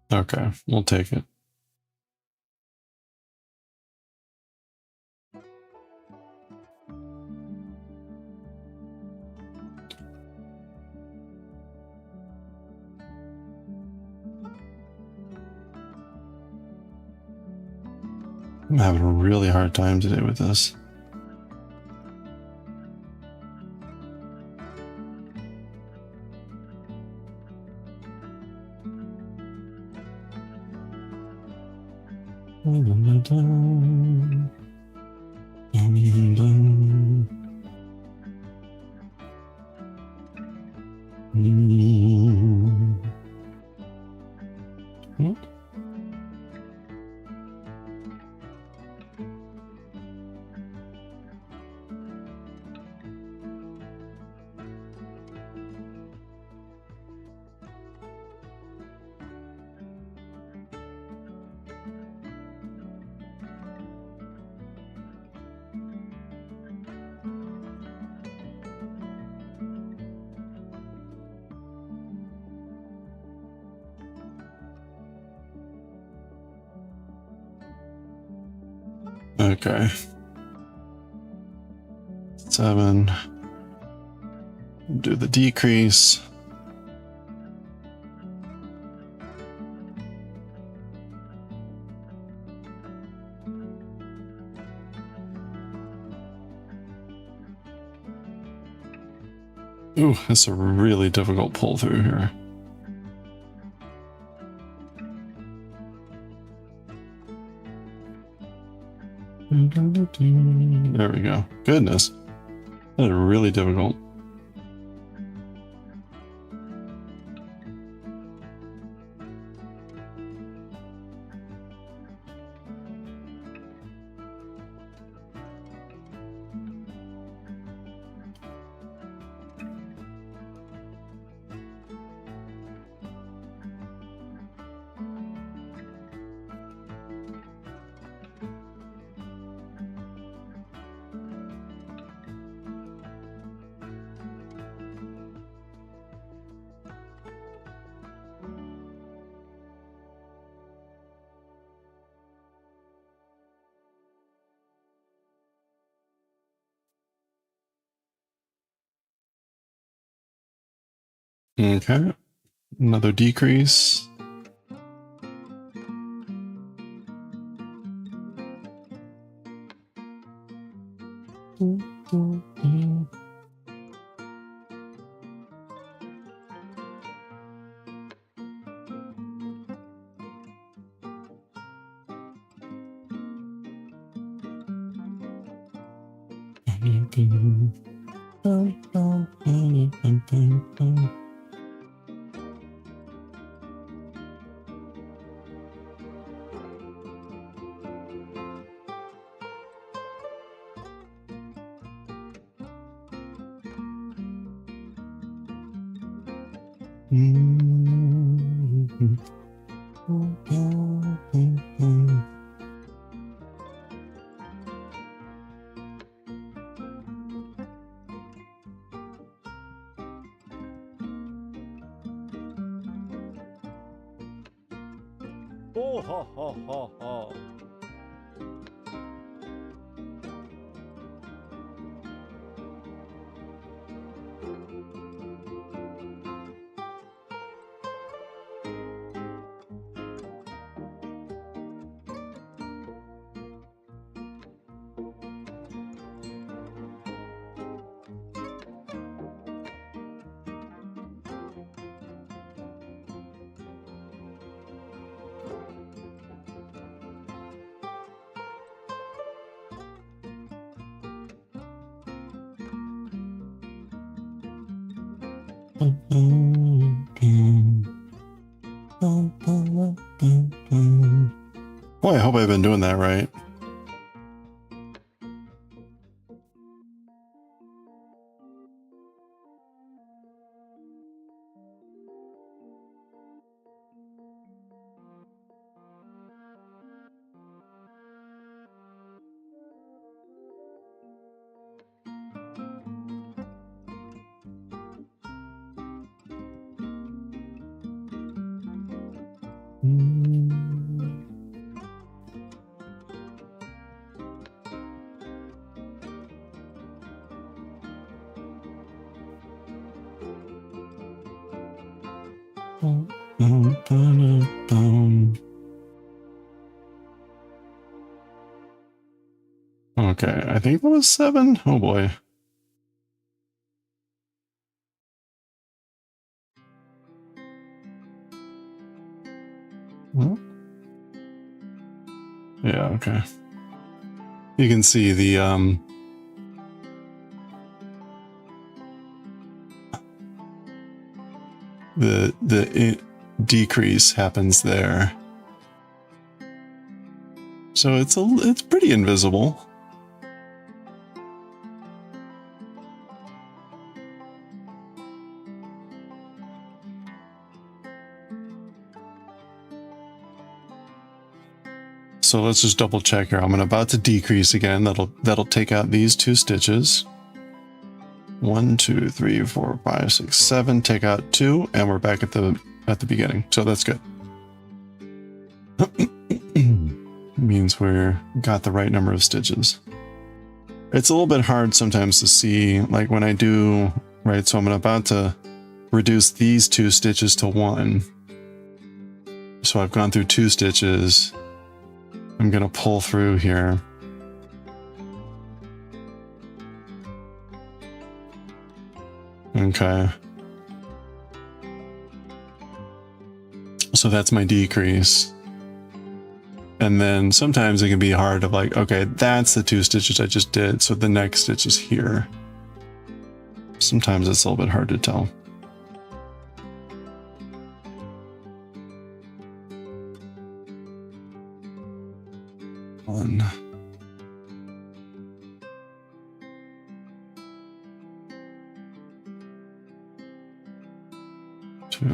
Okay, we'll take it. I'm having a really hard time today with this. Okay. 7. Do the decrease. Ooh, that's a really difficult pull through here. There we go. Goodness. That is really difficult. Okay. Another decrease. Oh, ha, ha, ha, ha. Boy, I hope I've been doing that right. Okay, I think that was 7. Oh boy. Well, yeah, okay. You can see the decrease happens there. So it's pretty invisible. So let's just double check here. I'm about to decrease again. That'll take out these 2 stitches. 1, 2, 3, 4, 5, 6, 7. Take out 2, and we're back at the beginning. So that's good. Means we're got the right number of stitches. It's a little bit hard sometimes to see, like when I do, right? So I'm about to reduce these 2 stitches to 1. So I've gone through 2 stitches. I'm gonna pull through here. Okay. So that's my decrease. And then sometimes it can be hard of like, okay, that's the 2 stitches I just did. So the next stitch is here. Sometimes it's a little bit hard to tell. One. 2.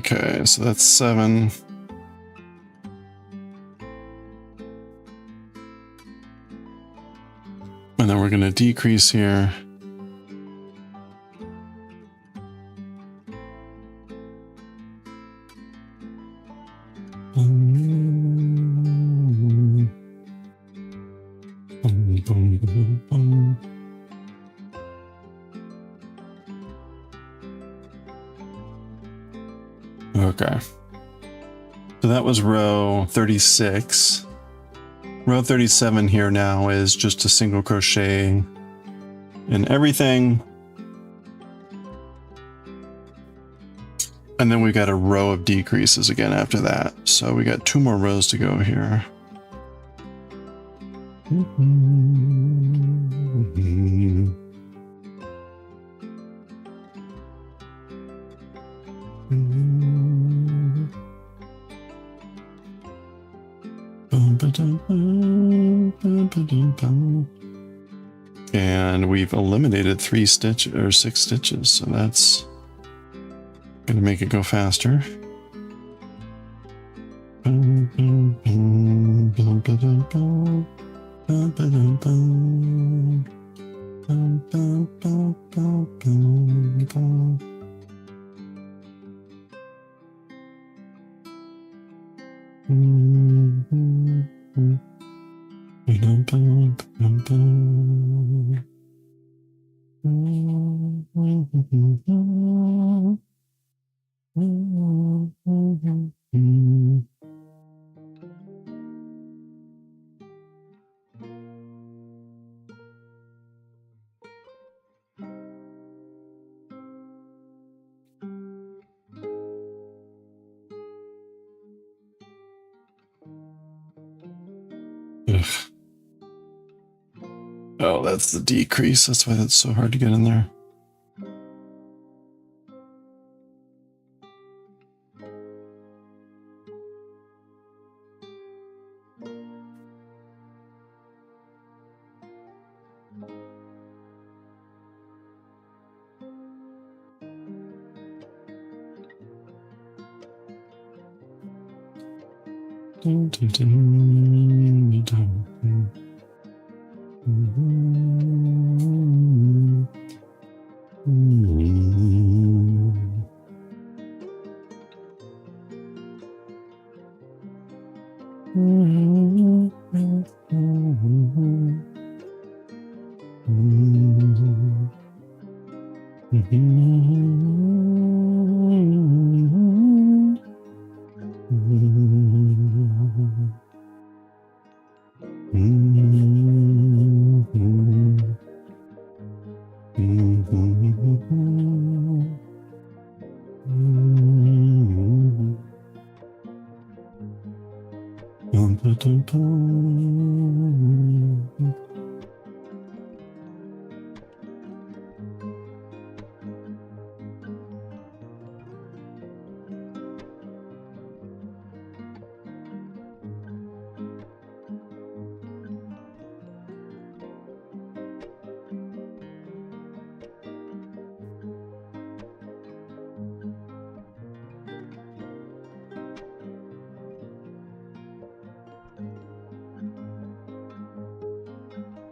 Okay, so that's 7. And then we're going to decrease here. Okay. So that was row 36. Row 37 here now is just a single crochet in everything. And then we got a row of decreases again after that. So we got 2 more rows to go here. And we've eliminated 3 stitches or 6 stitches, so that's gonna make it go faster. Ugh. Oh, that's the decrease. That's why that's so hard to get in there.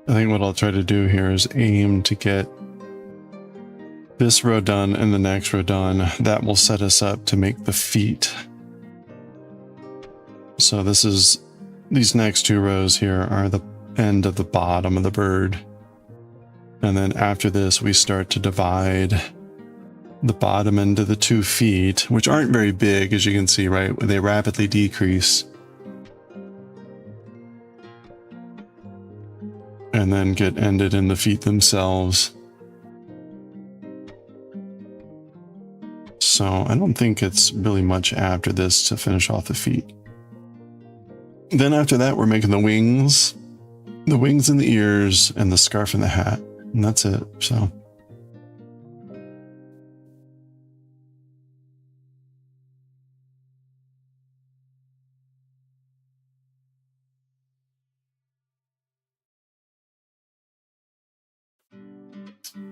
I think what I'll try to do here is aim to get this row done and the next row done. That will set us up to make the feet. So this is, these next two rows here are the end of the bottom of the bird. And then after this, we start to divide the bottom into the 2 feet, which aren't very big, as you can see, right? They rapidly decrease. And then get ended in the feet themselves. So I don't think it's really much after this to finish off the feet. Then after that, we're making the wings and the ears, and the scarf and the hat. And that's it, so.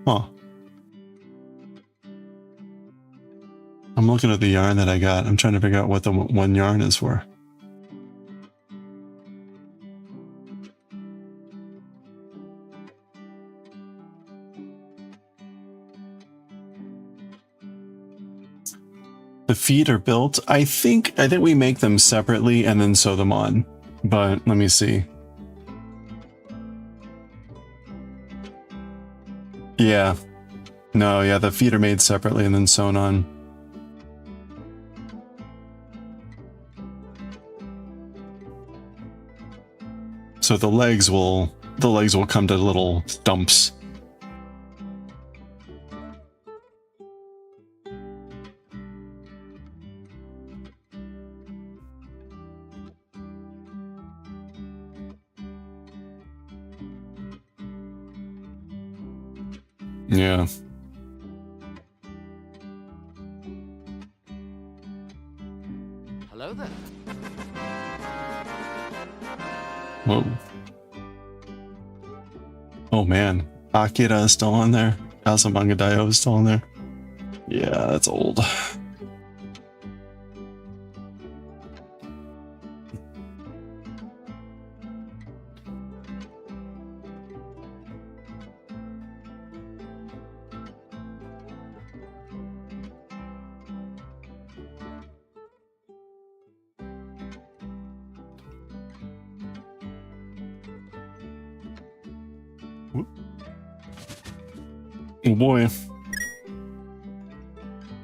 Huh. I'm looking at the yarn that I got. I'm trying to figure out what the one yarn is for. The feet are built. I think we make them separately and then sew them on. But let me see. Yeah. No, yeah, the feet are made separately and then sewn on. So the legs will come to little stumps. Yeah. Hello there. Whoa. Oh man, Akira is still on there. Manga Dio is still on there. Yeah, that's old. Oh boy.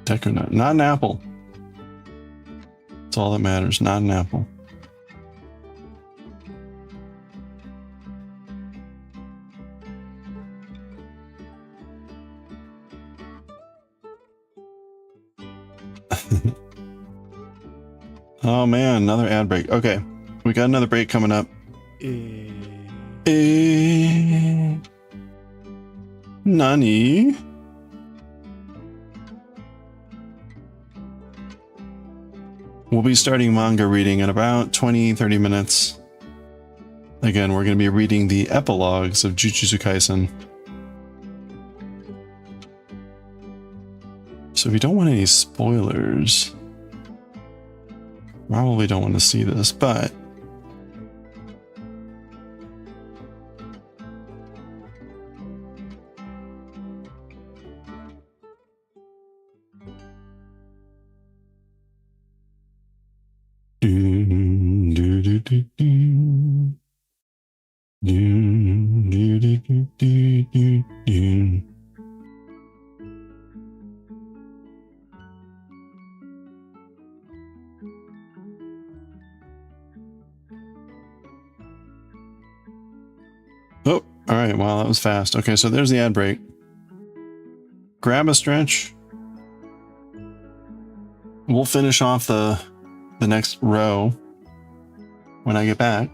Deco nut. Not an apple. That's all that matters. Not an apple. Oh man, another ad break. Okay. We got another break coming up. Nani? We'll be starting manga reading in about 20-30 minutes. Again, we're going to be reading the epilogues of Jujutsu Kaisen. So if you don't want any spoilers, Probably don't want to see this, but oh, all right. Wow, that was fast. Okay, so there's the ad break. Grab a stretch. We'll finish off the next row when I get back,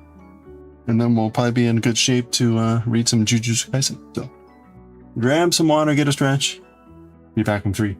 and then we'll probably be in good shape to read some Jujutsu Kaisen. So grab some water, get a stretch. Be back in 3.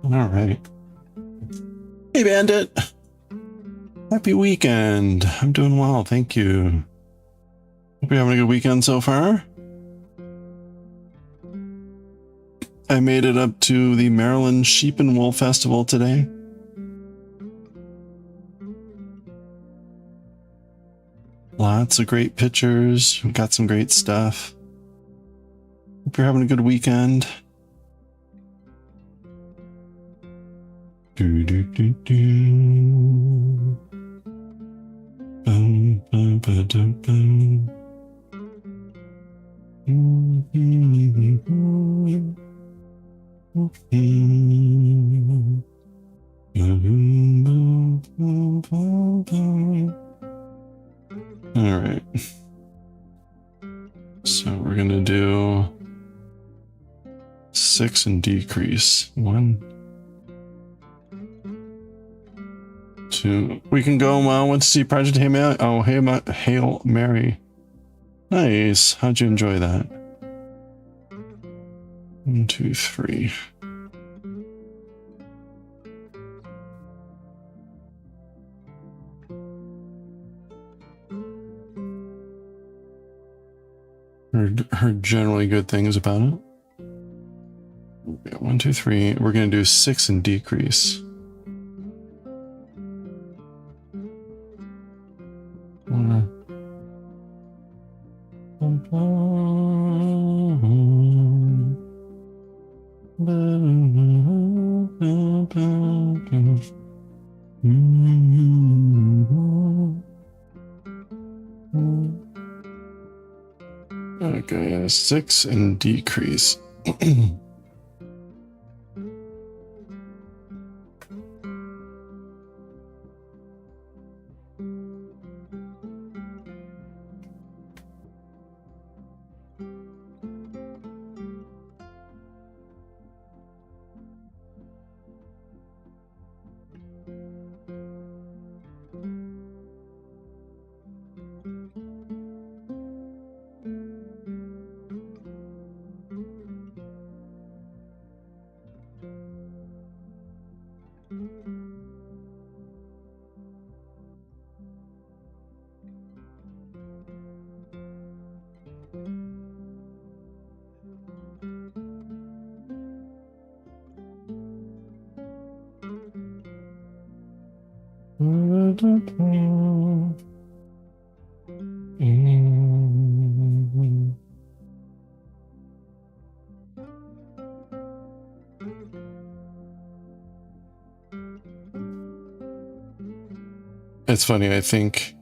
All right. Hey, Bandit. Happy weekend. I'm doing well, thank you. Hope you're having a good weekend so far. I made it up to the Maryland Sheep and Wool Festival today. Lots of great pictures. We got some great stuff. Hope you're having a good weekend. Do do do do. Bum, bum, ba, dum, bum. All right. So we're gonna do 6 and decrease. 1, 2. We can go. Went to see Project Hail Mary. Oh, Hail Mary. Nice. How'd you enjoy that? 1, 2, 3. Heard generally good things about it. Okay, 1, 2, 3. We're gonna do 6 and decrease. 1. Okay, 6 and decrease. It's funny, I think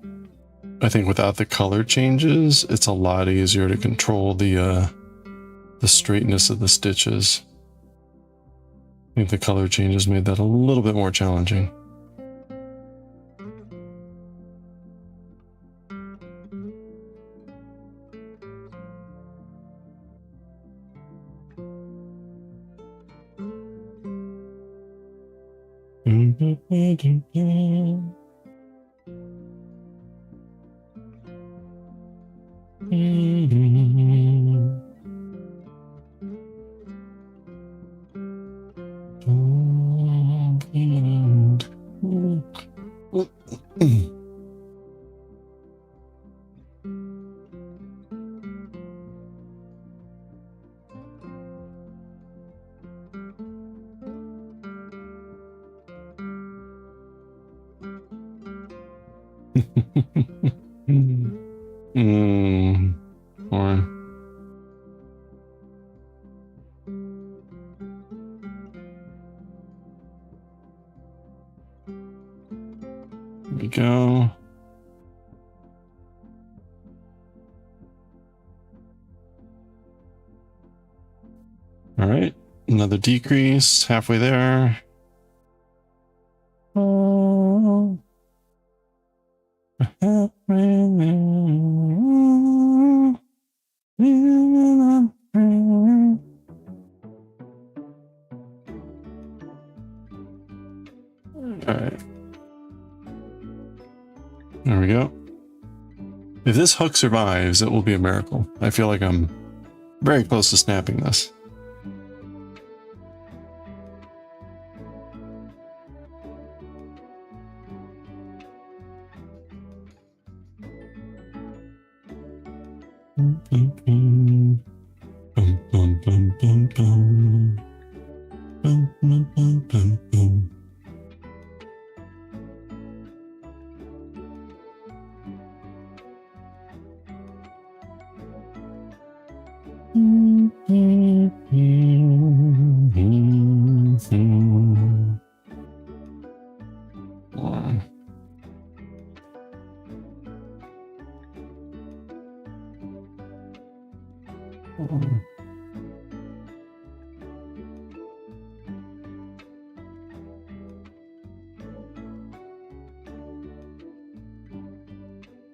without the color changes, it's a lot easier to control the straightness of the stitches. I think the color changes made that a little bit more challenging. Or there we go. All right, another decrease halfway there. Oh. Alright. There we go. If this hook survives, it will be a miracle. I feel like I'm very close to snapping this.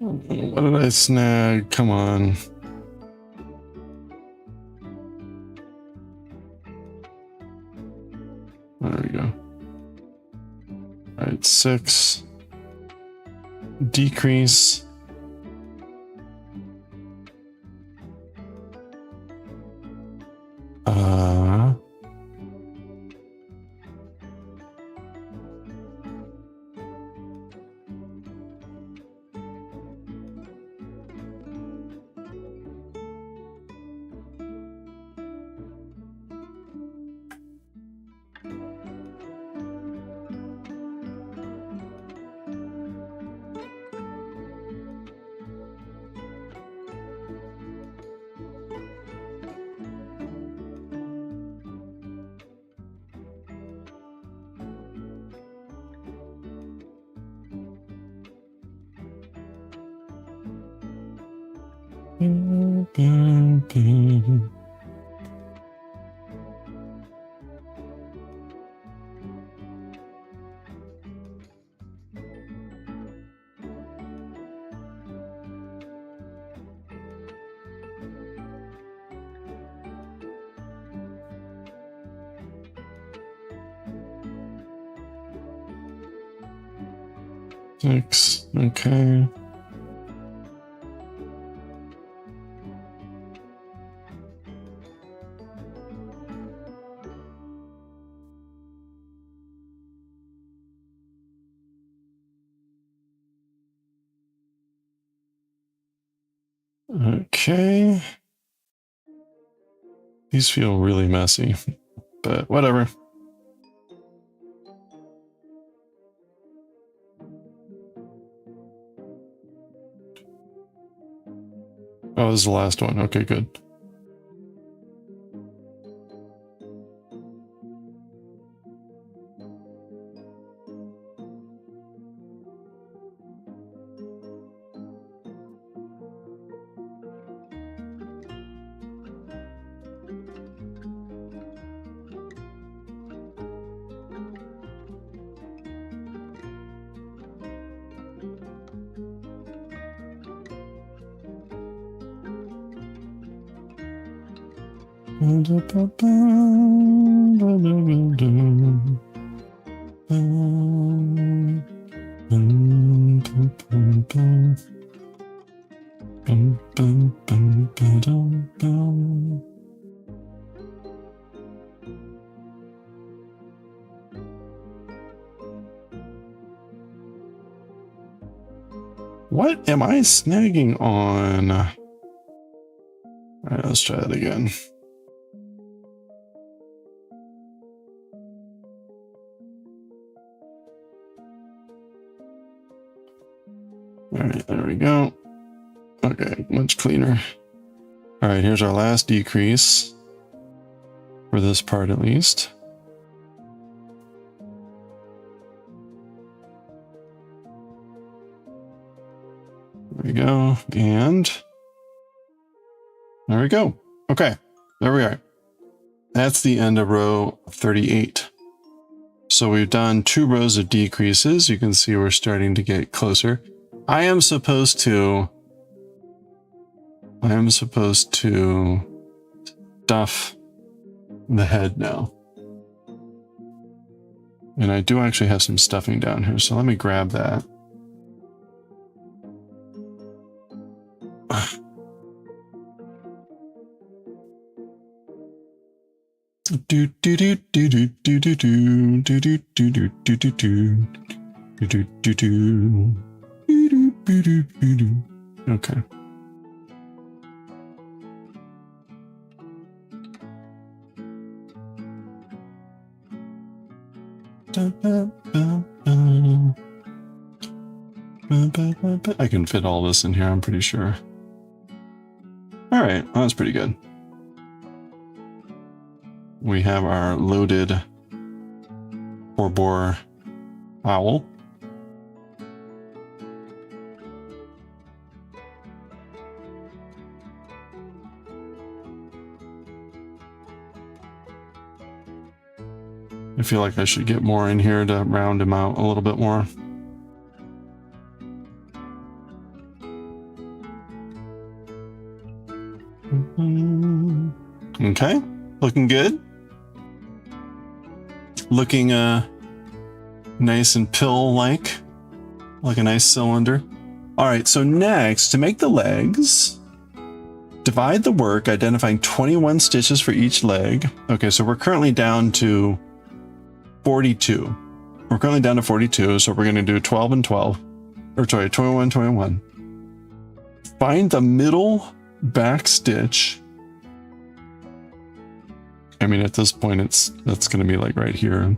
What did I snag? Come on. There we go. All right, 6. Decrease. Six. Okay. Okay. These feel really messy, but whatever. Oh, this is the last one. Okay, good. What am I snagging on? All right, let's try that again. All right, there we go. Okay, much cleaner. All right, here's our last decrease for this part at least. There we go, and there we go. Okay, there we are. That's the end of row 38. So we've done 2 rows of decreases. You can see we're starting to get closer. I am supposed to stuff the head now. And I do actually have some stuffing down here, so let me grab that. Okay. I can fit all this in here, I'm pretty sure. All right, well, that's pretty good. We have our loaded 4-bore owl. I feel like I should get more in here to round him out a little bit more. Okay, looking good. Looking nice and pill-like, like a nice cylinder. All right, so next, to make the legs, divide the work, identifying 21 stitches for each leg. Okay, so we're currently down to 42. We're currently down to 42, so we're going to do 12 and 12. Or sorry, 21, 21. Find the middle back stitch. I mean, at this point, that's going to be like right here.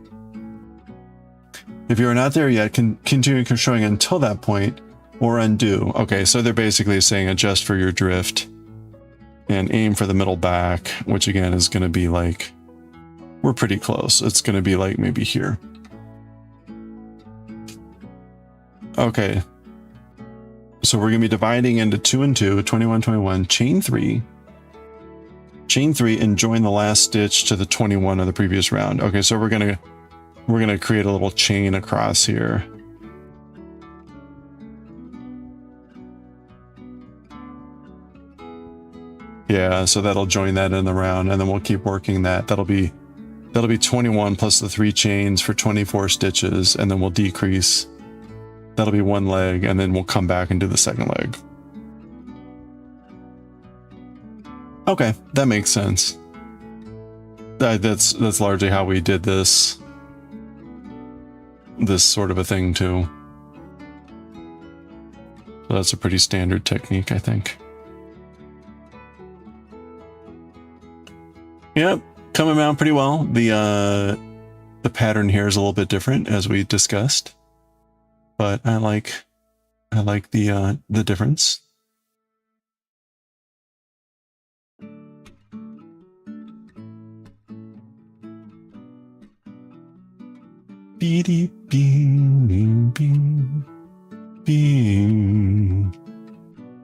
If you are not there yet, continue showing until that point or undo. Okay, so they're basically saying adjust for your drift and aim for the middle back, which again is going to be like, we're pretty close. It's going to be like maybe here. Okay. So we're going to be dividing into 2 and 2, 21, 21, chain 3, and join the last stitch to the 21 of the previous round. Okay, so we're going to create a little chain across here. Yeah, so that'll join that in the round, and then we'll keep working that. That'll be 21 plus the 3 chains for 24 stitches, and then we'll decrease. That'll be 1 leg, and then we'll come back and do the second leg. Okay, that makes sense. That's largely how we did this sort of a thing too. So that's a pretty standard technique, I think. Yep, coming out pretty well. The pattern here is a little bit different, as we discussed, but I like the difference. Beady bing bing bing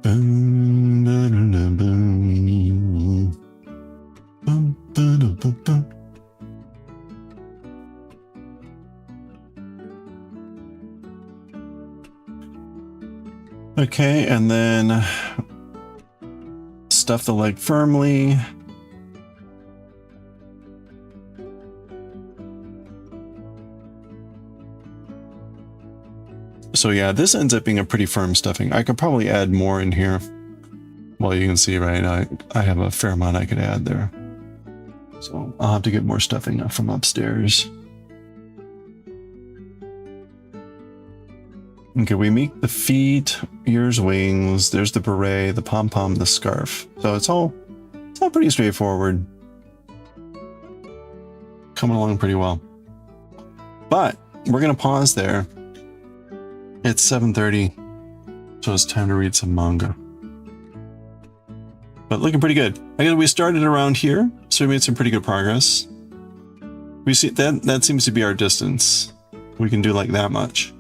bum ba da bum bum ba da bum bum. Okay, and then stuff the leg firmly. So yeah, this ends up being a pretty firm stuffing. I could probably add more in here. Well, you can see, right? I have a fair amount I could add there. So I'll have to get more stuffing up from upstairs. Okay, we make the feet, ears, wings. There's the beret, the pom-pom, the scarf. So it's all pretty straightforward. Coming along pretty well. But we're gonna pause there. It's 7:30, so it's time to read some manga. But looking pretty good. We started around here, so we made some pretty good progress. We see that seems to be our distance. We can do like that much.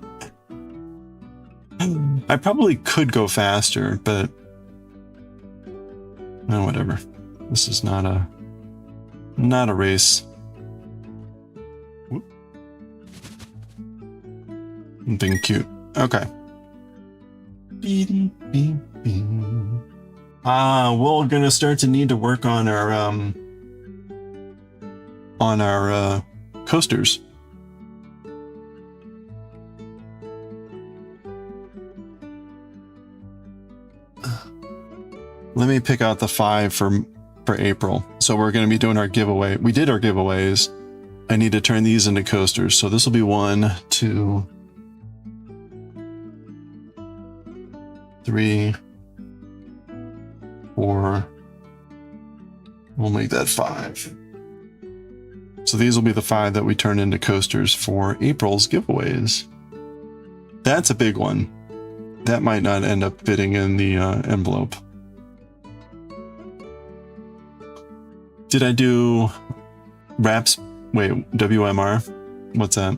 I probably could go faster, but whatever. This is not a race. I'm being cute. Okay. We're gonna start to need to work on our coasters. Let me pick out the 5 for April. So we're going to be doing our giveaway. We did our giveaways. I need to turn these into coasters. So this will be 1, 2, 3, 4. We'll make that 5. So these will be the 5 that we turn into coasters for April's giveaways. That's a big one. That might not end up fitting in the envelope. Did I do wraps? Wait, WMR? What's that?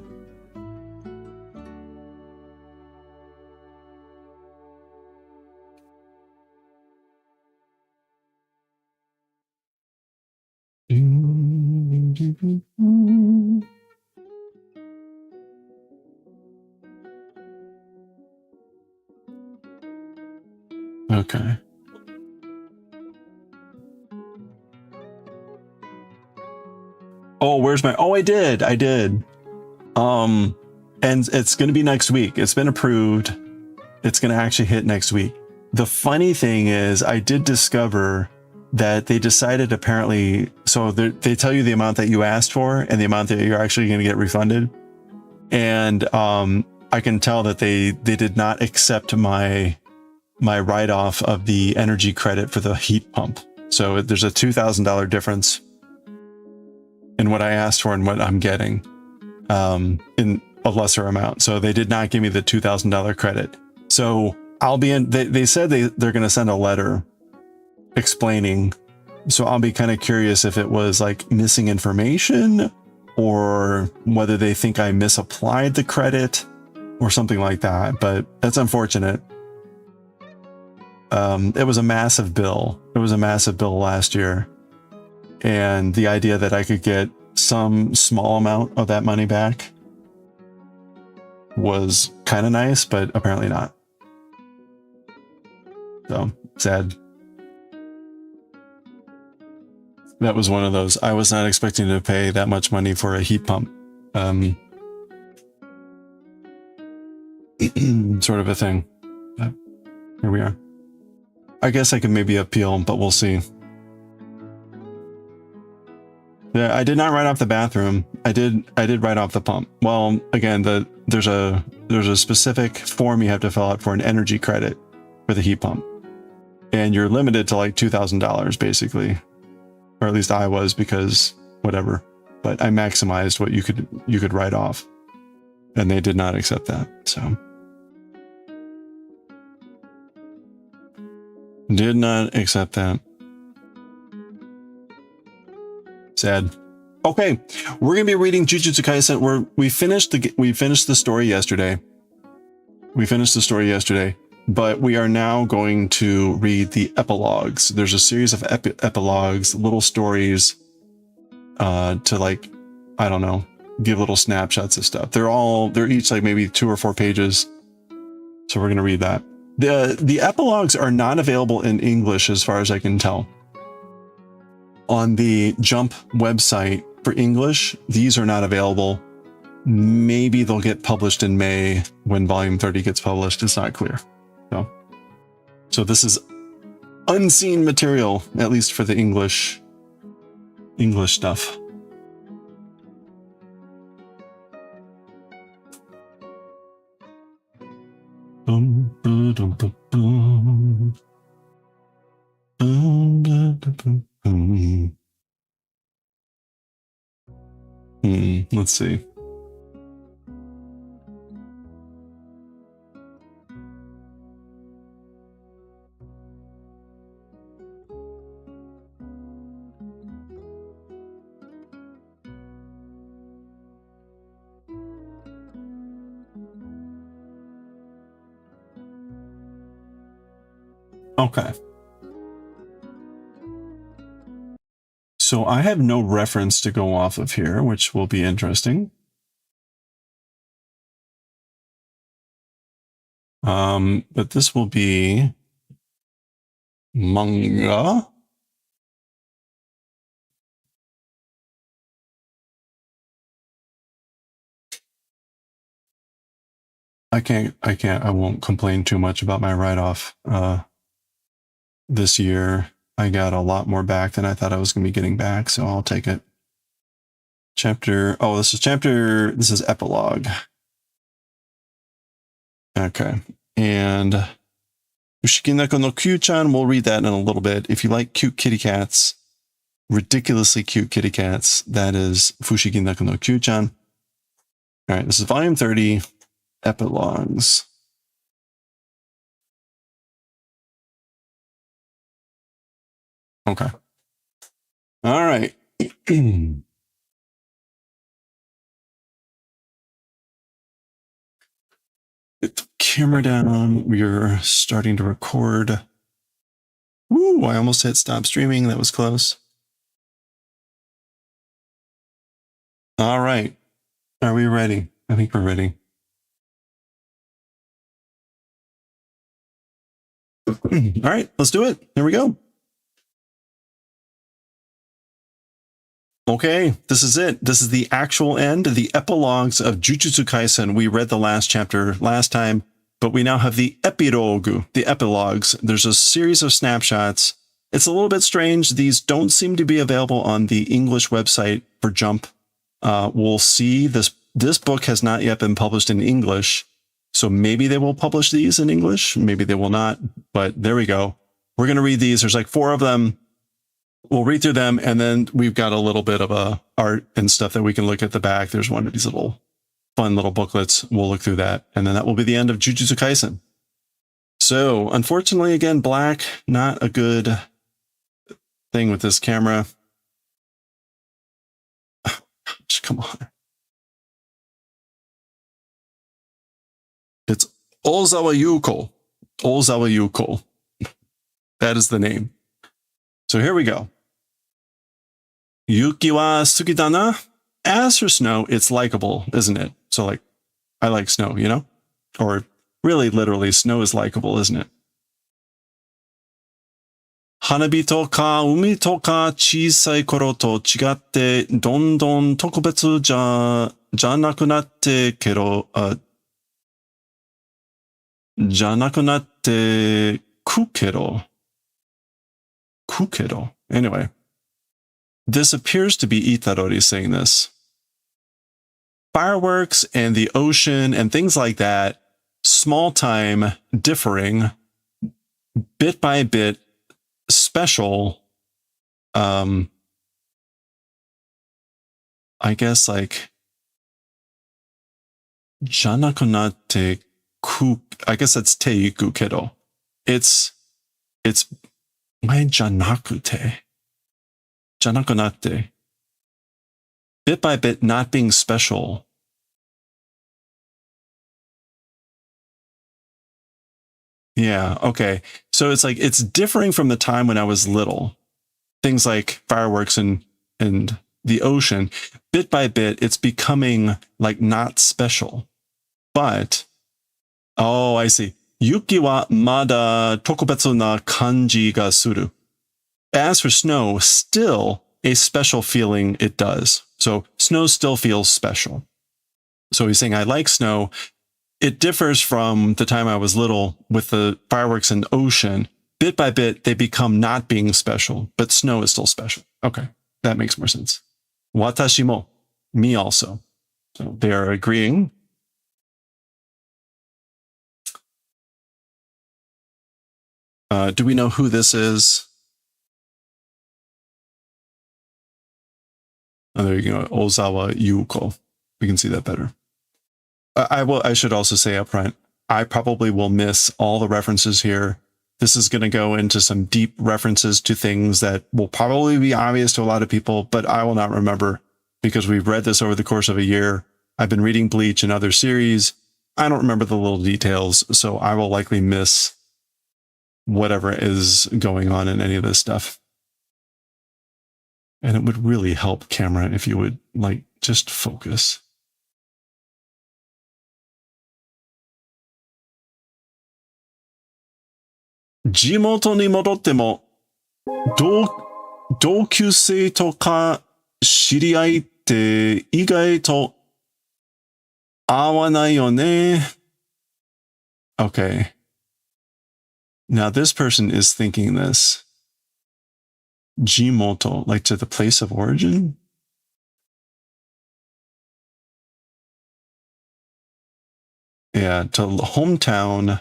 Okay. Oh, where's my... Oh, I did. And it's going to be next week. It's been approved. It's going to actually hit next week. The funny thing is, I did discover that they decided apparently... So they tell you the amount that you asked for and the amount that you're actually going to get refunded. And I can tell that they did not accept my write-off of the energy credit for the heat pump. So there's a $2,000 difference in what I asked for and what I'm getting in a lesser amount. So they did not give me the $2,000 credit. So I'll be in, they said they're going to send a letter explaining. So I'll be kind of curious if it was like missing information or whether they think I misapplied the credit or something like that. But that's unfortunate. It was a massive bill. It was a massive bill last year. And the idea that I could get some small amount of that money back was kind of nice, but apparently not. So sad. That was one of those. I was not expecting to pay that much money for a heat pump. Sort of a thing. But here we are. I guess I could maybe appeal, but we'll see. Yeah, I did not write off the bathroom. I did write off the pump. Well, again, there's a specific form you have to fill out for an energy credit for the heat pump. And you're limited to like $2,000 basically. Or at least I was, because whatever. But I maximized what you could write off. And they did not accept that. So did not accept that. Sad. Okay, we're gonna be reading Jujutsu Kaisen. We finished the story yesterday. But we are now going to read the epilogues. There's a series of epilogues, little stories, to like, I don't know, give little snapshots of stuff. They're each like maybe 2 or 4 pages. So we're gonna read that. The epilogues are not available in English as far as I can tell. On the Jump website for English, these are not available. Maybe they'll get published in May when volume 30 gets published. It's not clear. So this is unseen material, at least for the English stuff. Let's see. Okay. So I have no reference to go off of here, which will be interesting. But this will be manga. I won't complain too much about my write-off. This year, I got a lot more back than I thought I was going to be getting back, so I'll take it. This is epilogue. Okay. And Fushikinako no Kyuu-chan, we'll read that in a little bit. If you like cute kitty cats, ridiculously cute kitty cats, that is Fushikinako no Kyuu-chan. All right, this is volume 30, epilogues. Okay. All right. Get the camera down. We're starting to record. Woo, I almost hit stop streaming. That was close. All right. Are we ready? I think we're ready. All right, let's do it. Here we go. Okay, this is it. This is the actual end, the epilogues of Jujutsu Kaisen. We read the last chapter last time, but we now have the epilogue, the epilogues. There's a series of snapshots. It's a little bit strange. These don't seem to be available on the English website for Jump. We'll see. This book has not yet been published in English, so maybe they will publish these in English. Maybe they will not, but there we go. We're going to read these. There's like 4 of them. We'll read through them, and then we've got a little bit of art and stuff that we can look at the back. There's one of these little fun little booklets. We'll look through that, and then that will be the end of Jujutsu Kaisen. So, unfortunately, again, black, not a good thing with this camera. Come on. It's Ozawa Yuko. Ozawa Yuko. That is the name. So here we go. Yuki wa suki da na. As for snow, it's likable, isn't it? So like, I like snow, you know? Or really, literally, snow is likable, isn't it? Hanabi to ka umi to ka chisai koro to chigatte dondon tokubetsu ja nakunatte kero ja nakunatte kukero. Kukero. Anyway. This appears to be Itarori saying this. Fireworks and the ocean and things like that, small time, differing, bit by bit, special, I guess like, janakonate ku, I guess that's teiku kedo. It's, my janakute. Janakonate. Bit by bit, not being special. Yeah, okay. So it's like, it's differing from the time when I was little. Things like fireworks and the ocean. Bit by bit, it's becoming like not special. But, oh, I see. Yuki wa mada tokubetsu na kanji ga suru. As for snow, still a special feeling it does. So snow still feels special. So he's saying, I like snow. It differs from the time I was little with the fireworks and ocean. Bit by bit, they become not being special, but snow is still special. Okay, that makes more sense. Watashi mo, me also. So they are agreeing. Do we know who this is? Oh, there you go, Ozawa Yuko. We can see that better. I should also say up front, I probably will miss all the references here. This is going to go into some deep references to things that will probably be obvious to a lot of people, but I will not remember because we've read this over the course of a year. I've been reading Bleach and other series. I don't remember the little details, so I will likely miss whatever is going on in any of this stuff. And it would really help, camera, if you would like just focus. Jimoto ni modotte mo, dokyusei to ka shiriai tte igai to awanai yo ne. Okay. Now this person is thinking this. Jimoto, like to the place of origin? Yeah, to hometown.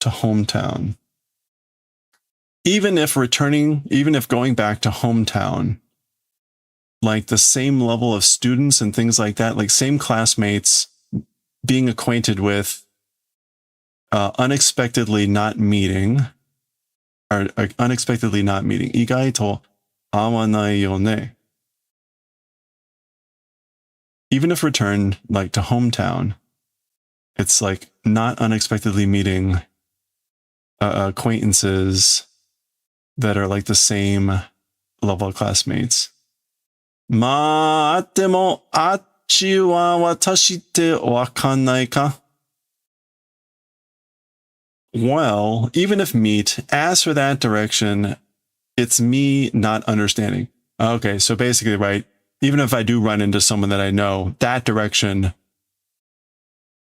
To hometown. Even if returning, even if going back to hometown, like the same level of students and things like that, like same classmates, being acquainted with, unexpectedly not meeting, or unexpectedly not meeting. Igai to awanai yo ne. Even if returned like to hometown, it's like not unexpectedly meeting acquaintances that are like the same level of classmates. Ma atte mo achi wa watashi te wakanai ka? Well, even if meet, as for that direction, it's me not understanding. Okay, so basically, right, even if I do run into someone that I know, that direction,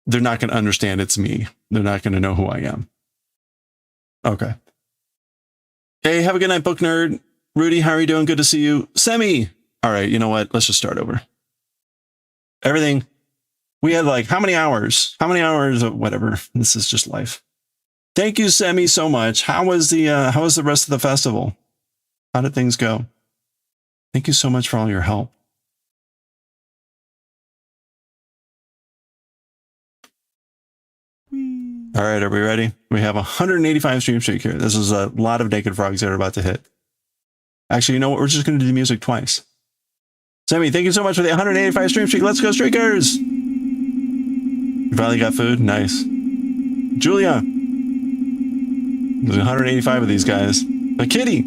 they're not going to understand it's me. They're not going to know who I am. Okay. Hey, have a good night, book nerd. Rudy, how are you doing? Good to see you. Semi. All right, you know what? Let's just start over. Everything. We had like, how many hours? How many hours of whatever? This is just life. Thank you, Semi, so much. How was the rest of the festival? How did things go? Thank you so much for all your help. All right, are we ready? We have 185 stream streak here. This is a lot of naked frogs that are about to hit. Actually, you know what? We're just going to do the music twice. Sammy, thank you so much for the 185 stream streak. Let's go, streakers! You finally got food? Nice. Julia. There's 185 of these guys. A kitty.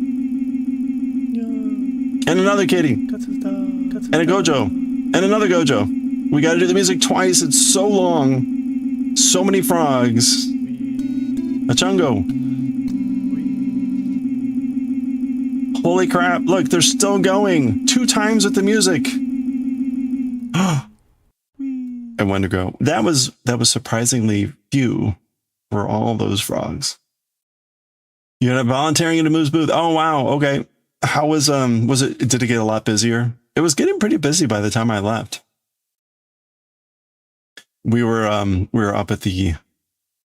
And another kitty. And a Gojo. And another Gojo. We got to do the music twice. It's so long. So many frogs. A Chungo. Holy crap. Look, they're still going. 2 times with the music. And Wendigo. That was surprisingly few for all those frogs. You're not volunteering into Moo's booth. Oh wow, okay. How was it, did it get a lot busier? It was getting pretty busy by the time I left. We were up at the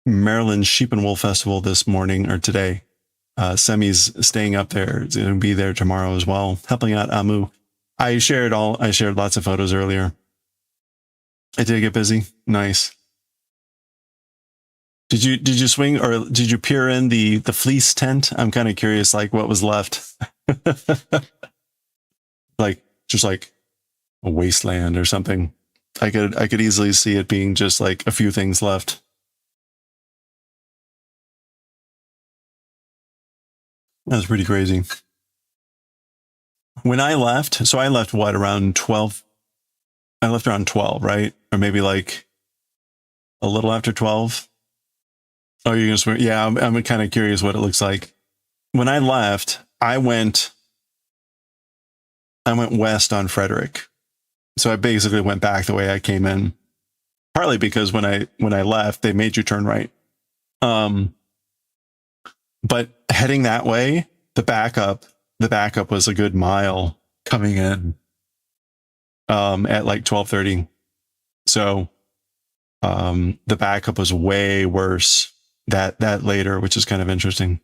Maryland Sheep and Wool Festival this morning, or today. Semi's staying up there. He's gonna be there tomorrow as well, helping out Amu. I shared lots of photos earlier. I did get busy. Nice. Did you swing, or did you peer in the fleece tent? I'm kind of curious, like what was left. Like just like a wasteland or something. I could easily see it being just like a few things left. That was pretty crazy. When I left, so I left what, around 12? I left around 12, right? Or maybe like a little after 12. Oh, you're gonna swim? Yeah, I'm kind of curious what it looks like. When I left, I went west on Frederick. So I basically went back the way I came in. Partly because when I left, they made you turn right. But heading that way, the backup was a good mile coming in at like 12:30. So the backup was way worse that later, which is kind of interesting.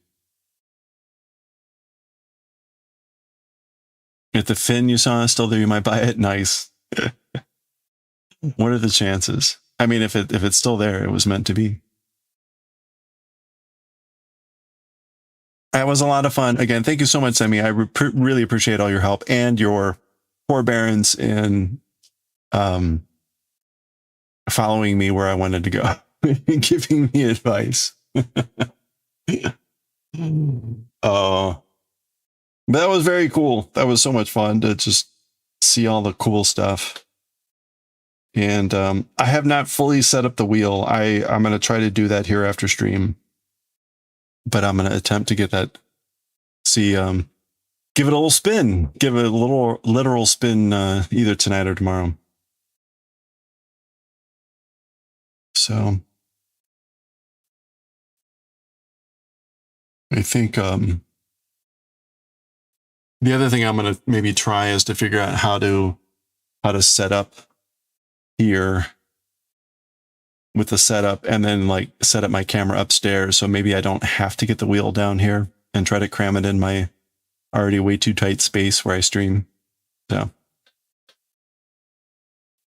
If the fin you saw is still there, you might buy it. Nice. What are the chances? I mean, if it's still there, it was meant to be. That was a lot of fun. Again, thank you so much, Semi. I really appreciate all your help and your forbearance in following me where I wanted to go, giving me advice. Oh, but that was very cool. That was so much fun to just see all the cool stuff. And I have not fully set up the wheel. I'm going to try to do that here after stream. But I'm going to attempt to get that, give it a little spin. Give it a little literal spin either tonight or tomorrow. So I think the other thing I'm going to maybe try is to figure out how to set up here with the setup, and then like set up my camera upstairs, so maybe I don't have to get the wheel down here and try to cram it in my already way too tight space where I stream. So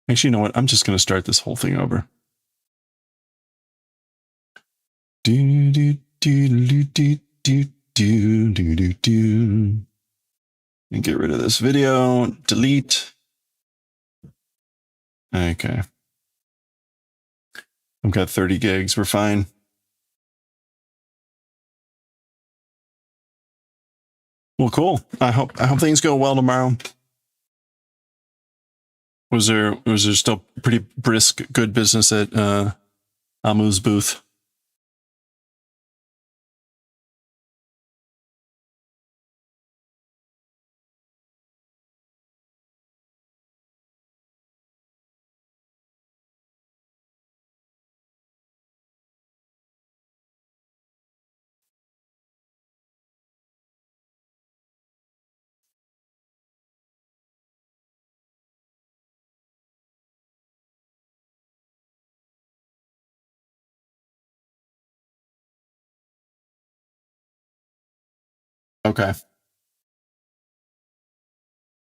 actually, you know what? I'm just going to start this whole thing over. Do do do do do do do do do do. And get rid of this video. Delete. Okay. I've got 30 gigs. We're fine. Well, cool. I hope things go well tomorrow. Was there still pretty brisk, good business at Amu's booth? Okay.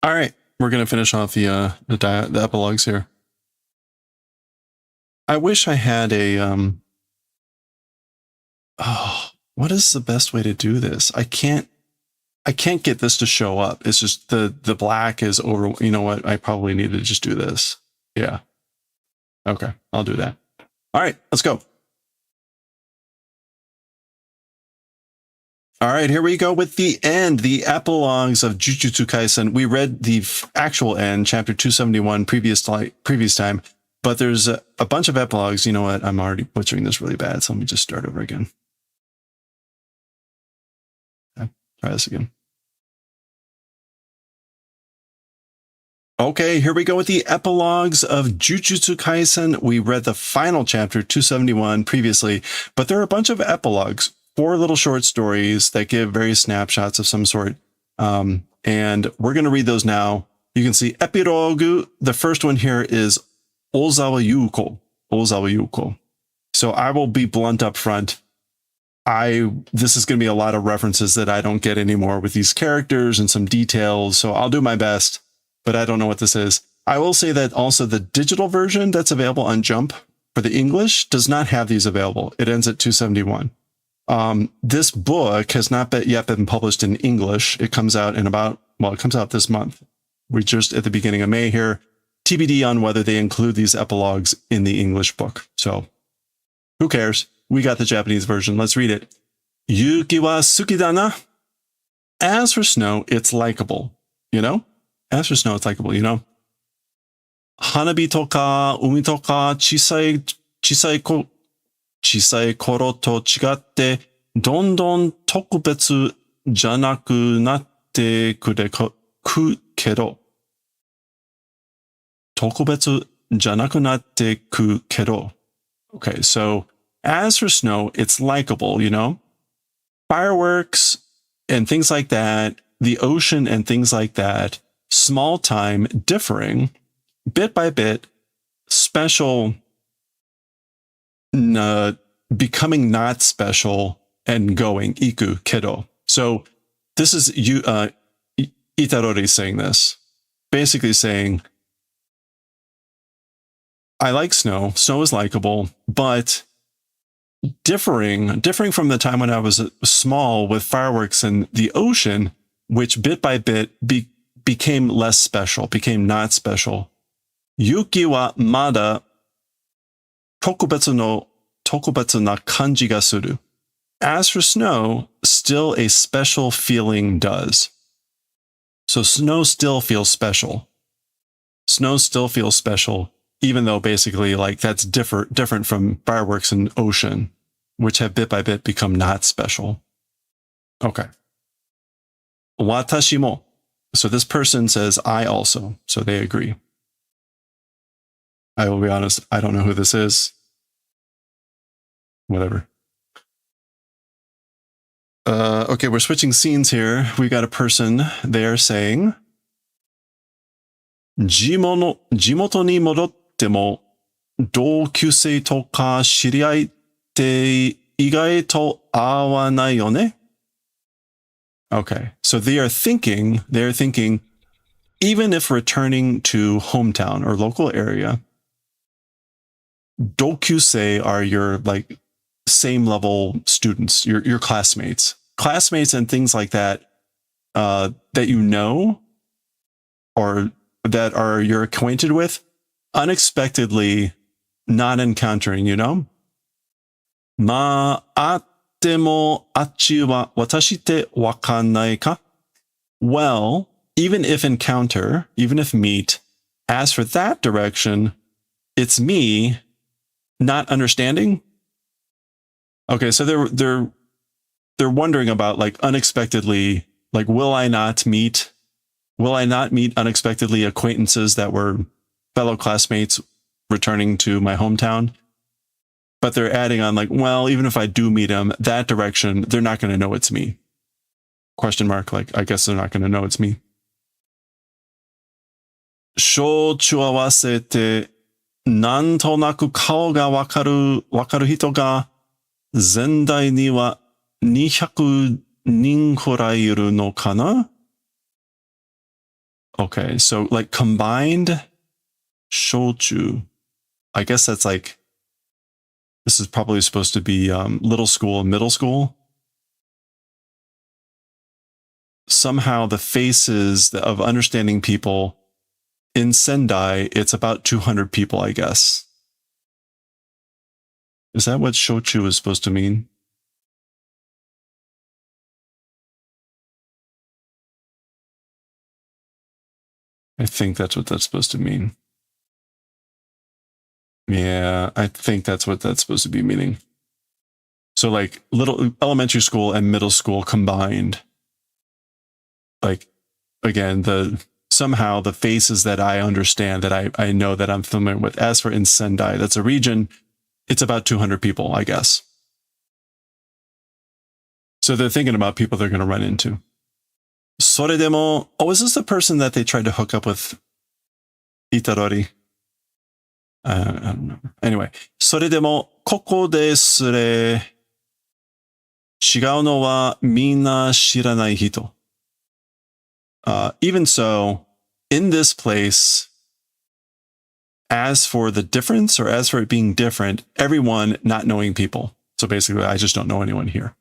All right, we're gonna finish off the epilogues here. I wish I had a oh, what is the best way to do this? I can't get this to show up. It's just the black is over. You know what? I probably need to just do this. Yeah. Okay, I'll do that. All right, let's go. All right, here we go with the end, the epilogues of Jujutsu Kaisen. We read the actual end, chapter 271, previous time, but there's a bunch of epilogues. You know what? I'm already butchering this really bad, so let me just start over again. Okay, try this again. Okay, here we go with the epilogues of Jujutsu Kaisen. We read the final chapter, 271, previously, but there are a bunch of epilogues, 4 little short stories that give various snapshots of some sort. And we're going to read those now. You can see epilogue. The first one here is Ozawa Yuko. Ozawa Yuko. So I will be blunt up front. This is going to be a lot of references that I don't get anymore with these characters and some details. So I'll do my best, but I don't know what this is. I will say that also the digital version that's available on Jump for the English does not have these available. It ends at 271. This book has not yet been published in English. It comes out in it comes out this month. We're just at the beginning of May here. TBD on whether they include these epilogues in the English book. So who cares? We got the Japanese version. Let's read it. Yuki wa suki da na. As for snow, it's likable. You know? As for snow, it's likable, you know? Hanabi toka, umi toka, chisai koro to chigatte, dondon tokubetsu janaku natte ku kedo. Tokubetsu janaku natte ku kedo. Okay, so as for snow, it's likable, you know? Fireworks and things like that, the ocean and things like that, small time, differing, bit by bit, special, becoming not special, and going, iku, kedo. So this is Itarori saying this, basically saying, I like snow. Snow is likable, but differing from the time when I was small with fireworks and the ocean, which bit by bit became less special, became not special. Yuki wa mada tokubetsu na kanji ga suru. As for snow, still a special feeling does. So snow still feels special. Snow still feels special, even though basically like that's different from fireworks and ocean, which have bit by bit become not special. Okay. Watashi mo. So this person says, I also. So they agree. I will be honest, I don't know who this is. Whatever. Okay, we're switching scenes here. We got a person there saying, Jimoto ni modotte mo doukyusei to ka shiriai te igai to awanai yo ne? Okay, so they're thinking, even if returning to hometown or local area, dokyusei are your like same level students, your classmates and things like that, that you know, or that you're acquainted with, unexpectedly not encountering, you know? Ma atte mo achi wa watashi te wakannai ka? Well, even if meet, as for that direction, it's me not understanding. Okay, so they're wondering about like unexpectedly, like will I not meet unexpectedly acquaintances that were fellow classmates returning to my hometown? But they're adding on like, well, even if I do meet them, that direction, they're not going to know it's me. Question mark, like, I guess they're not going to know it's me. Shouchu awasete nantonaku kao ga wakaru hito ga zendai ni wa 200 nin korai iru no kana? Okay, so like combined shouchu. I guess that's like, this is probably supposed to be little school and middle school. Somehow the faces of understanding people in Sendai, it's about 200 people, I guess. Is that what shouchu is supposed to mean? I think that's what that's supposed to mean. Yeah, I think that's what that's supposed to be meaning. So like little elementary school and middle school combined. Like, again, somehow the faces that I understand, that I know, that I'm familiar with. As for in Sendai, that's a region, it's about 200 people, I guess. So they're thinking about people they're going to run into. それでも, oh, is this the person that they tried to hook up with Itadori? I don't know. Anyway, それでもここですれ。違うのはみんな知らない人。Even so, in this place, as for the difference, or as for it being different, everyone not knowing people. So basically, I just don't know anyone here.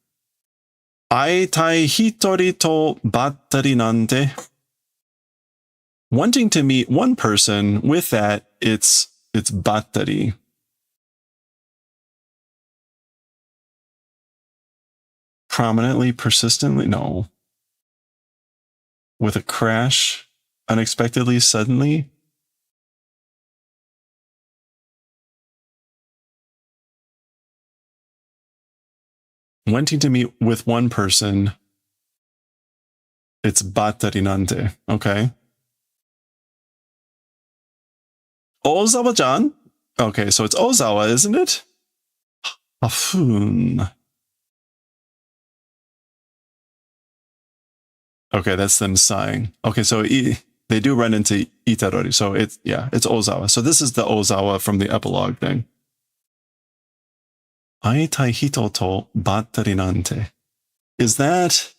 会いたい一人とばったりなんて. Wanting to meet one person, with that, it's battari. Prominently, persistently? No. With a crash, unexpectedly, suddenly? Wanting to meet with one person, it's battari nante. Okay. Ozawa-chan? Okay, so it's Ozawa, isn't it? Hafun. Okay, that's them sighing. Okay, so they do run into Itadori. So it's Ozawa. So this is the Ozawa from the epilogue thing. Aitai hito to battari nante. Is that...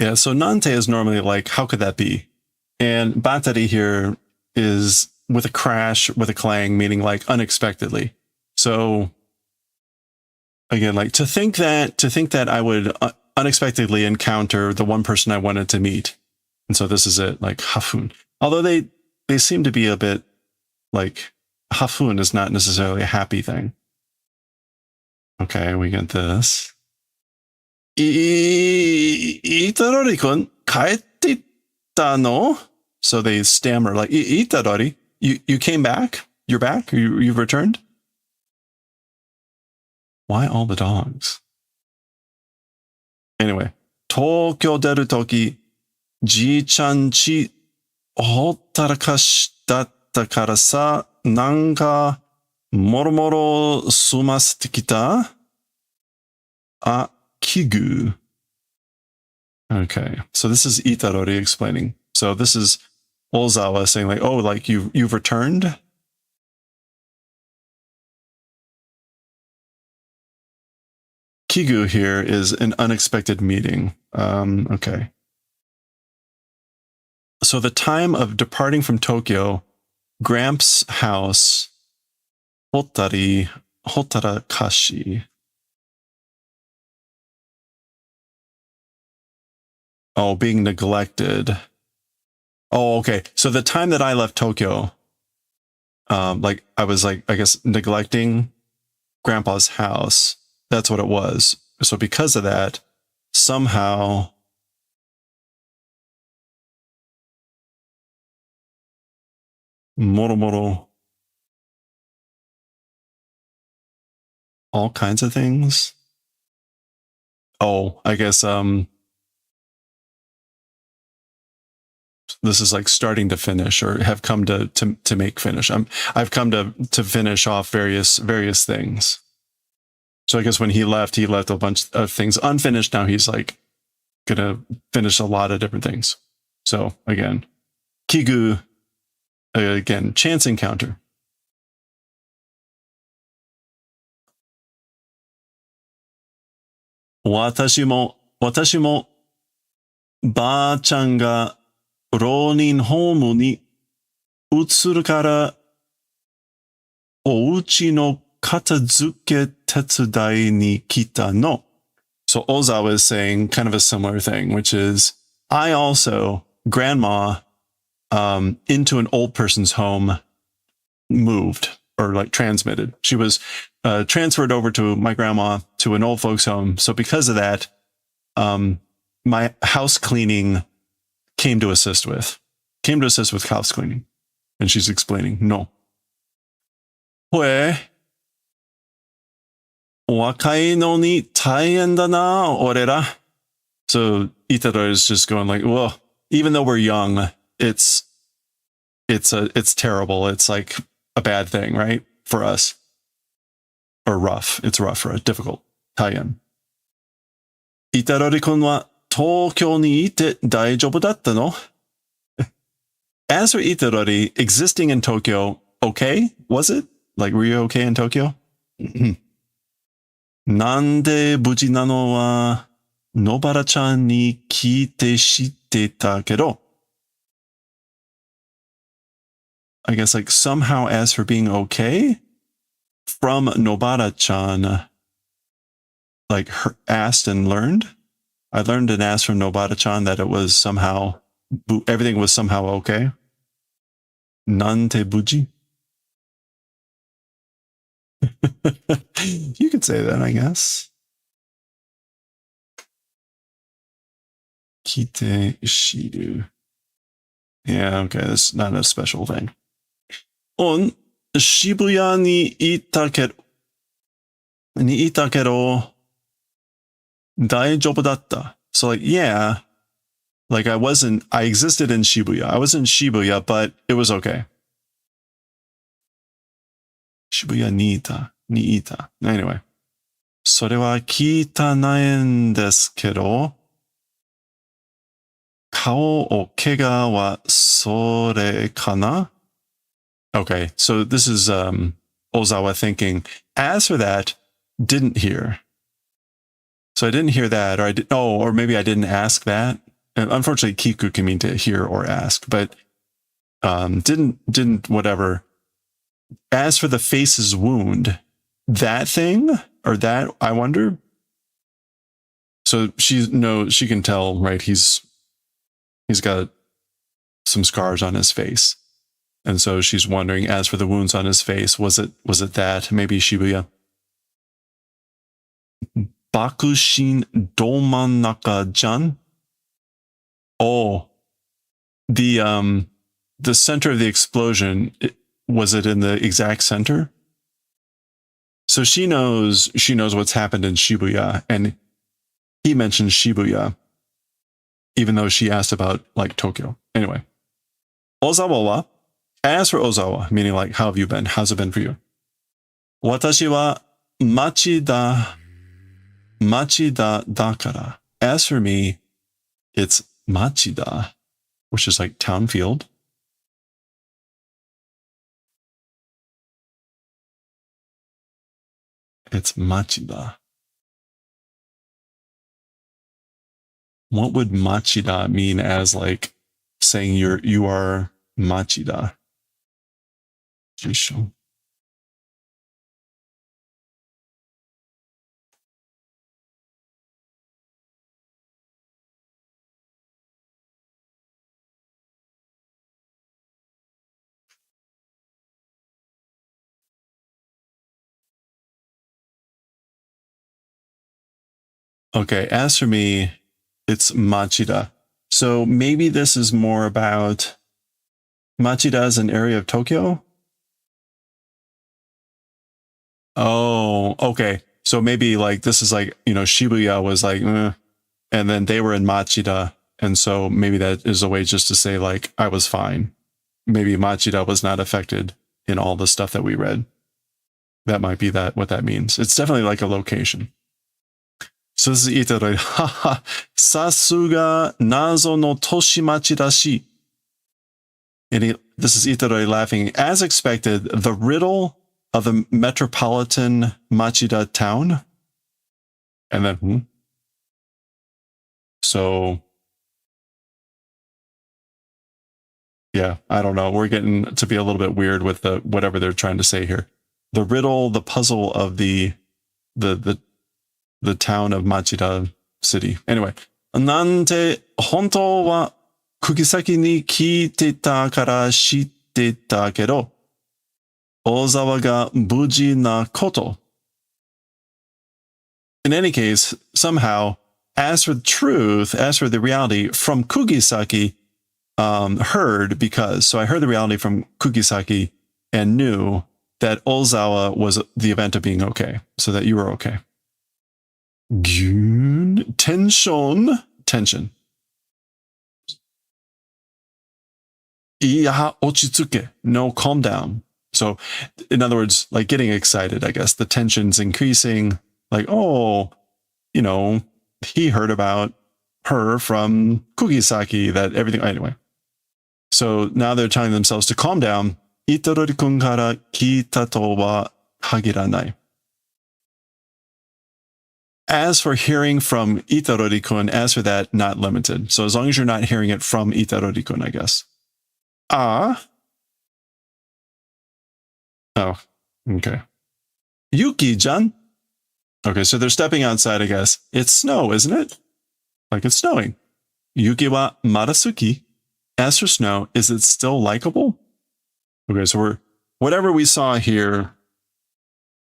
Yeah, so nante is normally like, how could that be? And battari here is with a crash, with a clang, meaning like unexpectedly. So again, like to think that I would unexpectedly encounter the one person I wanted to meet. And so this is it, like hafun. Although they seem to be a bit like, hafun is not necessarily a happy thing. Okay, we get this. Itadori-kun, kaete itta no? So they stammer like, Itadori, you came back? You're back? You've returned? Why all the dogs? Anyway, Tokyo deru toki, ji-chan chi hotarakashi datta kara sa, nanka moromoro sumasete kita? Kigu. Okay, so this is Itadori explaining. So this is Ozawa saying like, oh, like you've returned? Kigu here is an unexpected meeting. Okay. So the time of departing from Tokyo, Gramps' house, Hotarakashi. Oh, being neglected. Oh, okay. So the time that I left Tokyo, like I was like, I guess, neglecting Grandpa's house. That's what it was. So because of that, somehow Moro, all kinds of things. Oh, I guess this is like starting to finish, or have come to make finish. I've come to finish off various things. So I guess when he left a bunch of things unfinished. Now he's like gonna finish a lot of different things. So again, Kigu, again, chance encounter. Watashi mo ba-chan ga ronin homu ni utsuru kara ouchi no katazuke tetsudai ni kita no. So Ozawa is saying kind of a similar thing, which is, I also, grandma, into an old person's home, moved or like transmitted. She was transferred over to my grandma to an old folks home. So because of that, my house cleaning came to assist with house cleaning. And she's explaining, no. 若いのに大変だな、俺ら. So Itadori is just going like, well, even though we're young, it's terrible. It's like a bad thing, right? For us. Or rough. It's rough, or difficult. 大変. Itadori-kun wa Tokyo ni ite daijoubu datta no? As for Itadori, existing in Tokyo, okay? Was it? Like, were you okay in Tokyo? なんで無事なのは、野原ちゃんに聞いて知ってたけど。I guess like somehow as for being okay from Nobara-chan, like her asked and learned. I learned and asked from Nobara-chan that it was somehow, everything was somehow okay. Nante buji. You could say that, I guess. Kite shiru. Yeah, okay, that's not a special thing. On Shibuya ni ita kedo daijoubu datta. So like, yeah, like I existed in Shibuya. I was in Shibuya, but it was okay. Shibuya ni ita. Anyway. それは聞いたないんですけど、顔を怪我はそれかな? Okay, so this is Ozawa thinking, as for that, didn't hear. So I didn't hear that, or maybe I didn't ask that. And unfortunately, Kiku can mean to hear or ask, but didn't whatever. As for the face's wound, that thing, or that, I wonder. So she can tell, right? He's got some scars on his face. And so she's wondering, as for the wounds on his face, was it that? Maybe Shibuya. Bakushin Domannaka-jan? Oh, the center of the explosion, was it in the exact center? So she knows what's happened in Shibuya, and he mentioned Shibuya, even though she asked about like Tokyo. Anyway, Ozawa wa, as for Ozawa, meaning like, how have you been? How's it been for you? Watashi wa machi da dakara. As for me, it's Machida, which is like town field. It's Machida. What would Machida mean as like saying you are Machida? Jisho. Okay, as for me, it's Machida. So maybe this is more about Machida as an area of Tokyo? Oh, okay. So maybe like this is like, Shibuya was like, and then they were in Machida. And so maybe that is a way just to say like, I was fine. Maybe Machida was not affected in all the stuff that we read. That might be what that means. It's definitely like a location. So this is Itadori. Haha, sasuga nazo no toshimachi dashi. And this is Itadori laughing. As expected, the riddle of the metropolitan Machida town. And then, So, yeah, I don't know. We're getting to be a little bit weird with whatever they're trying to say here. The riddle, the puzzle of the the town of Machida City. Anyway, なんて本当は釘崎に聞いてたから知ってたけど、大沢が無事なこと。In any case, somehow, as for the truth, as for the reality, from Kugisaki, heard because, so I heard the reality from Kugisaki and knew that Ozawa was the event of being okay, so that you were okay. Gyun, tension. Iya ochitsuke, no, calm down. So, in other words, like getting excited, I guess. The tension's increasing. Like, oh, you know, he heard about her from Kugisaki, that everything. Anyway. So now they're telling themselves to calm down. Itadori-kun kara kita to wa hagiranai. As for hearing from Itadori-kun, as for that, not limited. So as long as you're not hearing it from Itadori-kun, I guess. Ah. Oh, okay. Yuki-chan. Okay, so they're stepping outside, I guess. It's snow, isn't it? Like it's snowing. Yuki wa marasuki. As for snow, is it still likable? Okay, so we're whatever we saw here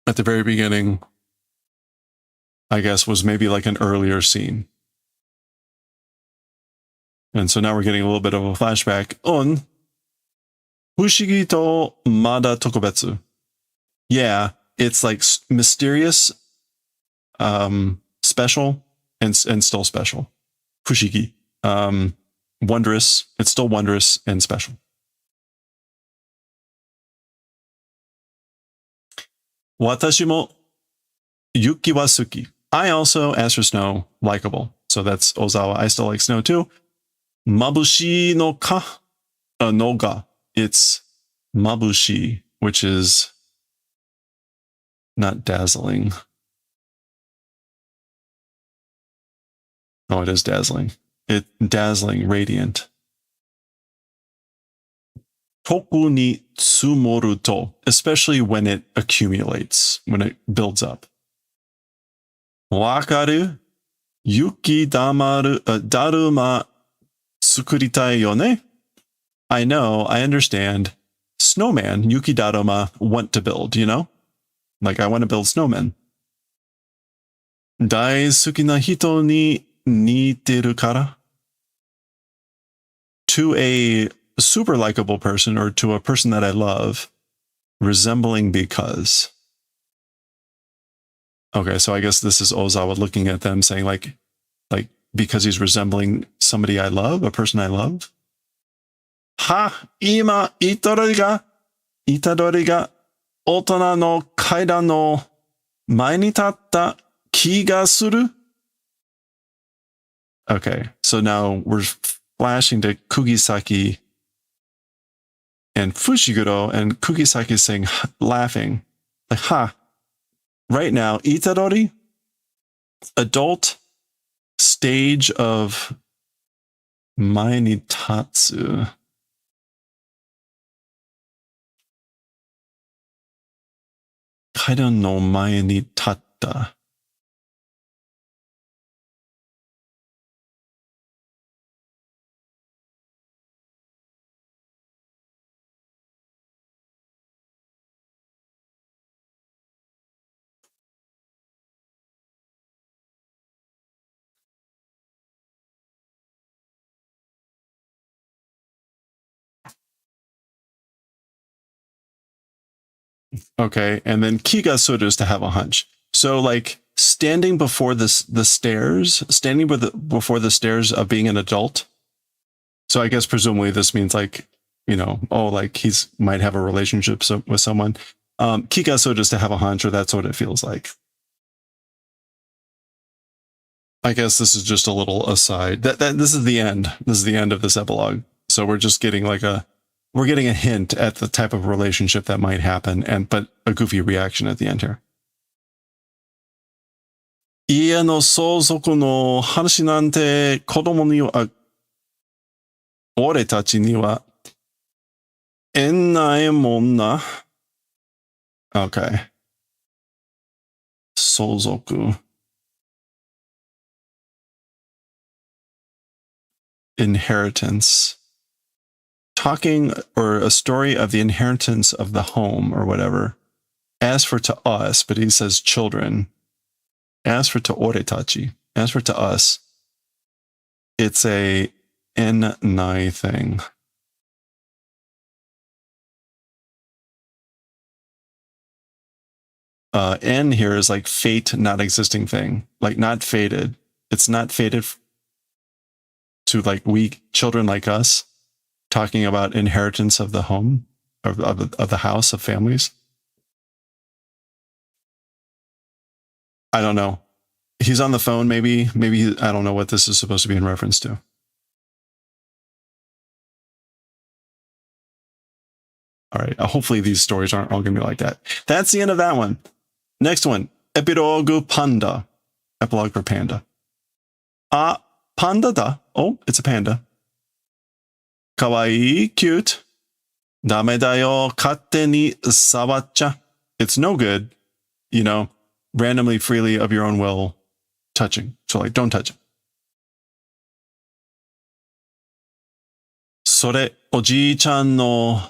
at the very beginning, I guess, was maybe like an earlier scene. And so now we're getting a little bit of a flashback on Fushigi to Mada Tokubetsu. Yeah, it's like mysterious, special, and still special. Fushigi. Wondrous. It's still wondrous and special. Watashi mo yuki wa suki. I also, as for snow, likable. So that's Ozawa. I still like snow too. Mabushi no ka no ga. It's mabushi, which is not dazzling. Oh, it is dazzling. Dazzling, radiant. Toku ni tsumoru to, especially when it accumulates, when it builds up. Wakaru? Yuki damaru, daruma tsukuritai yo ne? I know, I understand. Snowman, Yuki daruma, want to build, you know? Like, I want to build snowmen. Daisuki na hito ni niteru kara? To a super likable person or to a person that I love, resembling because. Okay, so I guess this is Ozawa looking at them saying like because he's resembling somebody I love, a person I love. Ha, ima itadori ga otona no kaidan no mae ni tatta kiga suru. Okay, so now we're flashing to Kugisaki and Fushiguro, and Kugisaki is saying, laughing, like, ha. Right now, Itadori, adult stage of mae ni tatsu. Kaidan no mae ni tatta. Okay, and then kigasuru is to have a hunch. So like standing before the stairs, before the stairs of being an adult. So I guess presumably this means like, you know, oh, like he's might have a relationship with someone. Kigasuru is to have a hunch, or that's what it feels like. I guess this is just a little aside. This is the end. This is the end of this epilogue. So we're just getting like we're getting a hint at the type of relationship that might happen, but a goofy reaction at the end here. 家の相続の話なんて子供には、俺たちには縁ないもんな。Okay. 相続. inheritance. Talking, or a story of the inheritance of the home or whatever. As for to us, but he says children. As for to oretachi, as for to us, it's a en-nai thing. N here is like fate, not existing thing, like not fated. It's not fated to like we children like us, talking about inheritance of the home, of the house, of families. I don't know. He's on the phone, maybe I don't know what this is supposed to be in reference to. All right, hopefully these stories aren't all gonna be like that. That's the end of that one. Next one, Epilogue Panda. Epilogue for panda. Panda da. Oh, it's a panda. Kawaii, cute. Dame da yo, katte ni sawaccha. It's no good, you know, randomly, freely, of your own will, touching. So like, don't touch it. Sore, oji-chan no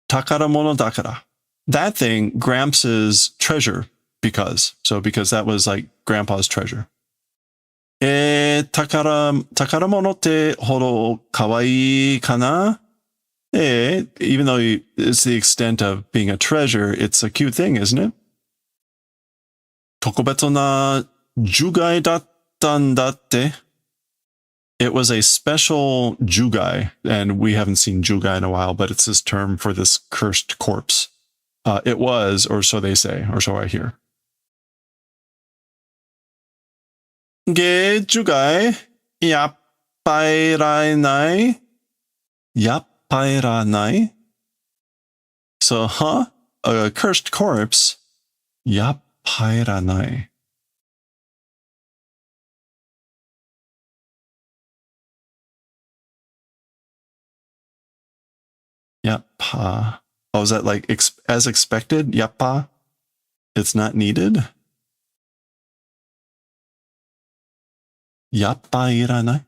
takaramono dakara. That thing, Gramps' treasure, because that was like Grandpa's treasure. Takaramono te horo kawaii kana? Even though it's the extent of being a treasure, it's a cute thing, isn't it? Tokobetsu na jugai dattan datte. It was a special jugai, and we haven't seen jugai in a while, but it's this term for this cursed corpse. It was, or so they say, or so I hear. Ge jugai yappairanai. Yappairanai. So, a cursed corpse. Yappairanai. Yappa. Oh, is that like as expected? Yappa? It's not needed? Yappa iranai?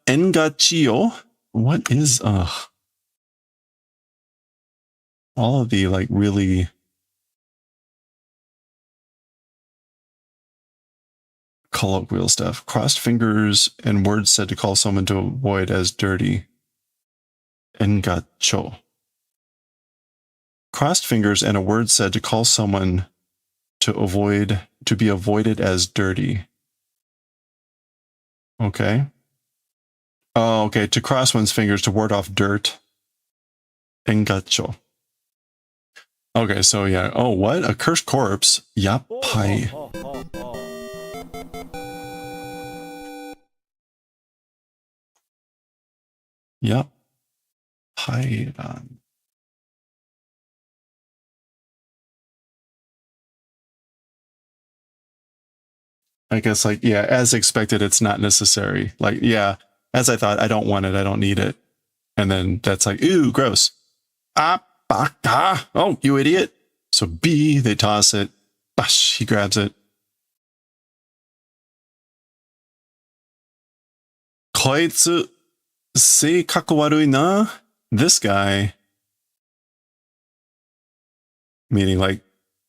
Engachio? What is, all of the like really colloquial stuff. Crossed fingers and words said to call someone to avoid as dirty. Engacho. Crossed fingers and a word said to call someone to be avoided as dirty. Okay. Oh, okay. To cross one's fingers to ward off dirt. Engacho. Okay, so yeah. Oh, what? A cursed corpse. Yappai. Yappairan. I guess, like, yeah, as expected, it's not necessary. Like, yeah, as I thought, I don't want it, I don't need it. And then that's like, ooh, gross. Oh, you idiot. So B, they toss it. Bash, he grabs it. Koitsu seikaku warui na. This guy. Meaning, like,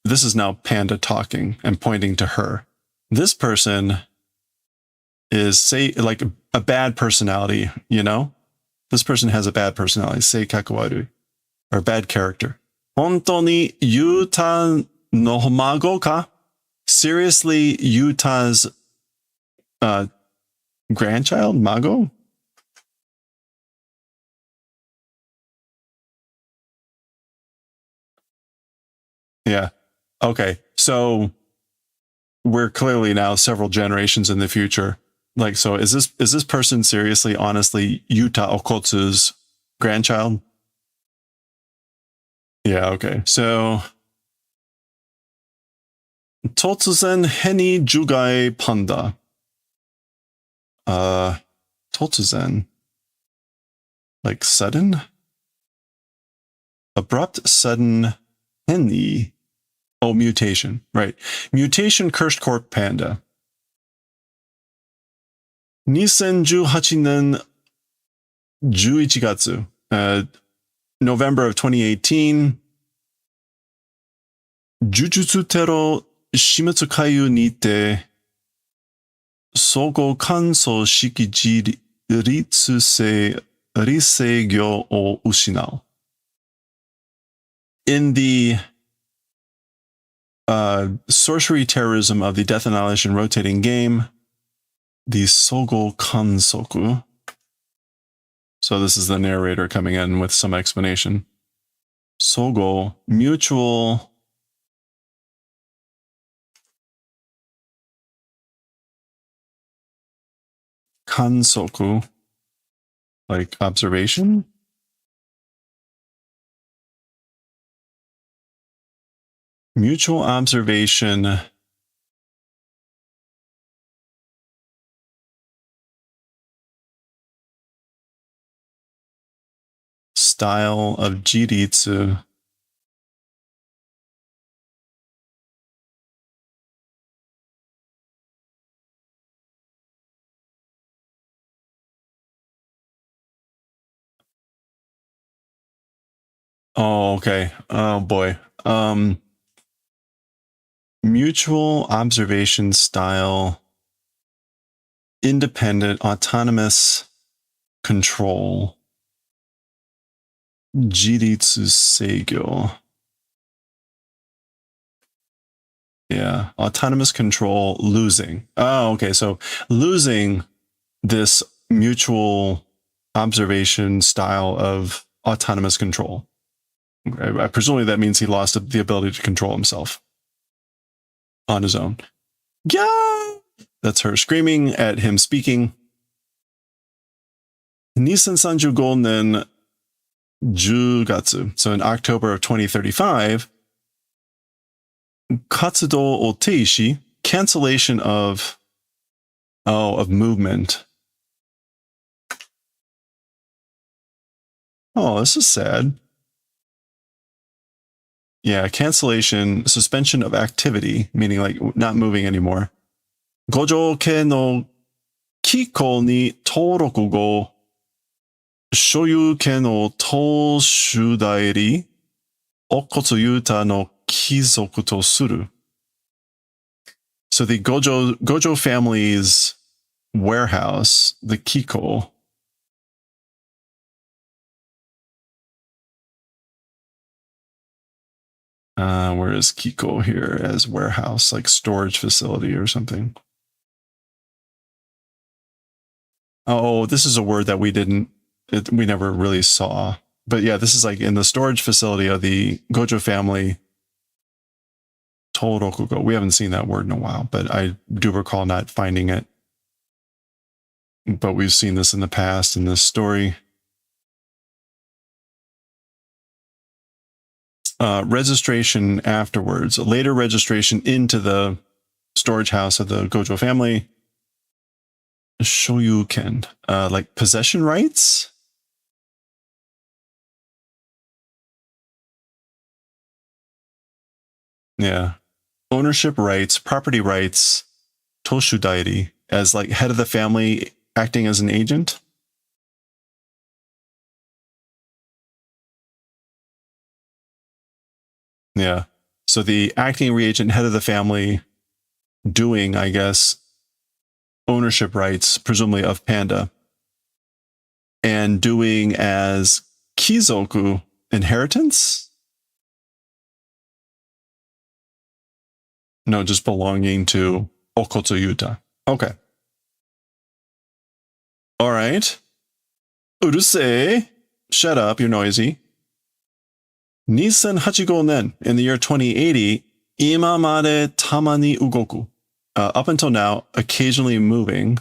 this is now Panda talking and pointing to her. This person is, say, like a bad personality, you know? This person has a bad personality, seikaku warui, or bad character. Honto ni Yuta no mago ka? Seriously, Yuta's grandchild, Mago? Yeah. Okay. So we're clearly now several generations in the future. Like, so is this person seriously, honestly, Yuta Okotsu's grandchild? Yeah, okay. So Totsuzen Heni Jugai Panda. Totsuzen. Like sudden? Abrupt, sudden, Heni. Oh, mutation. Right. Mutation cursed corp panda. 2018年11月, November of 2018, Jujutsu Tero Shimitsu Kayu ni te Sogo Kanso Shiki Jiritsu se Risei-gyo o Ushinao. In the sorcery terrorism of the Death Annihilation rotating game, the Sogo Kansoku. So this is the narrator coming in with some explanation. Sogo, mutual kansoku, like observation. Mutual observation style of jiritsu. Oh, okay. Oh boy. Mutual observation style, independent, autonomous control. Jiritsu Seigyo. Yeah, autonomous control, losing. Oh, okay. So losing this mutual observation style of autonomous control. Presumably that means he lost the ability to control himself on his own. Yeah, that's her screaming at him speaking. Nisan Sanjugo nen Jugatsu. So in October of 2035, Katsudo o Teishi, cancellation of movement. Oh, this is sad. Yeah, cancellation, suspension of activity, meaning like not moving anymore. Gojo ke no kiko ni toroku go shoyu ke no toshudairi okotsu yuta no kizoku to suru. So the Gojo family's warehouse, the Kiko, where is Kiko here as warehouse, like storage facility or something? Oh, this is a word that we never really saw. But yeah, this is like in the storage facility of the Gojo family. Torokugo. We haven't seen that word in a while, but I do recall not finding it. But we've seen this in the past in this story. Registration afterwards, later registration into the storage house of the Gojo family. Shoyuken, like possession rights. Yeah, ownership rights, property rights. Toshudairi, as like head of the family, acting as an agent. Yeah. So the acting reagent, head of the family, doing, I guess, ownership rights, presumably of Panda, and doing as Kizoku, inheritance? No, just belonging to Okotsu Yuta. Okay. All right. Urusei, shut up, you're noisy. Nisan Hachigo nen, in the year 2080, imamade tamani ugoku. Up until now, occasionally moving.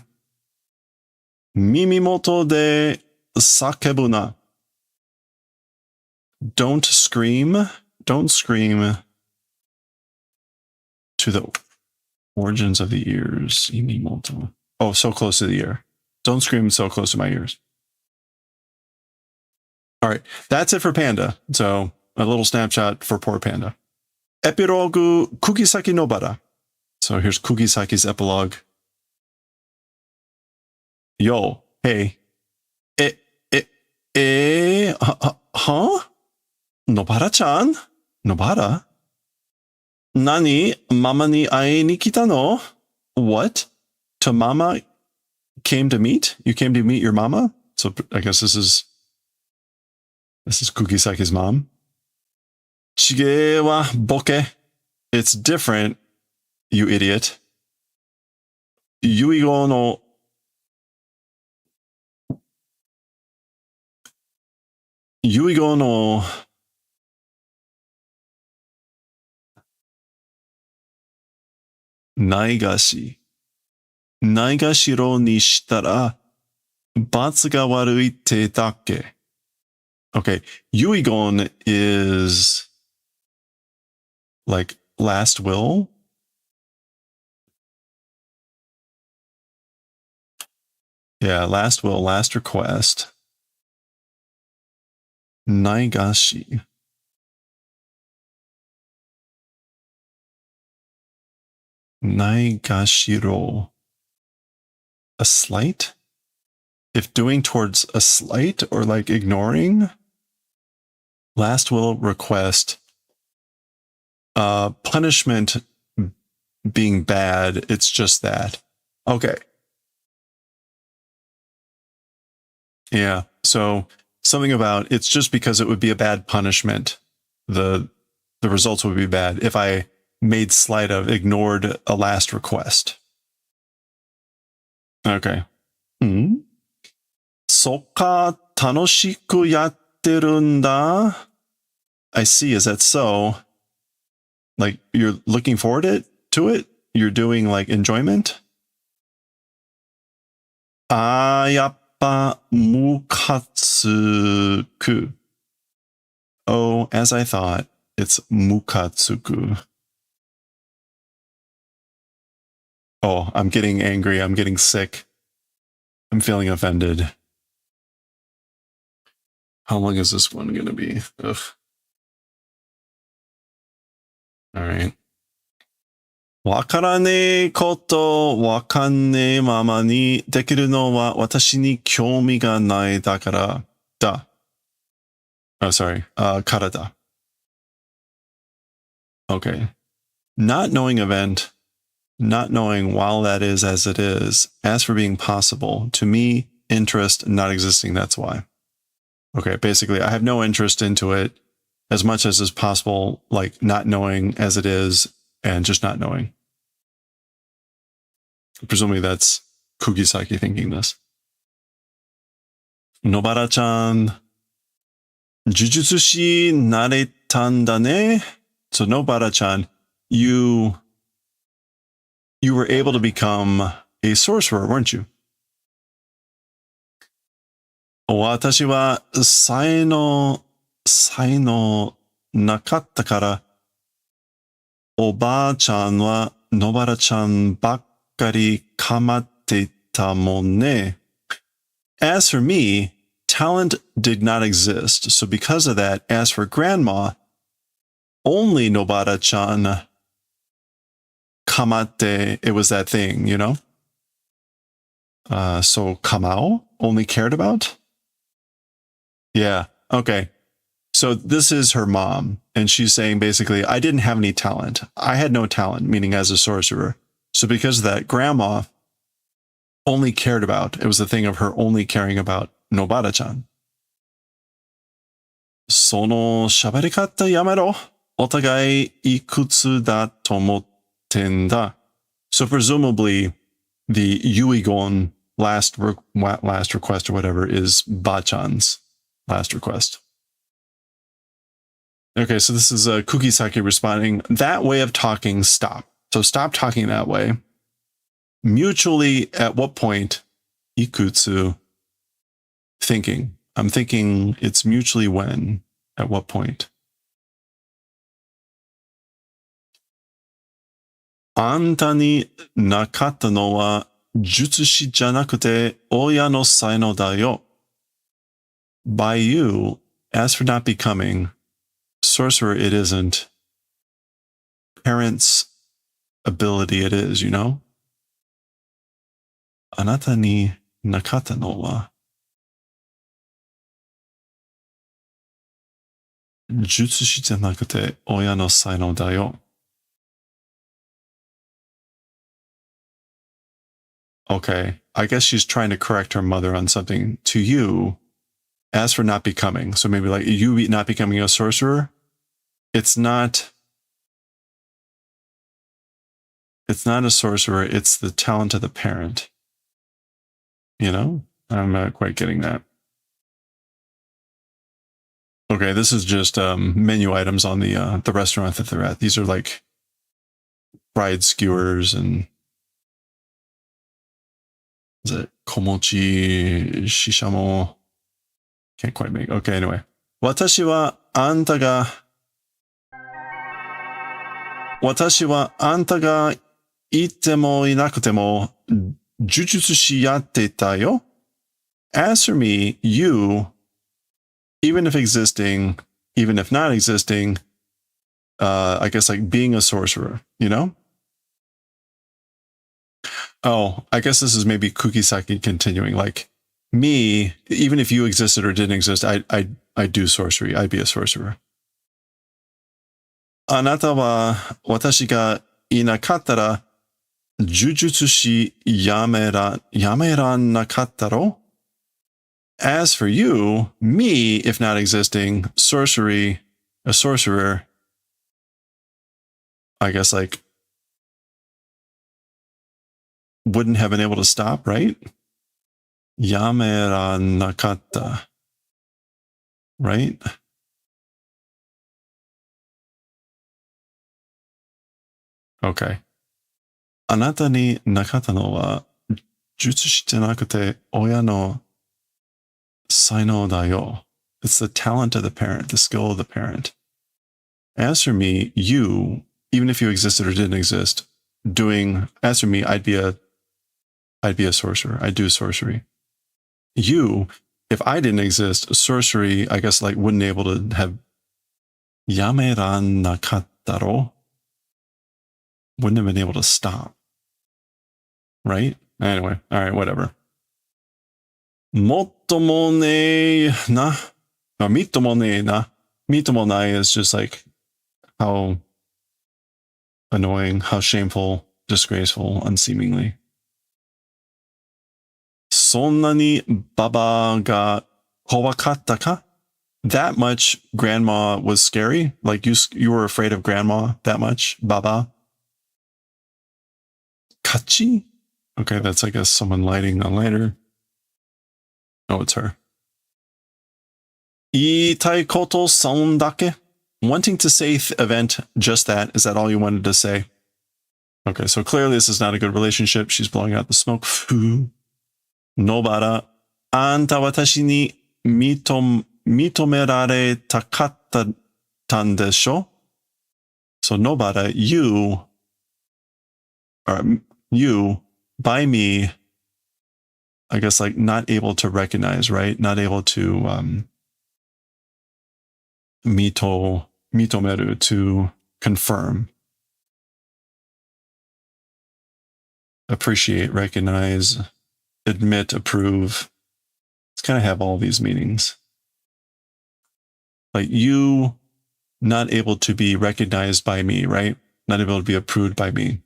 Mimimoto de sakebuna. Don't scream to the origins of the ears. Mimimoto. Oh, so close to the ear. Don't scream so close to my ears. All right, that's it for Panda. So a little snapshot for poor Panda. Epilogue Kugisaki no Bara. So here's Kugisaki's epilogue. Yo, hey. Huh? Nobara-chan? Nobara? Nani? Mama ni ae ni kita no? What? To mama came to meet? You came to meet your mama? So I guess this is Kugisaki's mom. Chige wa boke. It's different, you idiot. Yuigo no naigashi. Naigashiro ni shitara batsu ga warui te dakke. Okay, Yuigon is like last will. Yeah, last will, last request. Naigashi. Naigashiro. A slight? If doing towards a slight or like ignoring? Last will request. Punishment being bad, it's just that. Okay. Yeah, so something about it's just because it would be a bad punishment. The results would be bad if I made slight of, ignored a last request. Okay. Soka tanoshiku yatteru nda. I see. Is that so? Like you're looking forward to it? You're doing like enjoyment? Yappa mukatsuku. Oh, as I thought, it's mukatsuku. Oh, I'm getting angry. I'm getting sick. I'm feeling offended. How long is this one going to be? Ugh. All right. わからねえことわかんねえままにできるのは私に興味がないだからだ。Oh, sorry. からだ。Okay. Not knowing event, not knowing while that is as it is, as for being possible, to me, interest not existing, that's why. Okay, basically, I have no interest into it as much as is possible, like not knowing as it is and just not knowing. Presumably that's Kugisaki thinking this. Nobara-chan, Jujutsu shi naretan ne? So Nobara-chan, you were able to become a sorcerer, weren't you? 私は才能なかったから、おばあちゃんは野原ちゃんばっかり構っていたもんね。As for me, talent did not exist, so because of that, as for grandma, only Nobara-chan kamate, it was that thing, you know? So kamao, only cared about? Yeah, okay. So this is her mom, and she's saying basically, I didn't have any talent. I had no talent, meaning as a sorcerer. So because of that, grandma only cared about, it was the thing of her only caring about Nobara-chan. その喋り方やめろ。お互いいくつだと思ってんだ. So presumably, the Yuigon last request or whatever is Bachan's last request. Okay, so this is Kugisaki responding, that way of talking, stop. So stop talking that way. Mutually, at what point? Ikutsu. Thinking. I'm thinking it's mutually when. At what point? あんたになかったのは術師じゃなくて親の才能だよ. By you, as for not becoming, sorcerer it isn't. Parents' ability it is, you know? あなたに nakata no wa jutsu shite nakute oya no saino da yo. Okay, I guess she's trying to correct her mother on something. To you, as for not becoming, so maybe like you not becoming a sorcerer, it's not a sorcerer, it's the talent of the parent. You know? I'm not quite getting that. Okay, this is just menu items on the restaurant that they're at. These are like fried skewers and is it komochi, shishamo? Can't quite make. Okay, anyway. Watashi wa anta ga itte mo inakute mo jujutsu shi yatte ta yo. As for me, you, even if existing, even if not existing, I guess like being a sorcerer, you know? Oh, I guess this is maybe Kukisaki continuing. Like me, even if you existed or didn't exist, I do sorcery. I'd be a sorcerer. Anata wa watashi ga inakattara jujutsu shi yameran nakattaro? As for you, me, if not existing, sorcery, a sorcerer, I guess like wouldn't have been able to stop, right? Yamera nakatta, right? Okay. Anata ni nakata no wa jutsu shite nakute oya no saino da yo. It's the talent of the parent, the skill of the parent. As for me, you, even if you existed or didn't exist, as for me, I'd be a sorcerer. I do sorcery. You, if I didn't exist, sorcery, I guess like wouldn't able to have yameran nakattaro. Wouldn't have been able to stop. Right? Anyway, all right, whatever. Motomone na. Or mitomone na. Mitomone is just like how annoying, how shameful, disgraceful, unseemingly. Sonna ni baba ga kowakatta ka? That much grandma was scary? Like you were afraid of grandma that much? Baba? Kachi? Okay, that's I guess someone lighting a lighter. Oh, it's her. Iitai koto sondake? Wanting to say event, just that. Is that all you wanted to say? Okay, so clearly this is not a good relationship. She's blowing out the smoke. Fu. Nobara. Anta watashi ni mitomerare takatta tan desho? So Nobara, you, by me, I guess like not able to recognize, right? Not able to mitomeru, to confirm, appreciate, recognize, admit, approve. It's kind of have all these meanings. Like you not able to be recognized by me, right? Not able to be approved by me.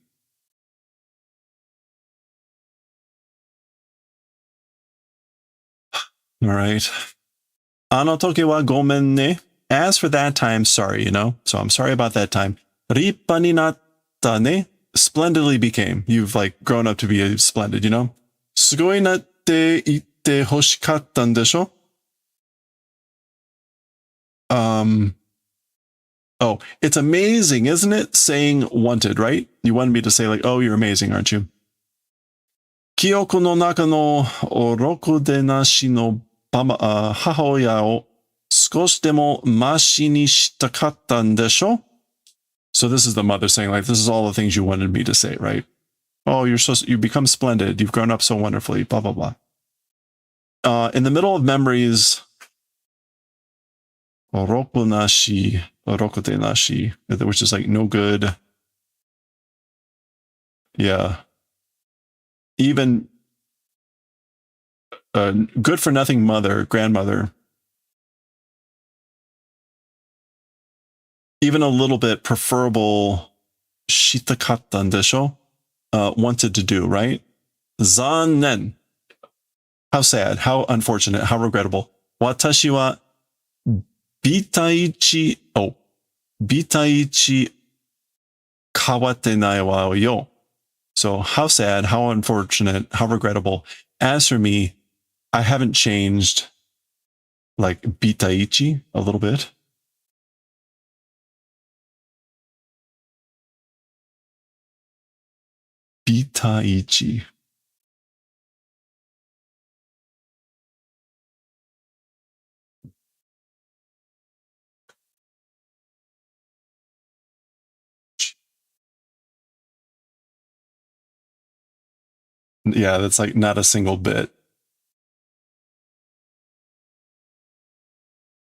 All right. Ano toke wa gomen ne. As for that time, sorry, you know? So I'm sorry about that time. Rippa ni natta ne. Splendidly became. You've like grown up to be a splendid, you know? Sugoi natte itte hoshikattan desho? Oh, it's amazing, isn't it? Saying wanted, right? You wanted me to say like, oh, you're amazing, aren't you? Kyoko no naka no oroku de nashi no hahoya o skoshi demo mashi ni shitakattan desho? So this is the mother saying like, this is all the things you wanted me to say, right? Oh, you become splendid. You've grown up so wonderfully, blah, blah, blah. In the middle of memories, oroku de nashi, which is like no good. Yeah. Even good for nothing grandmother, even a little bit preferable, shitakattan desho, wanted to do, right? Zannen. How sad, how unfortunate, how regrettable. Watashi wa bitaichi kawate nai wa yo. So how sad, how unfortunate, how regrettable. As for me, I haven't changed, like bitaichi a little bit. Bitaichi. Yeah, that's like not a single bit.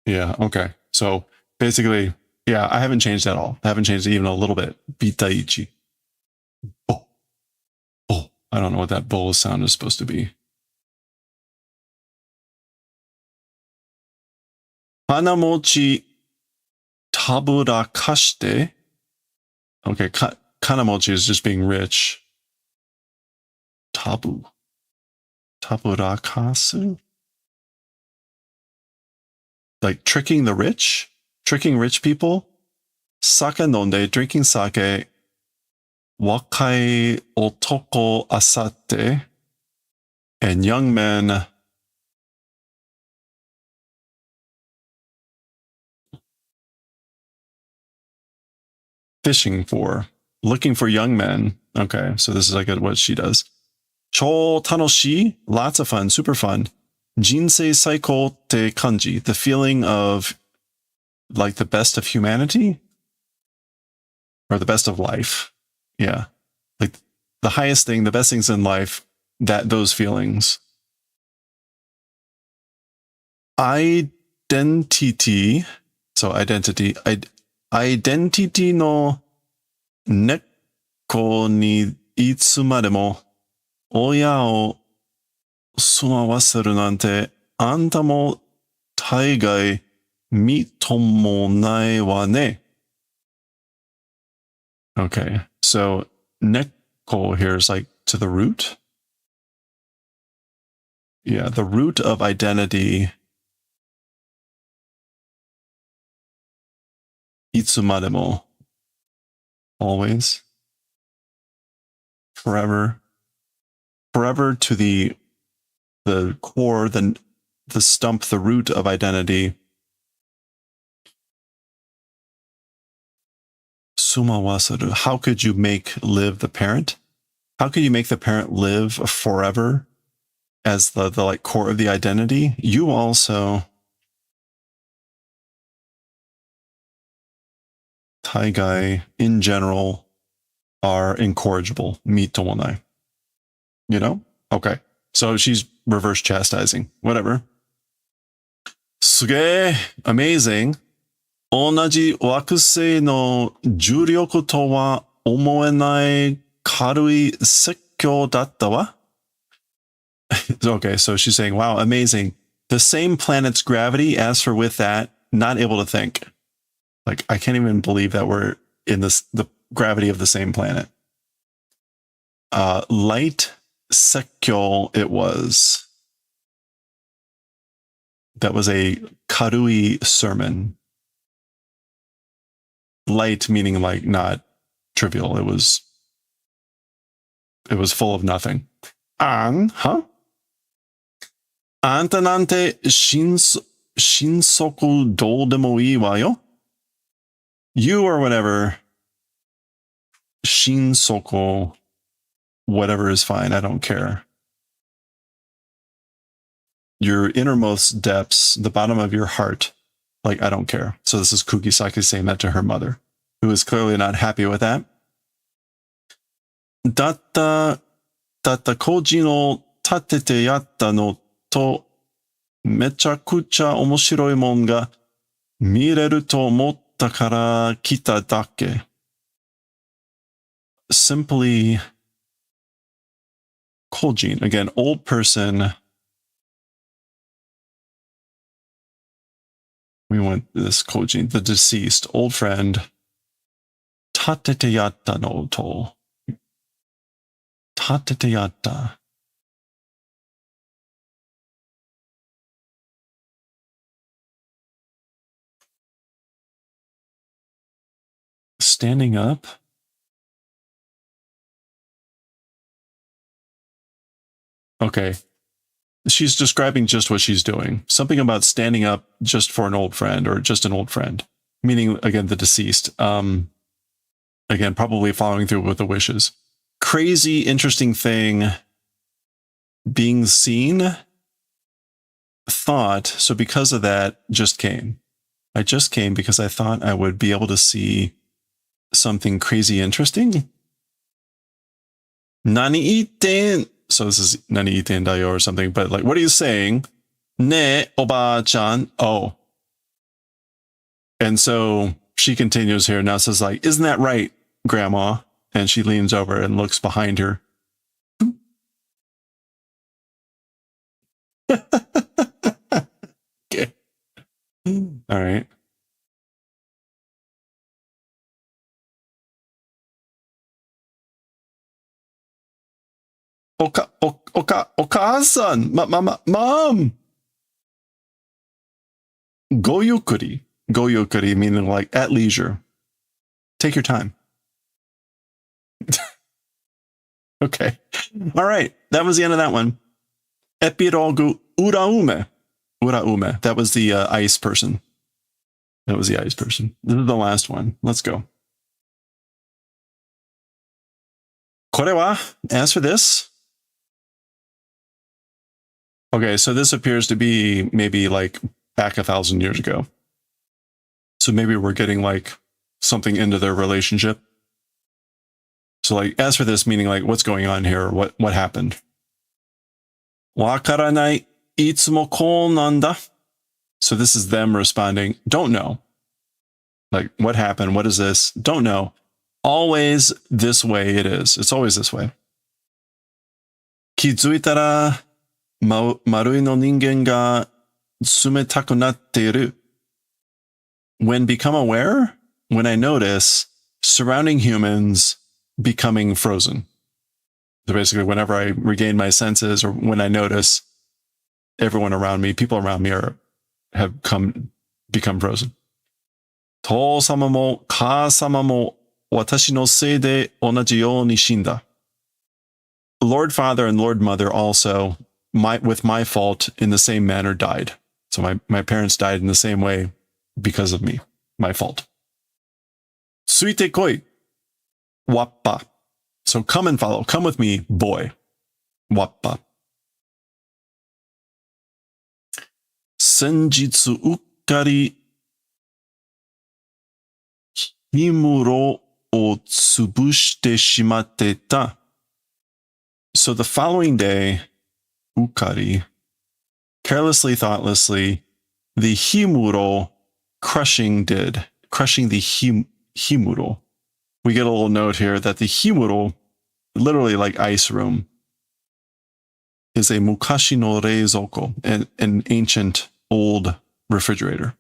Yeah, okay. So basically, yeah, I haven't changed at all. I haven't changed even a little bit. Bitaichi. Oh, oh. I don't know what that bull sound is supposed to be. Kanamochi taburakashite. Okay, kanamochi is just being rich. Taburakasu? Like tricking the rich? Tricking rich people? Sake nonde, drinking sake. Wakai otoko asate. And young men fishing for, looking for young men. Okay, so this is like what she does. Chou tanoshi, lots of fun, super fun. Jinsei saiko te kanji, the feeling of like the best of humanity or the best of life. Yeah, like the highest thing, the best things in life, that those feelings. Identity, so identity no neko ni itsumademo oya o sumawaseru nante anta mo taigai mitomonai wa ne. Okay, so neko here is like to the root. Yeah, the root of identity. Itsumademo. Always. Forever. Forever to the core, the stump, the root of identity. Sumawasaru. How could you live the parent? How could you make the parent live forever as the like core of the identity? You also Taigai in general are incorrigible. Mitomonai. You know? Okay. So she's reverse chastising. Whatever. Suge, amazing. 同じ惑星の重力とは思えない軽い説教だったわ. Okay, so she's saying, wow, amazing. The same planet's gravity, as for with that, not able to think. Like, I can't even believe that we're in the gravity of the same planet. Light sekkyo it was. That was a karui sermon. Light meaning like not trivial. It was full of nothing. Huh? Anta nante shinsoku dou demo ii wa yo? You or whatever. Shinsoku, whatever is fine. I don't care. Your innermost depths, the bottom of your heart, like, I don't care. So this is Kugisaki saying that to her mother, who is clearly not happy with that. Datta koji no tatete yatta no to mechakucha omoshiroi mon ga mireru to omotta kara kita dake. Simply Koljin, again, old person We want this Kojin, the deceased old friend. Tatete yatta no to. Tatete yatta. Standing up? Okay. She's describing just what she's doing. Something about standing up just for an old friend or just an old friend. Meaning, again, the deceased. Again, probably following through with the wishes. Crazy, interesting thing being seen, thought. So because of that, just came. I just came because I thought I would be able to see something crazy interesting. Nani iten. So this is nani iten dayo or something, but like, what are you saying? Ne oba-chan. Oh. And so she continues here now, says like, isn't that right, Grandma? And she leans over and looks behind her. Okay. All right. Okasan, mom. Goyukuri. Goyukuri meaning like at leisure. Take your time. Okay. All right. That was the end of that one. Epilogue Uraume. Uraume. That was the ice person. That was the ice person. This is the last one. Let's go. Korewa, as for this. Okay, so this appears to be maybe like back 1,000 years ago. So maybe we're getting like something into their relationship. So like, as for this, meaning like, what's going on here? What happened? Wakaranai itsumo ko nanda. So this is them responding, don't know. Like, what happened? What is this? Don't know. Always this way it is. It's always this way. Kizuitara marui no ningen ga tsumetaku natteru. When become aware, when I notice surrounding humans becoming frozen. So basically, whenever I regain my senses or when I notice everyone around me, people around me have become frozen. To-sama mo ka-sama mo watashi no sei de onaji you ni shinda. Lord Father and Lord Mother also, with my fault, in the same manner died. So my parents died in the same way because of me, my fault. Suite koi. Wappa. So come and follow. Come with me, boy. Wappa. Senjitsu ukkari himuro o tsubushite shimatte ta. So the following day, ukkari, carelessly, thoughtlessly, the himuro crushing the himuro. We get a little note here that the himuro, literally like ice room, is a mukashi no reizoko, an ancient old refrigerator.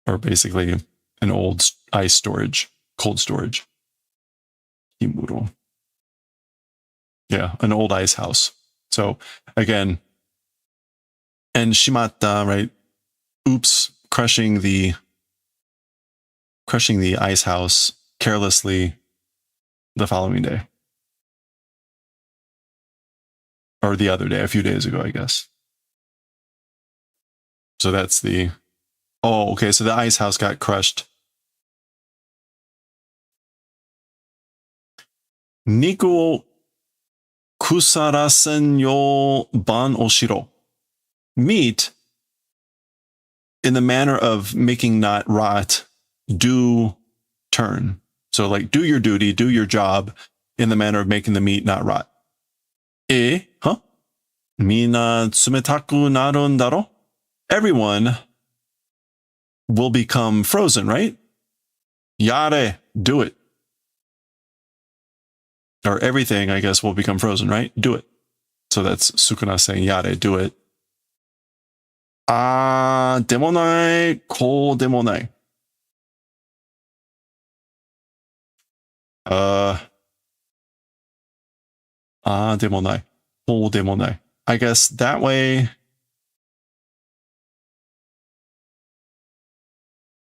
Or basically an old ice storage, cold storage. Himuro. Yeah, an old ice house. So again, and shimatta, right? Oops, crushing the ice house carelessly the following day. Or the other day, a few days ago, I guess. So that's the... Oh, okay, so the ice house got crushed. Niku kusarasen yo ban oshiro. Meat, in the manner of making not rot, do turn. So like, do your duty, do your job in the manner of making the meat not rot. Huh? Mina tsumetaku narun daro? Everyone will become frozen, right? Yare, do it. Or everything, I guess, will become frozen, right? Do it. So that's Sukuna saying, yare, do it. Ah, demonai, ko demonai. Demonai, ko demonai. I guess that way.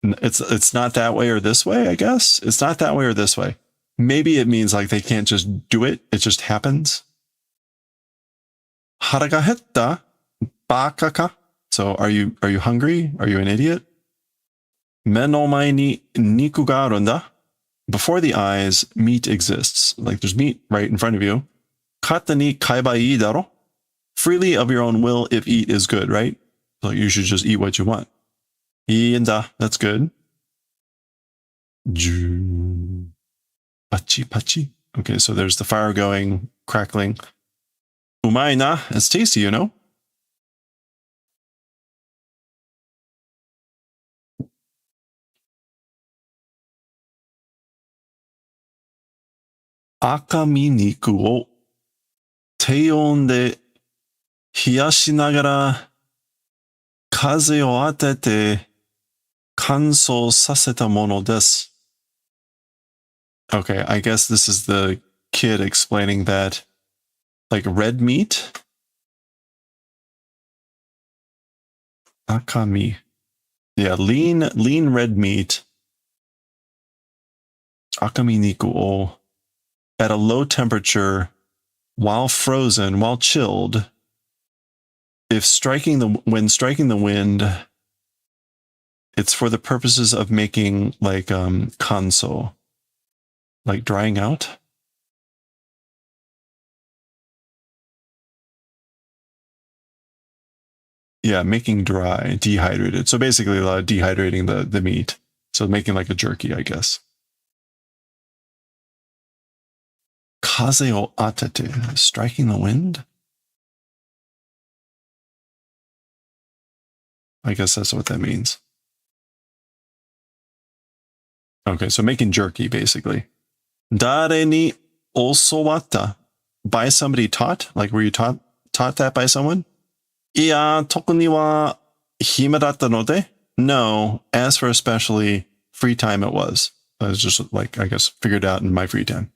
It's not that way or this way, I guess. It's not that way or this way. Maybe it means like they can't just do it. It just happens. Haraga hetta, baka ka. So are you hungry? Are you an idiot? Men no mae ni niku ga aru nda. Before the eyes, meat exists. Like there's meat right in front of you. Kata ni kaiba ii daro. Freely of your own will if eat is good, right? So you should just eat what you want. Iinda, that's good. Pachi pachi. Okay, so there's the fire going, crackling. Umai na, it's tasty, you know? Akami niku o teion de hiyashinagara kaze o atete kansou saseta mono desu. Okay, I guess this is the kid explaining that, like red meat. Akami. Yeah, lean red meat. Akami niku o. At a low temperature, while frozen, while chilled, when striking the wind, it's for the purposes of making like kanso, like drying out. Yeah, making dry, dehydrated. So basically dehydrating the meat. So making like a jerky, I guess. Kaze o atete, striking the wind? I guess that's what that means. Okay, so making jerky, basically. Dare ni osowatta? By somebody taught? Like, were you taught that by someone? Iya, toku ni wa hime datta node? No, as for especially free time it was. I was just like, I guess, figured out in my free time.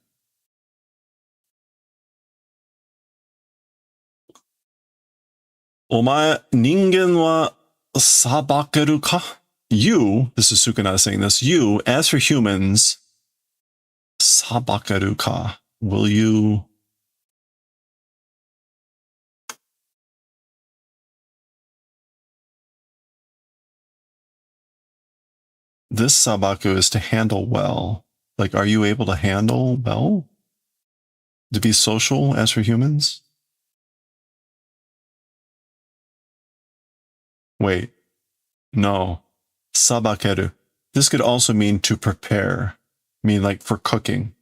Omae ningen wa sabakeru ka? You, this is Sukuna saying this, you, as for humans, sabakeru ka? Will you... This sabaku is to handle well. Like, are you able to handle well? To be social as for humans? Wait. No. Sabakeru. This could also mean to prepare. Mean like for cooking.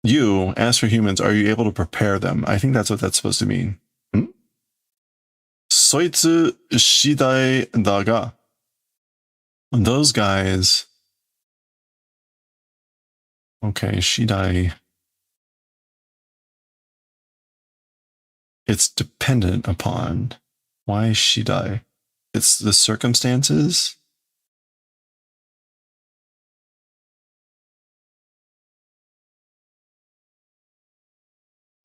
You, as for humans, are you able to prepare them? I think that's what that's supposed to mean. Soitsu shidai daga. Those guys... Okay, shidai... It's dependent upon. Why shidai? It's the circumstances?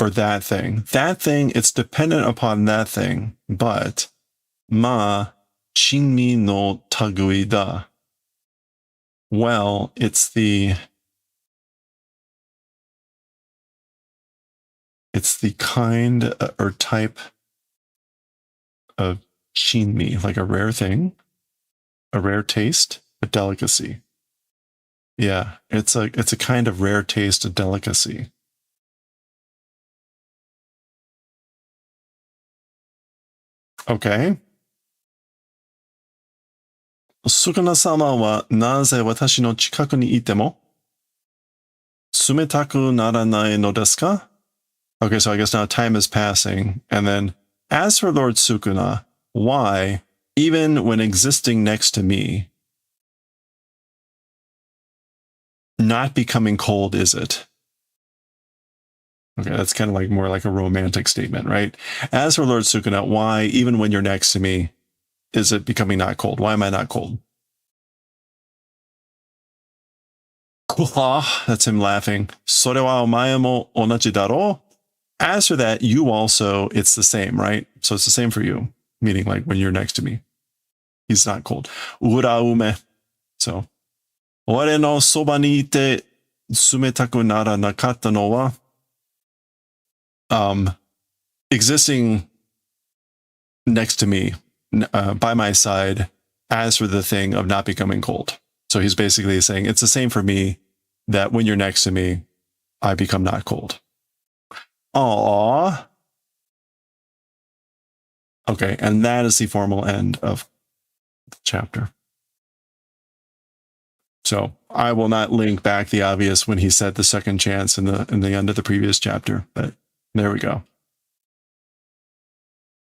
Or that thing. That thing, it's dependent upon that thing. But, ma chinmi no tagui da. Well, it's the kind or type of chinmi, like a rare thing, a rare taste, a delicacy. Yeah, it's a kind of rare taste, a delicacy. Okay. Sukuna-sama wa naze watashi no chikaku ni ite mo tsumetaku naranai no desu ka? Okay, so I guess now time is passing. And then, as for Lord Sukuna, why, even when existing next to me, not becoming cold is it? Okay, that's kind of like more like a romantic statement, right? As for Lord Sukuna, why, even when you're next to me, is it becoming not cold? Why am I not cold? That's him laughing. それはお前も同じだろう? As for that, you also, it's the same, right? So it's the same for you, meaning like when you're next to me. He's not cold. Uraume. So, 俺のそばにいて冷たくならなかったのは existing next to me, by my side, as for the thing of not becoming cold. So he's basically saying it's the same for me that when you're next to me, I become not cold. Aww. Okay, and that is the formal end of the chapter. So I will not link back the obvious when he said the second chance in the end of the previous chapter, but there we go.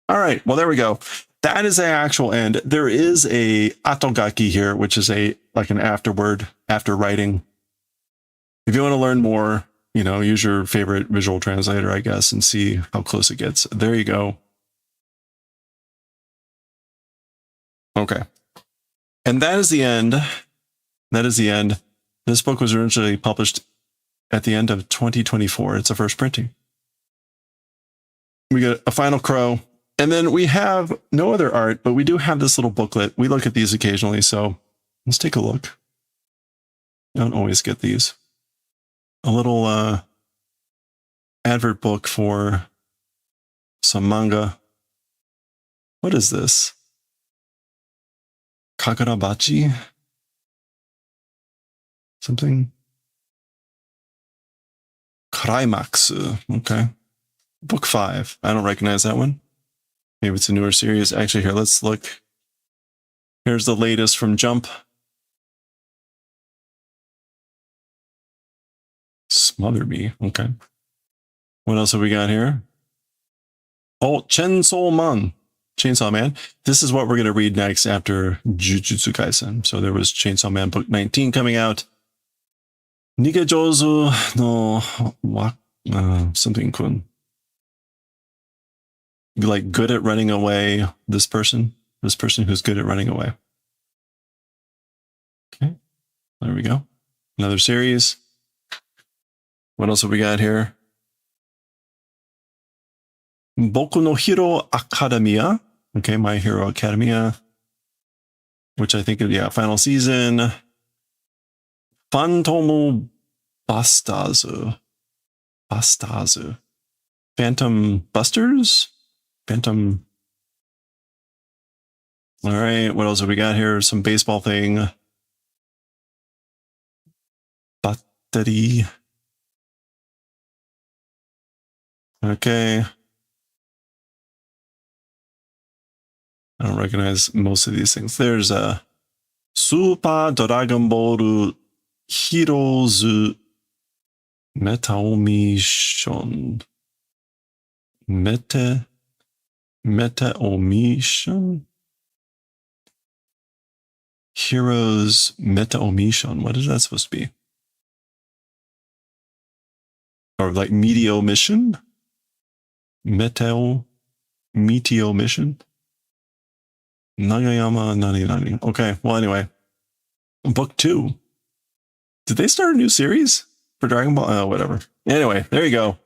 All right, well, there we go. That is the actual end. There is a atogaki here, which is like an afterword, after writing. If you want to learn more, you know, use your favorite visual translator, I guess, and see how close it gets. There you go. Okay. And that is the end. That is the end. This book was originally published at the end of 2024. It's a first printing. We get a final crow. And then we have no other art, but we do have this little booklet. We look at these occasionally, so let's take a look. I don't always get these. A little advert book for some manga. What is this? Kakarabachi? Something? Kraimaksu. Okay. Book 5. I don't recognize that one. Maybe it's a newer series. Actually, here, let's look. Here's the latest from Jump. Smother Me. Okay. What else have we got here? Oh, Chainsaw Man. This is what we're going to read next after Jujutsu Kaisen. So there was Chainsaw Man book 19 coming out. Nigejozu no something kun. Like good at running away. This person who's good at running away. Okay, there we go. Another series. What else have we got here? Boku no Hero Academia. Okay, My Hero Academia, which I think is, yeah, final season. Phantom Bastazu. Phantom Busters? Phantom. All right, what else have we got here? Some baseball thing. Battery. Okay. I don't recognize most of these things. There's a Super Dragon Ball Heroes Metaomission. Metaomission? Heroes Metaomission. What is that supposed to be? Or like Meteo Mission? Meteo Mission? Nagayama Nani. Okay, well, anyway. Book 2. Did they start a new series for Dragon Ball? Oh, whatever. Anyway, there you go.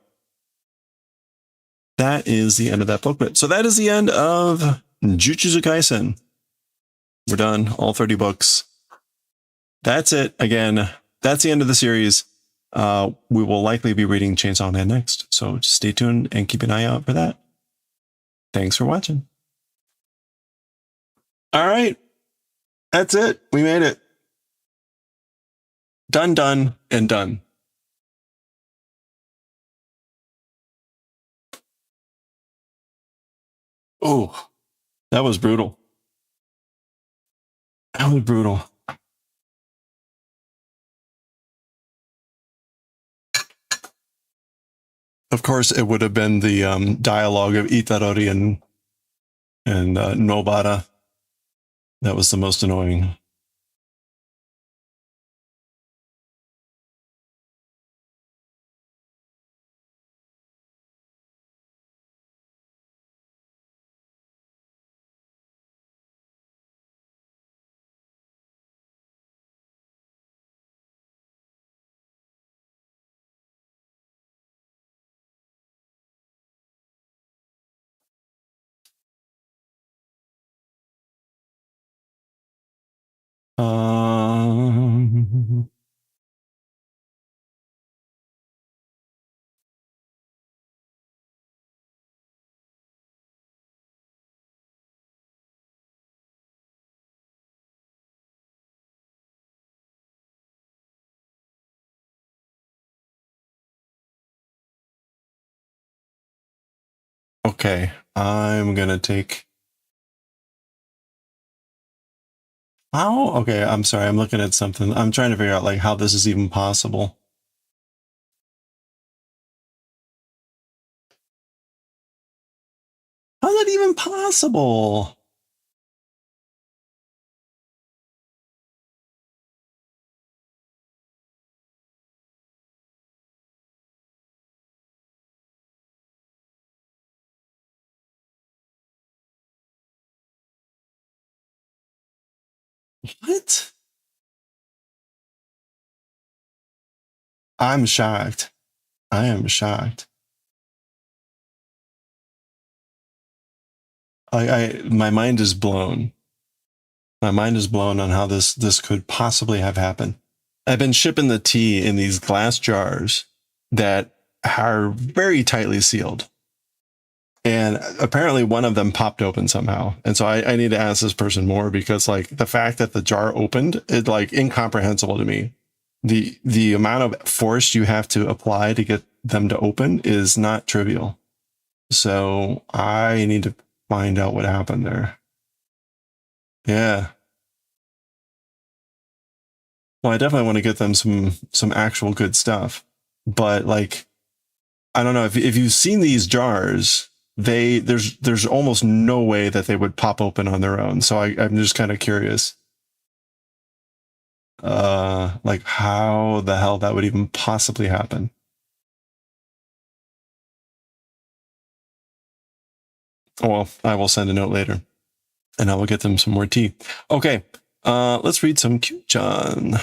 That is the end of that booklet. So that is the end of Jujutsu Kaisen. We're done. All 30 books. That's it. Again, that's the end of the series. We will likely be reading Chainsaw Man next. So just stay tuned and keep an eye out for that. Thanks for watching. All right. That's it. We made it. Done, and done. Oh, that was brutal. That was brutal. Of course, it would have been the dialogue of Itadori and Nobara. That was the most annoying. Okay, I'm gonna take. How? Okay, I'm sorry. I'm looking at something. I'm trying to figure out like how this is even possible. How's that even possible? What? I'm shocked. I am shocked. My mind is blown. My mind is blown on how this could possibly have happened. I've been shipping the tea in these glass jars that are very tightly sealed. And apparently one of them popped open somehow. And so I need to ask this person more, because like the fact that the jar opened is like incomprehensible to me. The amount of force you have to apply to get them to open is not trivial. So I need to find out what happened there. Yeah. Well, I definitely want to get them some actual good stuff. But like, I don't know if you've seen these jars, there's almost no way that they would pop open on their own. So I'm just kind of curious. Like how the hell that would even possibly happen. Oh, well, I will send a note later and I will get them some more tea. Okay. Let's read some Kyuu-chan.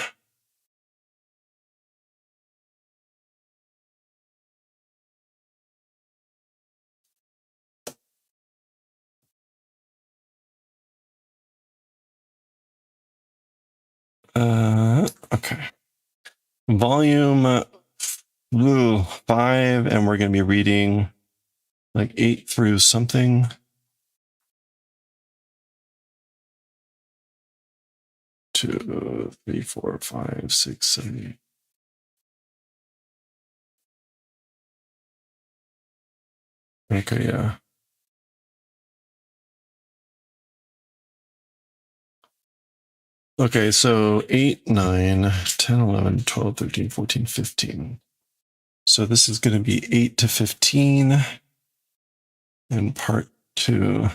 Okay. Volume 5, and we're going to be reading like 8 through something. 2, 3, 4, 5, 6, 7, 8. Okay, yeah. Okay, so 8, 9, 10, 11, 12, 13, 14, 15. So this is going to be 8 to 15 and part 2.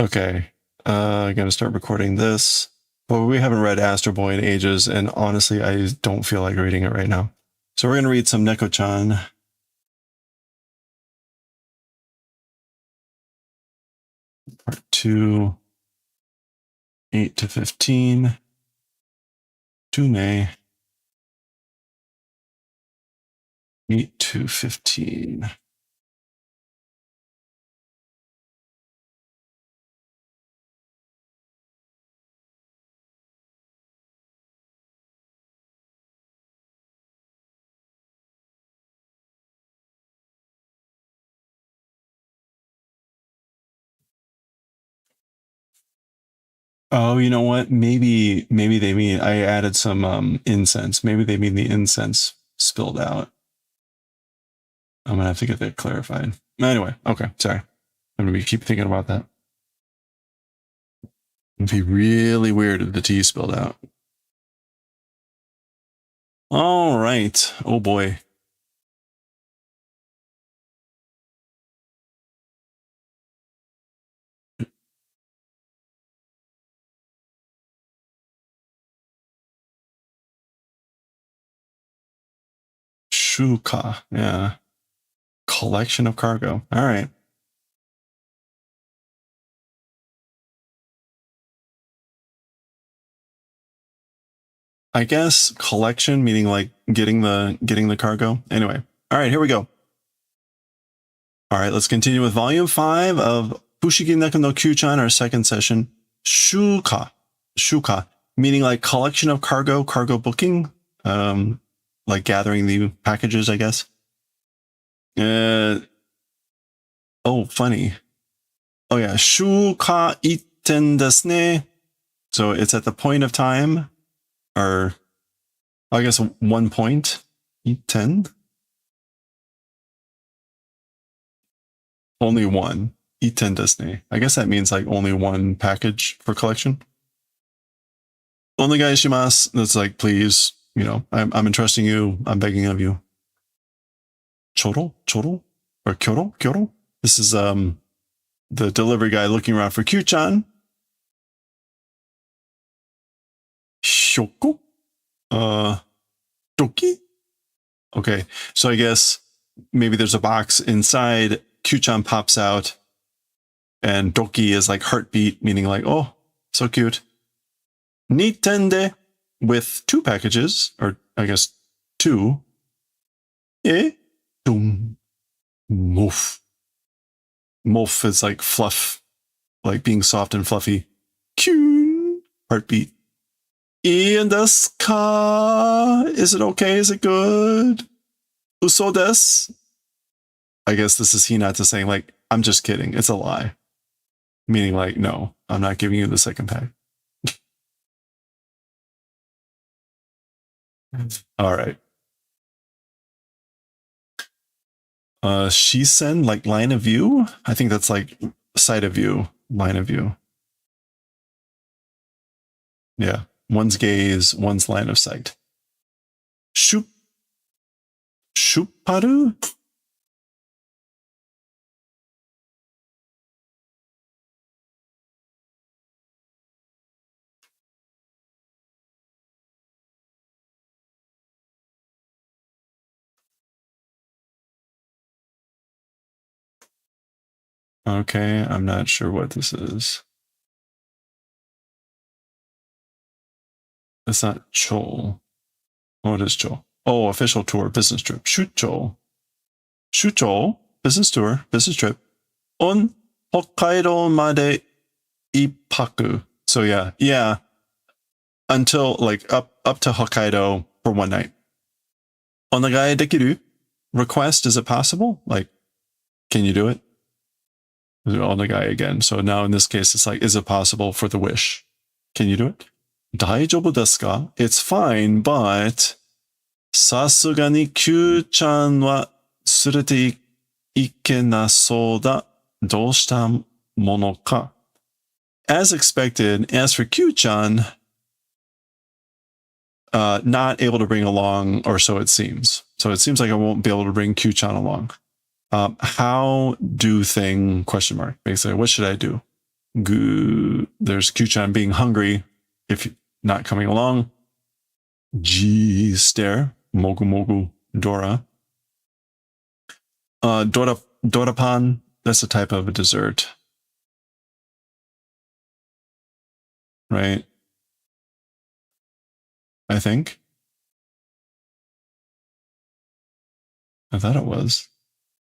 Okay, I gotta start recording this. Well, we haven't read Astro Boy in ages, and honestly, I don't feel like reading it right now. So we're gonna read some Neko-chan. Part 2, 8 to 15. May 8 to 15. Oh, you know what? Maybe they mean I added some incense. Maybe they mean the incense spilled out. I'm gonna have to get that clarified. Anyway, okay, sorry. I'm gonna keep thinking about that. It'd be really weird if the tea spilled out. All right. Oh boy. Shuka. Yeah. Collection of cargo. All right. I guess collection meaning like getting the cargo. Anyway. All right, here we go. All right, let's continue with volume 5 of Fushigi Neko no Kyuu-chan, our second session. Shuka, meaning like collection of cargo booking. like gathering the packages, I guess. Oh, funny. Oh yeah, shuka itten desu ne. So it's at the point of time, or I guess 1 point. Itten. Only one. Itten desu ne. I guess that means like only one package for collection. Onegai shimasu. That's like, please, you know, I'm entrusting you. I'm begging of you. Choro? Or Kyoro? This is the delivery guy looking around for Kyuu-chan. Shoko? Doki? Okay, so I guess maybe there's a box inside. Kyuu-chan pops out, and Doki is like heartbeat, meaning like, oh, so cute. Nitende with 2 packages, or I guess 2. Dum. Moof. Moof is like fluff, like being soft and fluffy. Kyun. Heartbeat. Ian desu ka? Is it okay? Is it good? Uso desu? I guess this is Hinata saying like, I'm just kidding. It's a lie. Meaning like, no, I'm not giving you the second pack. All right. Shisen, like line of view? I think that's like side of view, line of view. Yeah. One's gaze, one's line of sight. Shuparu? Okay, I'm not sure what this is. It's not Chol. Oh, it is Chol. Oh, official tour, business trip. Shuchou. Shuchou, business tour, business trip. On Hokkaido made ipaku. So yeah. Until like up to Hokkaido for 1 night. Onagai dekiru? Request, is it possible? Like, can you do it? Onagai again. So now in this case, it's like, is it possible for the wish? Can you do it? Daijoubu desu ka? It's fine, but sasuga ni Kyuu-chan wa tsurete ikenasou da. Doushita mono ka? As expected, as for Kyuu-chan, not able to bring along, or so it seems. So it seems like I won't be able to bring Kyuu-chan along. How do thing, question mark, basically, what should I do? There's Kyuu-chan being hungry if not coming along. G stare, mogu mogu, Dora. Dorapan, that's a type of a dessert. Right? I think. I thought it was.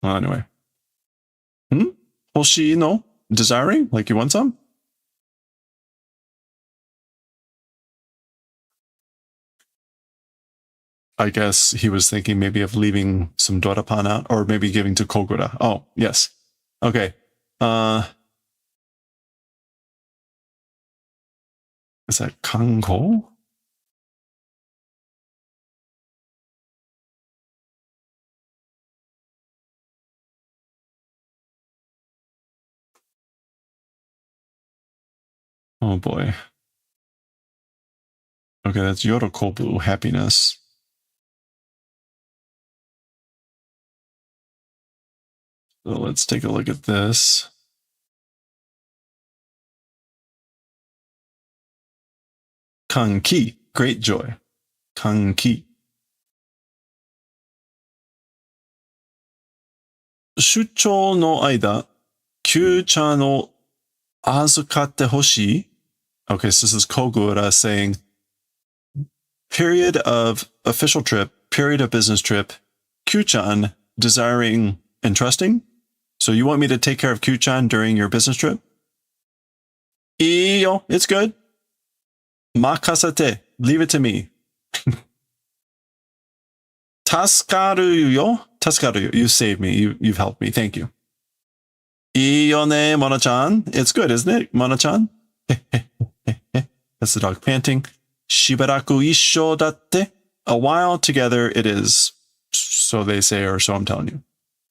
Well, anyway. Hoshi no? Desiring? Like you want some? I guess he was thinking maybe of leaving some Dorapan out, or maybe giving to Kogura. Oh, yes. Okay. Is that Kango? Oh boy. Okay, that's Yorokobu, happiness. So let's take a look at this. Kanki, great joy. Kanki. Shuchou no aida, Kyuu-chan o azukatte hoshii. Okay, so this is Kogura saying, period of official trip, period of business trip, Kyuu-chan desiring and trusting. So you want me to take care of Kyuu-chan during your business trip? Iyo, it's good. Makasate, leave it to me. Tasukaru yo. Tasukaru, you saved me. You've helped me. Thank you. Iyone Mona-chan. It's good, isn't it, Mona-chan? That's the dog panting. Shibaraku issho datte. A while together it is. So they say, or so I'm telling you.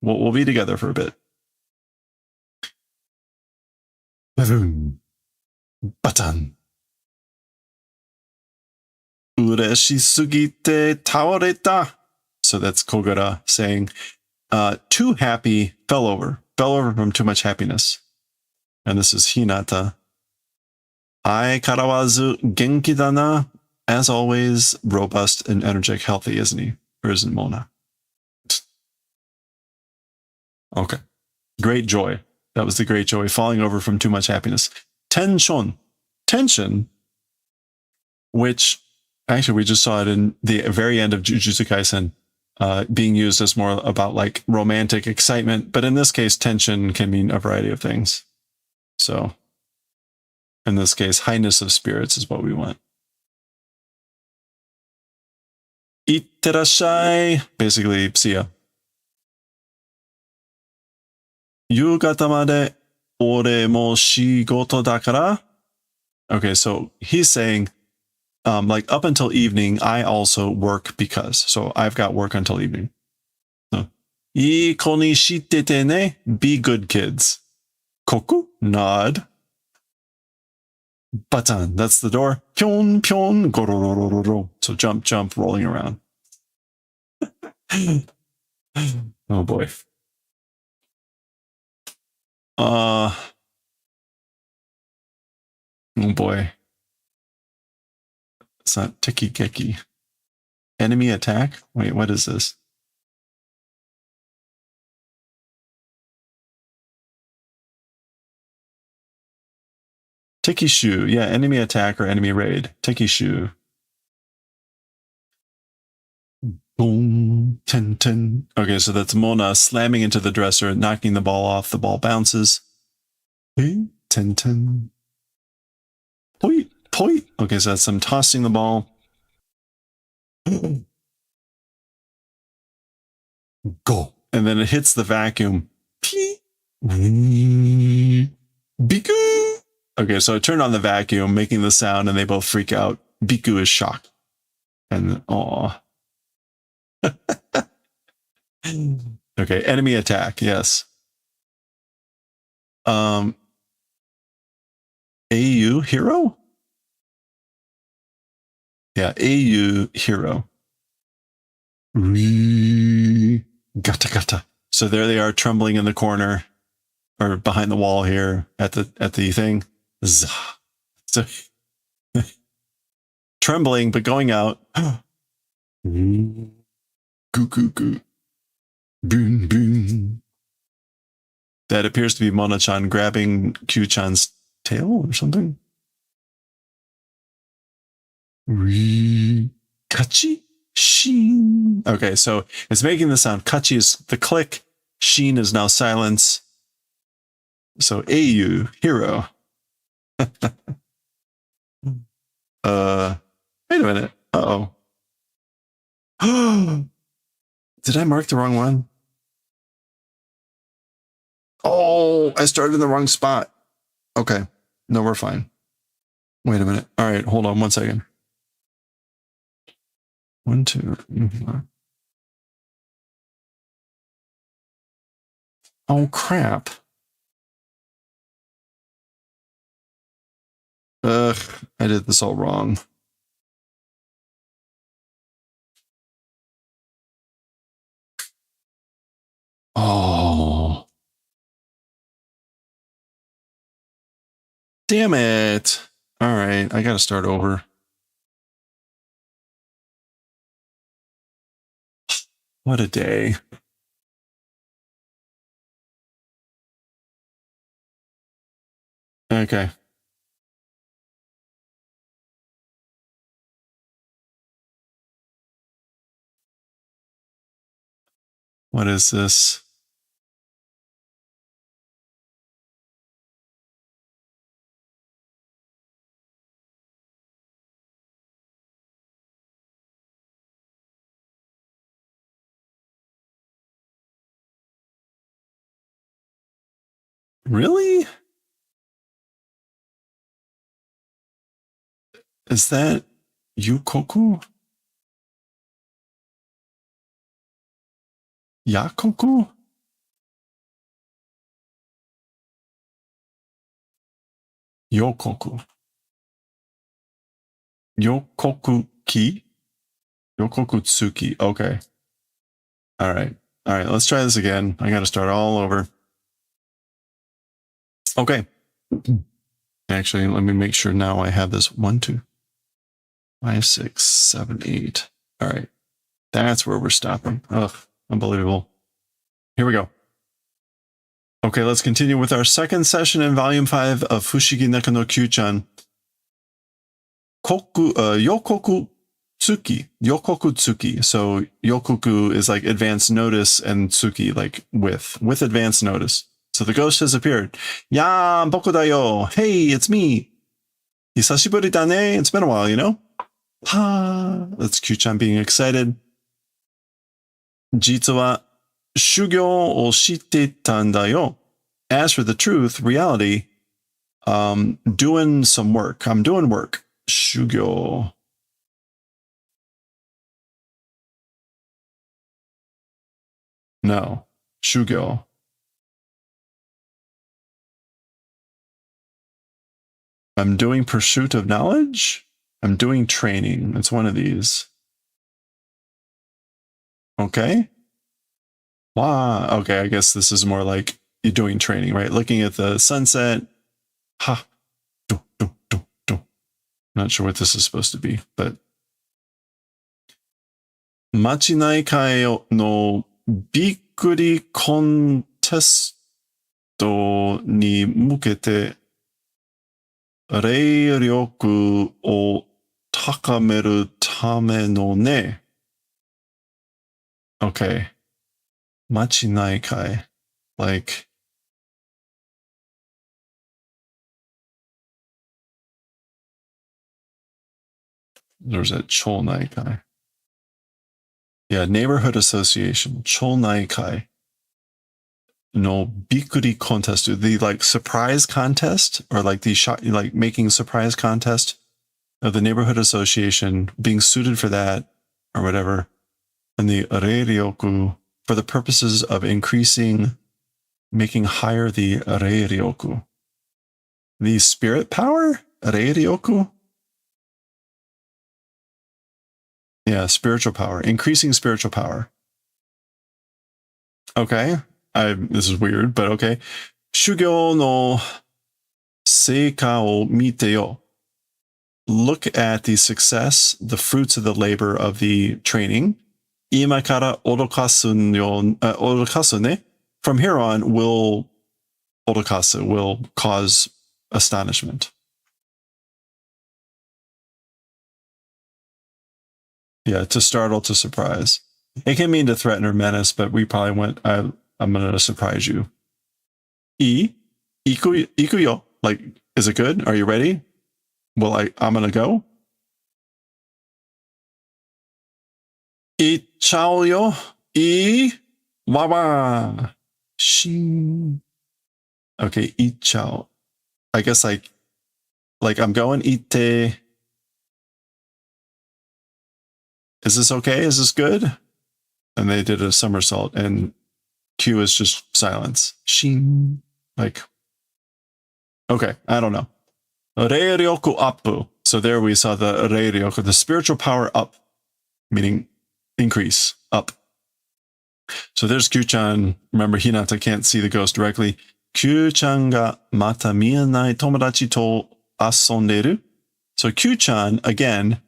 We'll be together for a bit. Bavoom. Batan. Ureshisugite tawareta. So that's Kogura saying, too happy, fell over from too much happiness. And this is Hinata. Ai karawazu genki dana. As always, robust and energetic, healthy, isn't he? Or isn't Mona? Okay. Great joy. That was the great joy, falling over from too much happiness. Tenshon. Tension, which actually we just saw it in the very end of Jujutsu Kaisen, being used as more about like romantic excitement. But in this case, tension can mean a variety of things. So in this case, highness of spirits is what we want. Itterashai, basically, see ya. Yugata made ore mo shigoto dakara. Okay, so he's saying, like up until evening, I also work because. So I've got work until evening. So, ii ko ni shitete ne, be good kids. Koku, nod. Batan, that's the door. Pyon, pyon, gororororo. So jump, jump, rolling around. Oh boy. Oh boy. It's not Tiki Geki. Enemy attack? Wait, what is this? Tiki Shu. Yeah, enemy attack or enemy raid. Tiki Shu. Boom. Ten, ten. Okay, so that's Mona slamming into the dresser, knocking the ball off. The ball bounces. Hey, ten, ten. Point, point. Okay, so that's them tossing the ball. Go. And then it hits the vacuum. Biku. Okay, so I turned on the vacuum, making the sound, and they both freak out. Biku is shocked. And aw. Okay, enemy attack, yes. AU hero? Yeah, AU hero. Gata gata. So there they are, trembling in the corner or behind the wall here at the thing. So trembling but going out. Goo goo goo. Boom boom. That appears to be Mona-chan grabbing Kyuu-chan's tail or something. Kachi sheen. Okay, so it's making the sound. Kachi is the click. Sheen is now silence. So AU hero. Wait a minute. Uh-oh. Did I mark the wrong one? Oh, I started in the wrong spot. Okay. No, we're fine. Wait a minute. All right, hold on 1 second. 1, 2. Mm-hmm. Oh, crap. Ugh, I did this all wrong. Oh. Damn it. All right, I got to start over. What a day. Okay. What is this? Really? Is that Yukoku? Yakoku? Yokoku. Yokoku-ki? Yokoku-tsuki. Okay. All right. All right. Let's try this again. I got to start all over. Okay. Actually, let me make sure now I have this 1, 2, 5, 6, 7, 8. All right. That's where we're stopping. Ugh. Unbelievable. Here we go. Okay, let's continue with our second session in Volume 5 of Fushigi Neko no Kyuu-chan. Yokoku Tsuki. Yokoku Tsuki. So Yokoku is like advance notice and Tsuki like with advance notice. So the ghost has appeared. Ya, boku da yo. Hey, it's me. Hisashiburi da ne. It's been a while, you know? Ha. That's Kyuu-chan being excited. Jitsu wa shugyo o shite tanda yo. As for the truth, reality, doing some work. I'm doing work. Shugyo. No. Shugyo. I'm doing pursuit of knowledge. I'm doing training. It's one of these. Okay. Wow. Okay, I guess this is more like you're doing training, right? Looking at the sunset. Ha. Do, do, do, do. Not sure what this is supposed to be, but Machinai kai no bikkuri contesto ni mukete reiryoku o takameru tame no ne. Okay. Machinai kai. Like, there's that Chonai kai. Yeah, neighborhood association. Chonai kai. No bikkuri contest. The like surprise contest or like the shot, like making surprise contest of the neighborhood association being suited for that or whatever. And the reiryoku for the purposes of making higher the reiryoku. The spirit power? Reiryoku? Yeah, spiritual power. Increasing spiritual power. Okay. This is weird, but okay. Shugyo no seika o mite yo. Look at the success, the fruits of the labor of the training. Ima kara orokasu ne. From here on, will cause astonishment. Yeah, to startle, to surprise. It can mean to threaten or menace, but we probably went, I'm going to surprise you. Ikuyo. Like, is it good? Are you ready? Well, I'm going to go. Ichao yo. Wawa. Shin. Okay, ichao. I guess like I'm going. Ite. Is this okay? Is this good? And they did a somersault, and Q is just silence. Shin. Like, okay, I don't know. Reiryoku appu. So there we saw the reiryoku, the spiritual power up, meaning increase, up. So there's Kyuu-chan. Remember, Hinata can't see the ghost directly. Kyuu-chan ga mata mienai tomodachi to asonderu. So Kyuu-chan, again,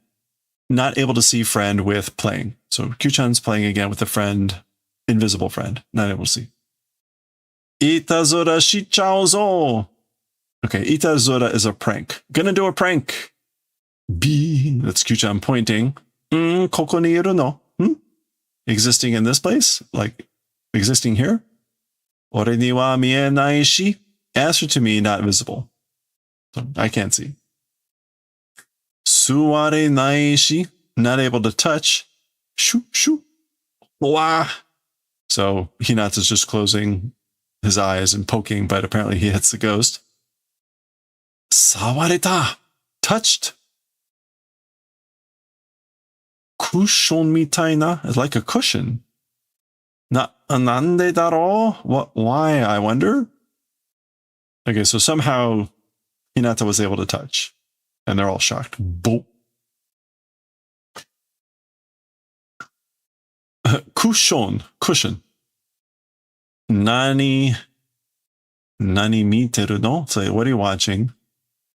not able to see friend with playing. So Kyuu-chan's playing again with a friend, invisible friend, not able to see. Itazura shichao zo. Okay, itazura is a prank. Gonna do a prank. B. That's Kyuu-chan pointing. Koko ni iru no? Existing in this place? Like, existing here? Ore ni wa mienai shi? Answer to me, not visible. So I can't see. Suware nai shi? Not able to touch. Shoo, shoo. Wah. So Hinata's just closing his eyes and poking, but apparently he hits the ghost. Sawareta, touched. Cushion mitaina, is like a cushion. Nande daro? What? Why? I wonder. Okay, so somehow Hinata was able to touch, and they're all shocked. Boop. Cushion. Nani miteru no? So what are you watching?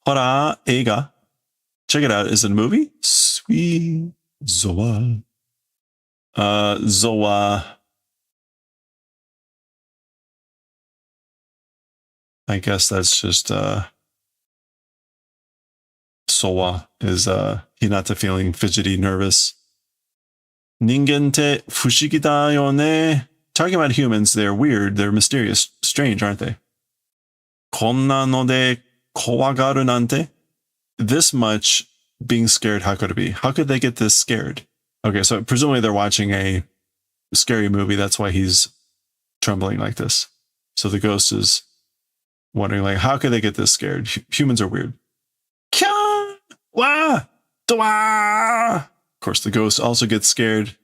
Hora eiga. Check it out. Is it a movie? Sweet Zoa. Zoa. I guess that's just Sowa is Hinata feeling fidgety, nervous. Ningen te fushigi da yo ne. Talking about humans, they're weird, they're mysterious, strange, aren't they? Konna no de kowagaru nante. This much being scared, how could it be? How could they get this scared? Okay, so presumably they're watching a scary movie. That's why he's trembling like this. So the ghost is wondering, like, how could they get this scared? Humans are weird. Kya! Wah! Dwa! Of course, the ghost also gets scared.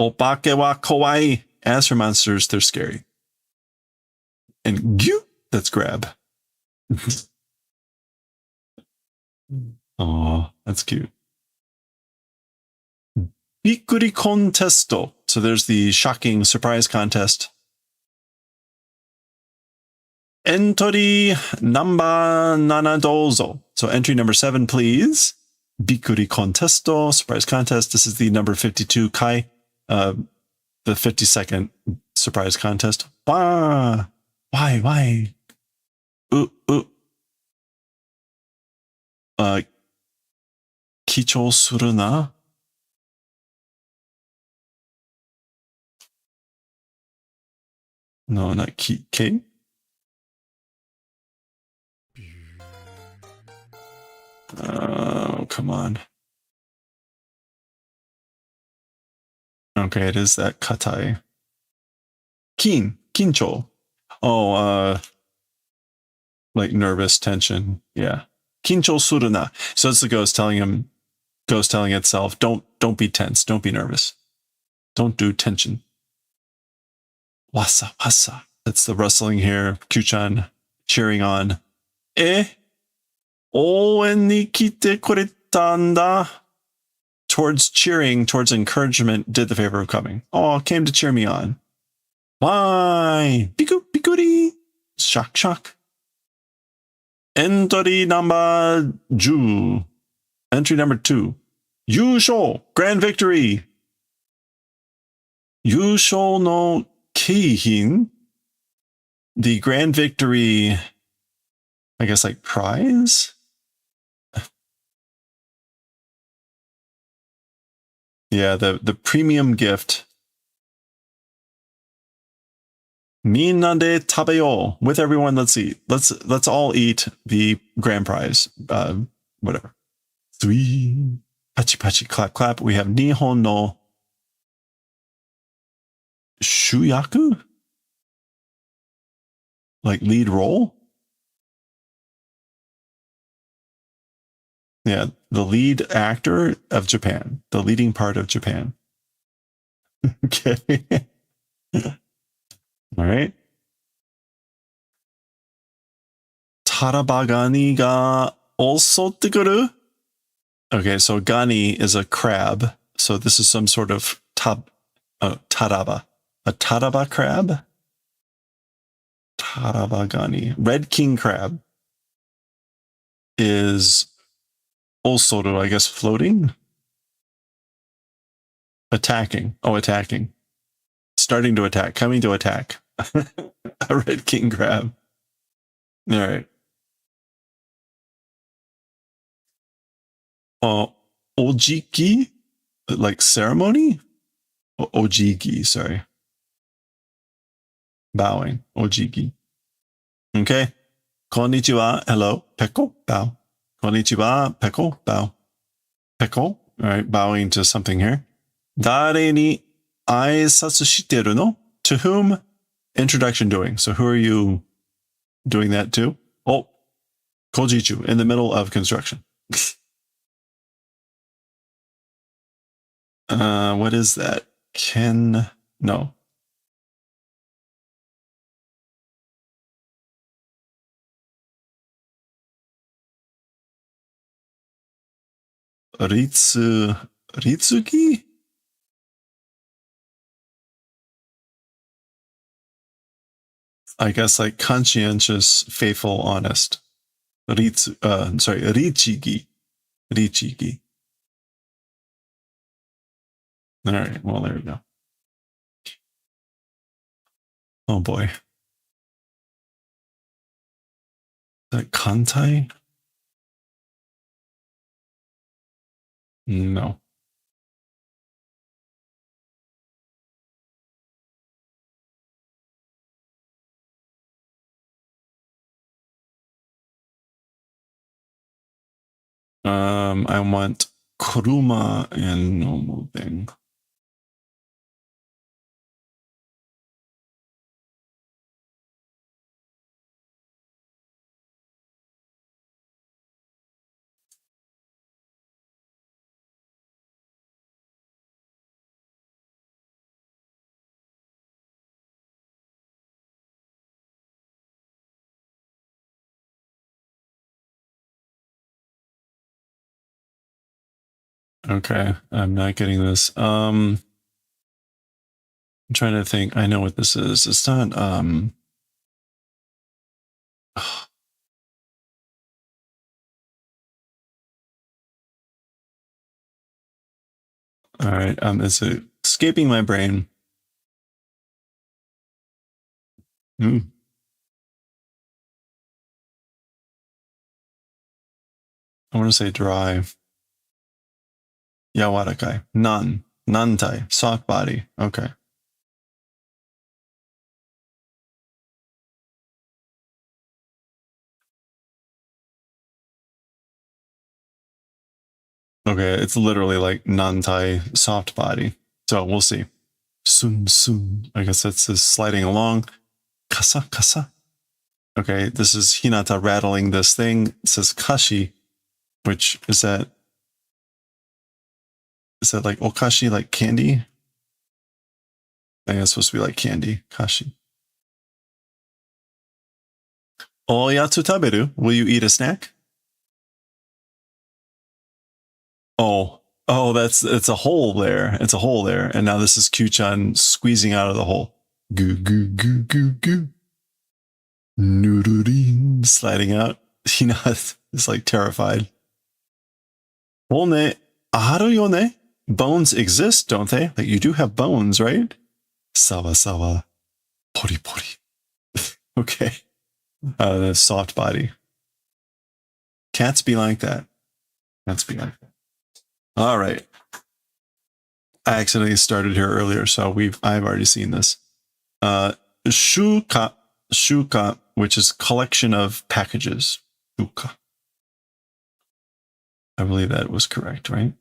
Opake wa kawaii. As for monsters, they're scary. And gyu, that's grab. Oh, that's cute. Bikkuri contesto. So there's the shocking surprise contest. Entry number 7 dozo. So entry number 7, please. Bikkuri contesto, surprise contest. This is the number 52 kai, the 52nd surprise contest. Why? Kicho suru na? No, not K. Oh, come on. Okay, it is that katai. Kincho. Oh, like nervous tension. Yeah. Kincho suruna. So it's the ghost telling itself, don't be tense, don't be nervous. Don't do tension. Wasa. That's the rustling here. Kyuu-chan cheering on. Ouen ni kite koreta nda. Towards cheering, towards encouragement, did the favor of coming. Oh, came to cheer me on. Why? Bikuri. Shock. Entry number 10. Entry number 2. Yusho. Grand victory. Yusho no keihin. The grand victory, I guess, like prize? Yeah, the premium gift. Minna de tabeyo. With everyone, let's eat. Let's all eat the grand prize. Whatever. Three. Pachi, clap. We have Nihon no Shuyaku? Like lead role? Yeah, the lead actor of Japan. The leading part of Japan. Okay. All right. Tarabagani ga osotekuru. Okay, so gani is a crab. So this is some sort of taraba. A taraba crab? Tarabagani. Red king crab is also, I guess, floating? Attacking. Oh, attacking. Starting to attack. Coming to attack. A red king crab. All right. Ojiki? Like ceremony? Ojiki, sorry. Bowing. Ojiki. Okay. Konnichiwa. Hello. Peko. Bow. Konnichiwa. Peko. Bow. Peko. All right. Bowing to something here. Dare ni Aisatsu shiteru no? To whom? Introduction doing. So who are you doing that to? Oh, Kojichu, in the middle of construction. What is that? No. Ritsugi? I guess like conscientious, faithful, honest. Richigi. Richigi. All right, well, there we go. Oh boy. Is that Kantai? No. I want Kuruma and no moving. Okay, I'm not getting this. I'm trying to think. I know what this is. It's not all right, it's escaping my brain. I want to say dry. Yawarakai. Nantai. Soft body. Okay. Okay, it's literally like nantai, soft body. So we'll see. Soon. I guess that's just sliding along. Kasa. Okay, this is Hinata rattling this thing. It says kashi, which is that like okashi, like candy? I think it's supposed to be like candy. Kashi. Oyatsu taberu? Will you eat a snack? Oh, it's a hole there. It's a hole there. And now this is Kyuu-chan squeezing out of the hole. Goo. Nururin, sliding out. Hina is like terrified. One, aharu yo ne? Bones exist, don't they? Like you do have bones, right? Sawa. Pori. Okay. The soft body. Cats be like that. All right. I accidentally started here earlier, so I've already seen this. Shuka, which is collection of packages. Shuka. I believe that was correct, right?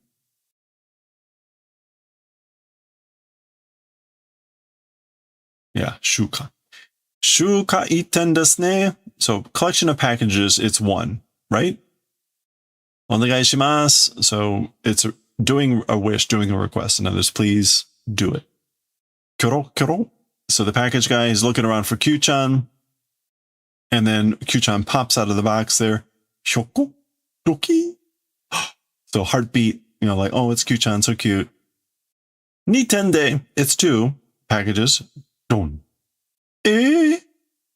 Yeah, shuka. Shuka iten desu ne. So collection of packages, it's one, right? Onegaishimasu. So it's doing a wish, doing a request. In others, please do it. Koro. So the package guy is looking around for Kyuu-chan. And then Kyuu-chan pops out of the box there. Shoko. Doki. So heartbeat, like, oh, it's Kyuu-chan, so cute. Nitende. It's two packages. Don.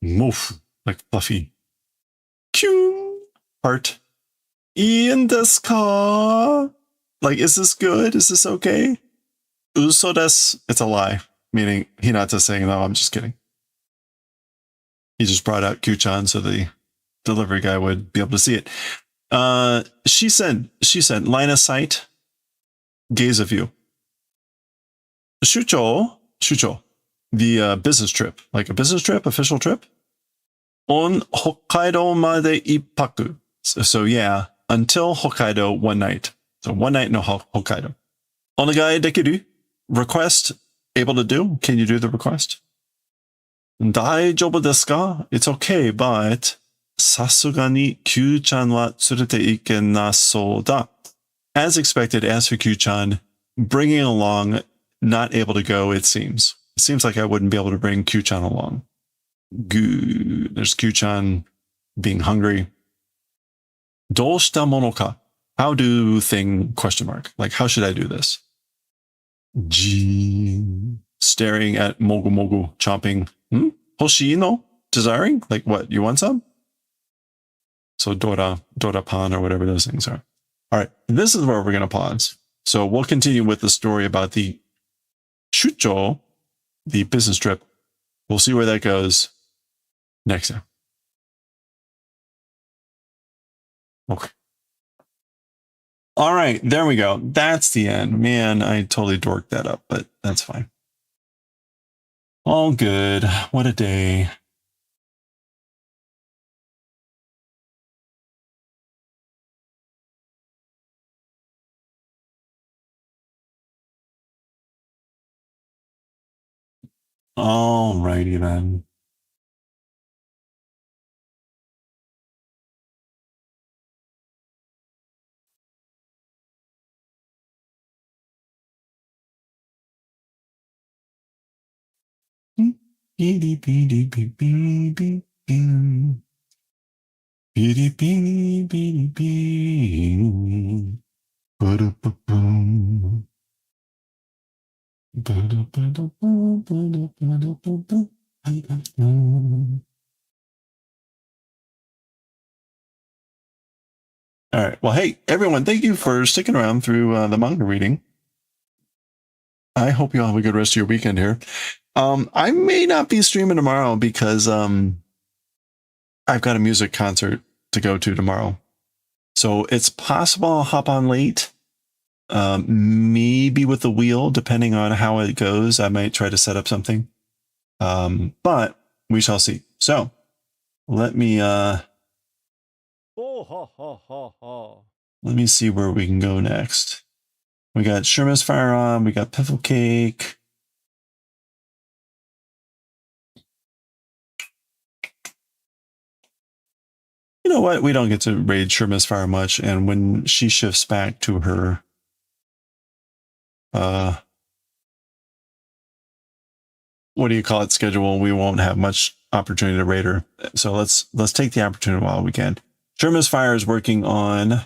Mofu. Like fluffy. Kyun. Heart. Ian desu ka? Like, is this good? Is this okay? Uso desu. It's a lie. Meaning Hinata saying, no, I'm just kidding. He just brought out Kyuu-chan so the delivery guy would be able to see it. She said, line of sight, gaze of view. Shucho, the business trip, like a business trip, official trip. On Hokkaido made ippaku. So yeah, until Hokkaido one night. So one night no Hokkaido. Onegai dekiru, request able to do? Can you do the request? Daijoubu desu ka? It's okay, but さすがに Kyuu-chan wa tsurete ikenasou da. As expected, as for Kyuu-chan, bringing along, not able to go, it seems. It seems like I wouldn't be able to bring Kyuu-chan along. There's Kyuu-chan being hungry. どうしたものか? How do thing question mark? Like, how should I do this? Staring at Mogu Mogu, chomping. Hoshii no? Desiring? Like what? You want some? So Dora Pan or whatever those things are. All right. This is where we're going to pause. So we'll continue with the story about the Shucho, the business trip. We'll see where that goes next time. Okay. All right, there we go. That's the end. Man, I totally dorked that up, but that's fine. All good. What a day. All righty then. All right. Well, hey, everyone, thank you for sticking around through the manga reading. I hope you all have a good rest of your weekend here. I may not be streaming tomorrow because I've got a music concert to go to tomorrow. So it's possible I'll hop on late. Maybe with the wheel, depending on how it goes. I might try to set up something. But we shall see. So let me let me see where we can go next. We got Sherman's Fire on, we got Piffle Cake. You know what? We don't get to raid Sherman's Fire much, and when she shifts back to her what do you call it, schedule, we won't have much opportunity to raid her. So let's take the opportunity while we can. Sherman's Fire is working on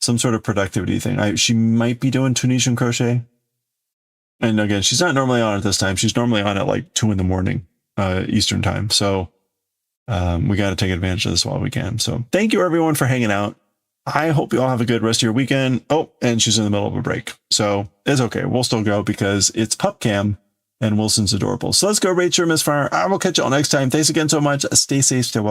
some sort of productivity thing. She might be doing Tunisian crochet. And again, she's not normally on at this time. She's normally on at like 2 in the morning, Eastern time. So we got to take advantage of this while we can. So thank you everyone for hanging out. I hope you all have a good rest of your weekend. Oh, and she's in the middle of a break. So it's okay. We'll still go because it's pup cam and Wilson's adorable. So let's go raid Sherman's Fire. I will catch you all next time. Thanks again so much. Stay safe, stay well.